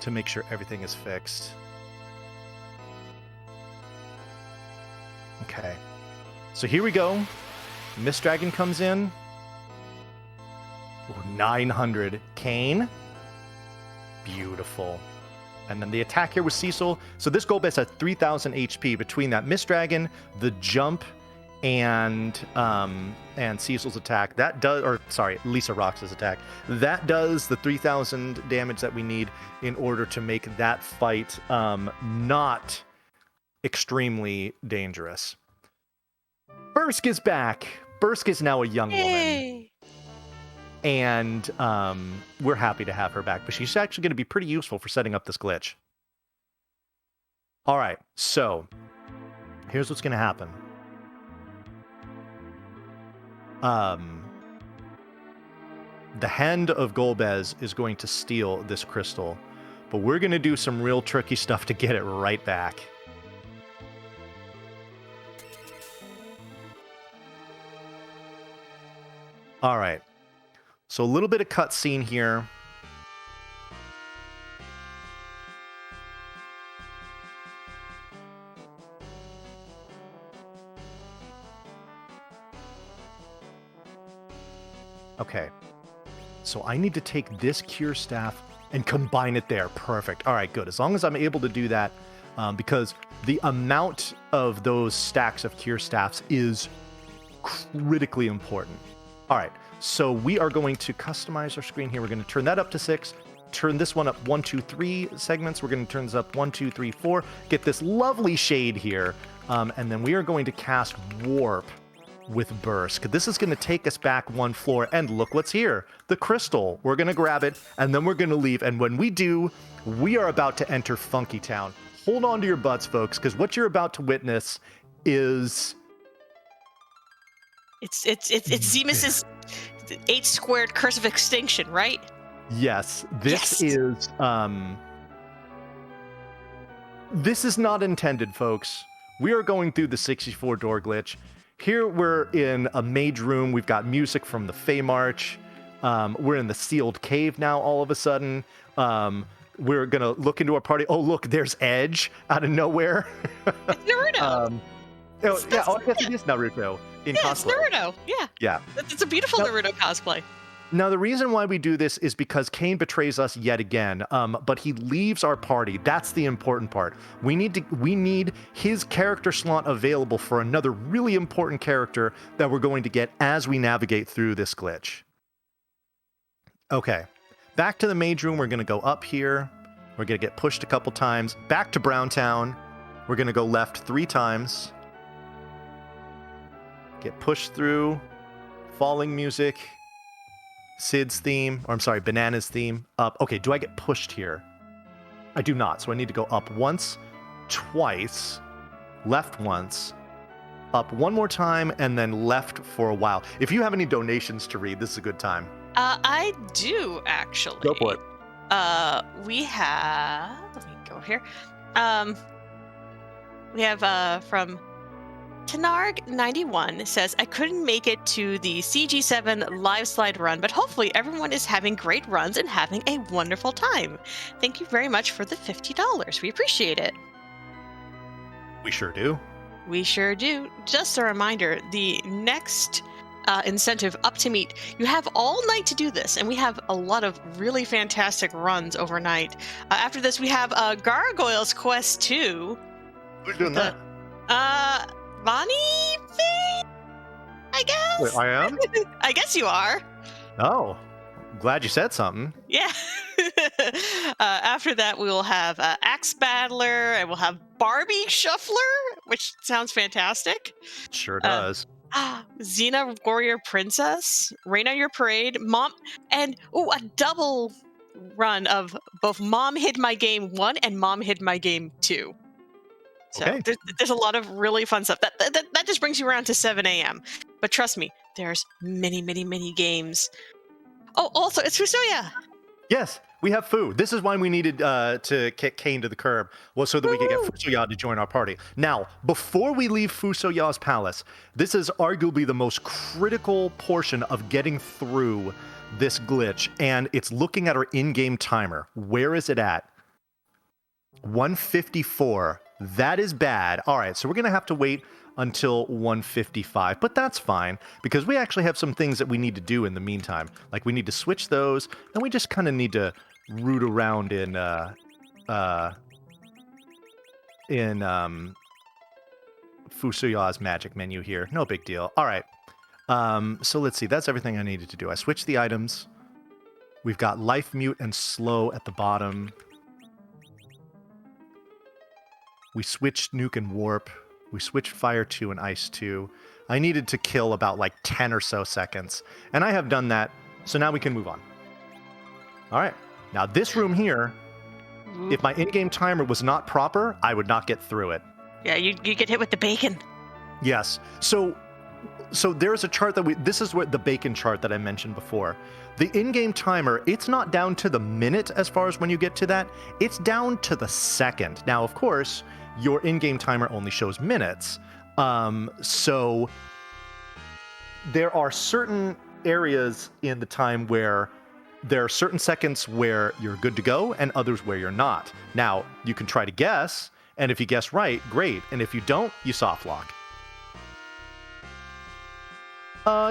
to make sure everything is fixed. Okay. So here we go. Mist Dragon comes in. Ooh, 900. Kain. Beautiful. And then the attack here with Cecil. So this Golbez has 3,000 HP between that Mist Dragon, the jump, and Cecil's attack. That does, or sorry, Lisa Rox's attack. That does the 3,000 damage that we need in order to make that fight not extremely dangerous. Bursk is back. Bursk is now a young woman. And we're happy to have her back, but she's actually going to be pretty useful for setting up this glitch. All right, so here's what's going to happen. The Hand of Golbez is going to steal this crystal, but we're going to do some real tricky stuff to get it right back. All right. So a little bit of cutscene here. Okay. So I need to take this cure staff and combine it there. Perfect. All right, good. As long as I'm able to do that, because the amount of those stacks of cure staffs is critically important. All right. So we are going to customize our screen here. We're going to turn that up to 6, turn this one up 1, 2, 3 segments. We're going to turn this up 1, 2, 3, 4, get this lovely shade here. And then we are going to cast Warp with Bursk. This is going to take us back one floor, and look what's here. The crystal. We're going to grab it, and then we're going to leave. And when we do, we are about to enter Funky Town. Hold on to your butts, folks, because what you're about to witness is... It's Zemus's 8 squared Curse of Extinction, right? Yes, this is this is not intended, folks. We are going through the 64 door glitch. Here we're in a mage room. We've got music from the Fey March. We're in the sealed cave now. All of a sudden, we're gonna look into our party. Oh, look, there's Edge out of nowhere. It's Naruto. I guess it is Naruto in cosplay. It's Naruto. Yeah. It's a beautiful Naruto cosplay. Now, the reason why we do this is because Kain betrays us yet again, but he leaves our party. That's the important part. We need his character slot available for another really important character that we're going to get as we navigate through this glitch. Okay, back to the mage room. We're going to go up here. We're going to get pushed a couple times. Back to Browntown. We're going to go left 3 times. Get pushed through. Falling music. Sid's theme, or I'm sorry, Banana's theme. Up. Okay, do I get pushed here? I do not, so I need to go up once, twice, left once, up one more time, and then left for a while. If you have any donations to read, this is a good time. I do, actually. Go for it. We have. Let me go here. We have from Tenarg91 says, I couldn't make it to the CG7 live slide run, but hopefully everyone is having great runs and having a wonderful time. Thank you very much for the $50. We appreciate it. We sure do. We sure do. Just a reminder, the next incentive up to meet, you have all night to do this, and we have a lot of really fantastic runs overnight. After this, we have Gargoyles Quest 2. Who's doing that? Bonnie Faye, I guess? Wait, I am? I guess you are. Oh, glad you said something. Yeah. After that, we will have Axe Battler, and we'll have Barbie Shuffler, which sounds fantastic. Sure does. Xena Warrior Princess, Rain on Your Parade, Mom, and a double run of both Mom Hid My Game 1 and Mom Hid My Game 2. So Okay. there's a lot of really fun stuff. That just brings you around to 7 a.m. But trust me, there's many, many, many games. Oh, also, it's Fusoya. Yes, we have food. This is why we needed to kick Kane to the curb, was so that we could get Fusoya to join our party. Now, before we leave Fusoya's palace, this is arguably the most critical portion of getting through this glitch, and it's looking at our in-game timer. Where is it at? 154. That is bad. All right, so we're going to have to wait until 155, but that's fine because we actually have some things that we need to do in the meantime. Like we need to switch those, and we just kind of need to root around in Fusoya's magic menu here. No big deal. All right. So let's see. That's everything I needed to do. I switched the items. We've got life, mute, and slow at the bottom. We switched nuke and warp. We switched fire 2 and ice 2. I needed to kill about like 10 or so seconds. And I have done that. So now we can move on. All right. Now this room here, if my in-game timer was not proper, I would not get through it. Yeah, you get hit with the bacon. Yes. So there's a chart this is where the bacon chart that I mentioned before. The in-game timer, it's not down to the minute as far as when you get to that. It's down to the second. Now, of course, your in-game timer only shows minutes. So there are certain areas in the time where there are certain seconds where you're good to go and others where you're not. Now, you can try to guess, and if you guess right, great. And if you don't, you soft lock.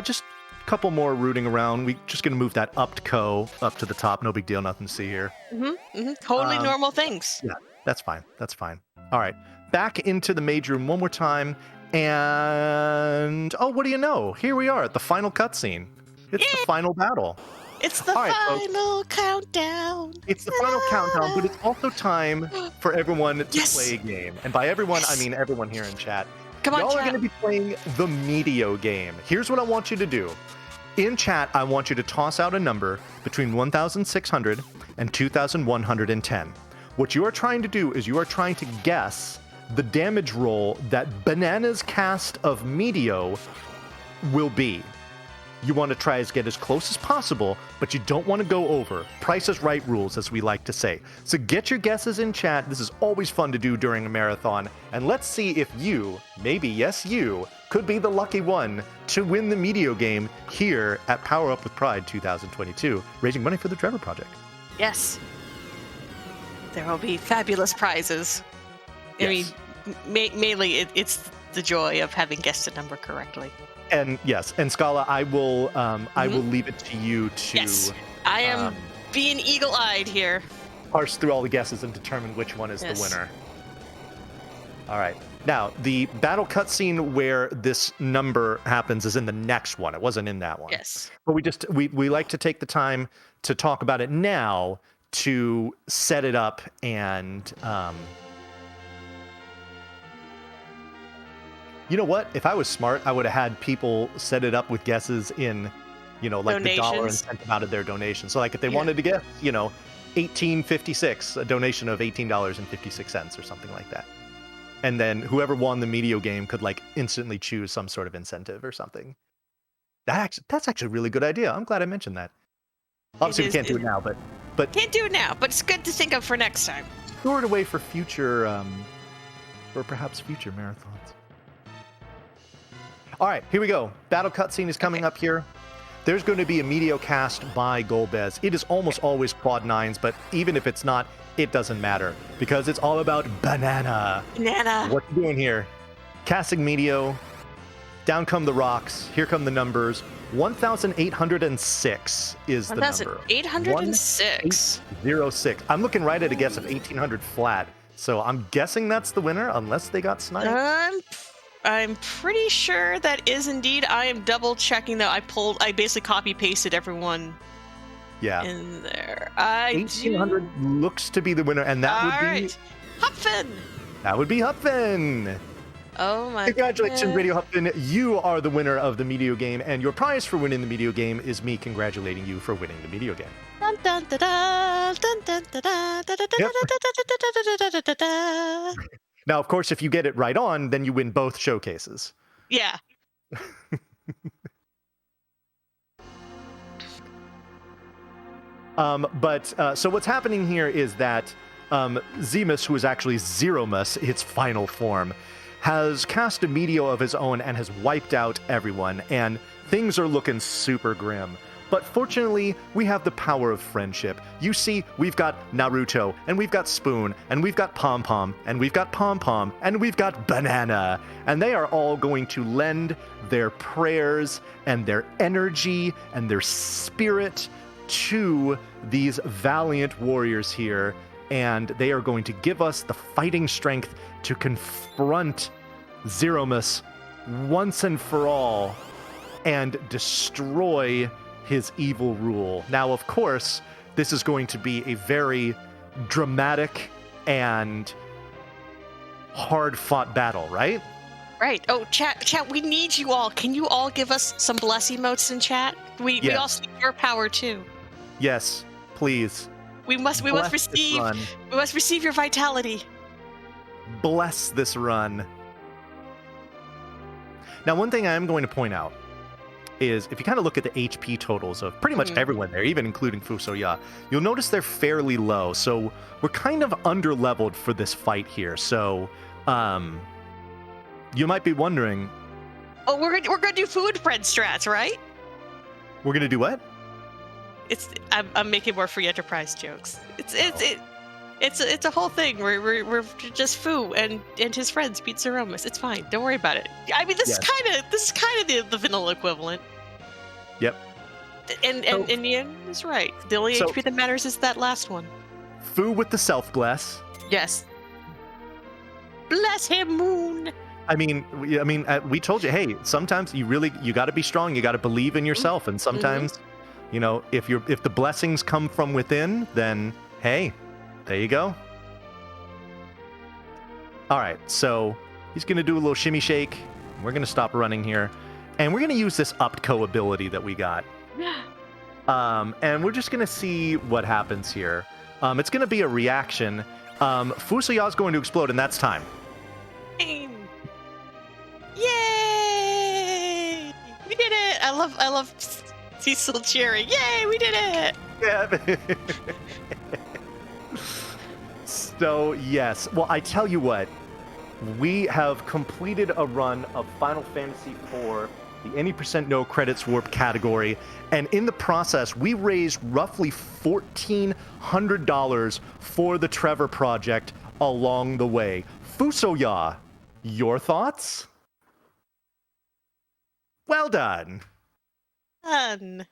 Just a couple more rooting around. We're just going to move that up to the top. No big deal. Nothing to see here. Totally normal things. Yeah, that's fine. That's fine. All right. Back into the mage room one more time. And, what do you know? Here we are at the final cutscene. It's the final battle. It's the final countdown. It's the final countdown, but it's also time for everyone to play a game. And by everyone, I mean everyone here in chat. Come on, Y'all chat. are going to be playing the Meteo game. Here's what I want you to do. In chat, I want you to toss out a number between 1,600 and 2,110. What you are trying to do is you are trying to guess the damage roll that Banana's cast of Meteo will be. You want to try to get as close as possible, but you don't want to go over. Price is right rules, as we like to say. So get your guesses in chat. This is always fun to do during a marathon. And let's see if you, maybe yes you, could be the lucky one to win the Meteo game here at Power Up with Pride 2022, raising money for the Trevor Project. Yes. There will be fabulous prizes. Yes. I mean, mainly it's the joy of having guessed a number correctly. And yes, and Scala, I will leave it to you to I am being eagle-eyed here. Parse through all the guesses and determine which one is the winner. All right. Now, the battle cutscene where this number happens is in the next one. It wasn't in that one. Yes. But we like to take the time to talk about it now to set it up and you know what? If I was smart, I would have had people set it up with guesses in, like the dollar and cent amount of their donation. So like if they wanted to guess, 1856, a donation of $18.56 or something like that. And then whoever won the Meteo game could like instantly choose some sort of incentive or something. That's actually a really good idea. I'm glad I mentioned that. Obviously, we can't do it now, but But Can't do it now, but it's good to think of for next time. store it away for future, or perhaps future marathons. All right, here we go. Battle cutscene is coming up here. There's going to be a Medio cast by Golbez. It is almost always quad nines, but even if it's not, it doesn't matter because it's all about banana. Banana. What you doing here? Casting Medio. Down come the rocks. Here come the numbers. 1,806 is the number. 1,806. 1,806. I'm looking right at a guess of 1,800 flat. So I'm guessing that's the winner, unless they got sniped. I'm pretty sure that is indeed. I am double checking though. I basically copy pasted everyone in there. 1,800 looks to be the winner, and that would be Hupfin. That would be Hupfin. Oh my! Congratulations, goodness. Radio Hupfin. You are the winner of the Medio game, and your prize for winning the Medio game is me congratulating you for winning the Medio game. Dun, dun, da, da, dun, dun, da, da, da, da, Yep. da, da, da, da, da, da. Now, of course, if you get it right on, then you win both showcases. Yeah. So what's happening here is that Zemus, who is actually Zeromus, its final form, has cast a Medio of his own and has wiped out everyone, and things are looking super grim. But fortunately, we have the power of friendship. You see, we've got Naruto, and we've got Spoon, and we've got Pom Pom, and we've got Pom Pom, and we've got Banana. And they are all going to lend their prayers and their energy and their spirit to these valiant warriors here. And they are going to give us the fighting strength to confront Zeromus once and for all and destroy his evil rule. Now, of course, this is going to be a very dramatic and hard-fought battle, right? Right. Oh, chat, we need you all. Can you all give us some bless emotes in chat? We also need your power too. Yes, please. We must receive your vitality. Bless this run. Now, one thing I am going to point out is if you kind of look at the HP totals of pretty much everyone there, even including Fusoya, you'll notice they're fairly low. So we're kind of under-leveled for this fight here. So you might be wondering... Oh, we're gonna do food friend strats, right? We're going to do what? I'm making more free enterprise jokes. It's a whole thing. We're just Fu and his friends beat Zeromus. It's fine. Don't worry about it. I mean, this is kind of the vanilla equivalent. Yep. And Ian is right. The only HP that matters is that last one. Fu with the self-bless. Yes. Bless him, Moon. I mean, we told you, hey, sometimes you got to be strong. You got to believe in yourself, and sometimes, you know, if the blessings come from within, then hey. There you go. All right, so he's going to do a little shimmy shake. We're going to stop running here. And we're going to use this Upco ability that we got. Yeah. And we're just going to see what happens here. It's going to be a reaction. Fusoya is going to explode, and that's time. Yay! We did it! I love Cecil cheering. Yay, we did it! Yeah. So, yes. Well, I tell you what. We have completed a run of Final Fantasy IV, the any percent no credits warp category, and in the process, we raised roughly $1,400 for the Trevor Project along the way. Fusoya, your thoughts? Well done. Done.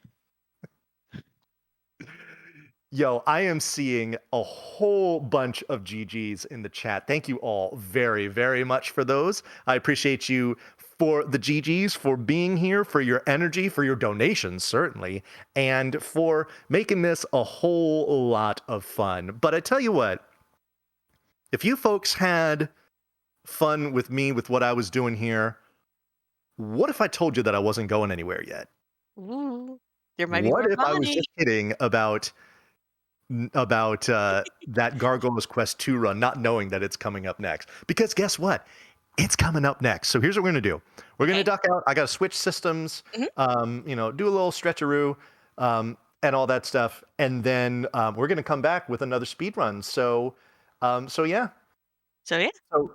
Yo, I am seeing a whole bunch of GGs in the chat. Thank you all very, very much for those. I appreciate you for the GGs, for being here, for your energy, for your donations, certainly, and for making this a whole lot of fun. But I tell you what, if you folks had fun with me, with what I was doing here, what if I told you that I wasn't going anywhere yet? Ooh, there might be What more if I was money. just kidding about that Gargoyles Quest 2 run, not knowing that it's coming up next? Because guess what? It's coming up next. So here's what we're going to do. We're going to duck out. I got to switch systems, do a little stretcheroo. and all that stuff. And then we're going to come back with another speed run. So yeah. So yeah. So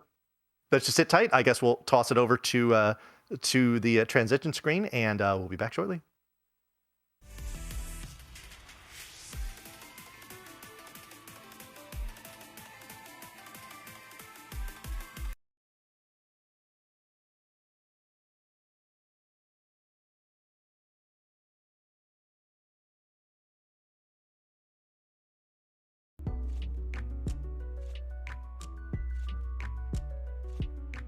let's just sit tight. I guess we'll toss it over to the transition screen, and we'll be back shortly.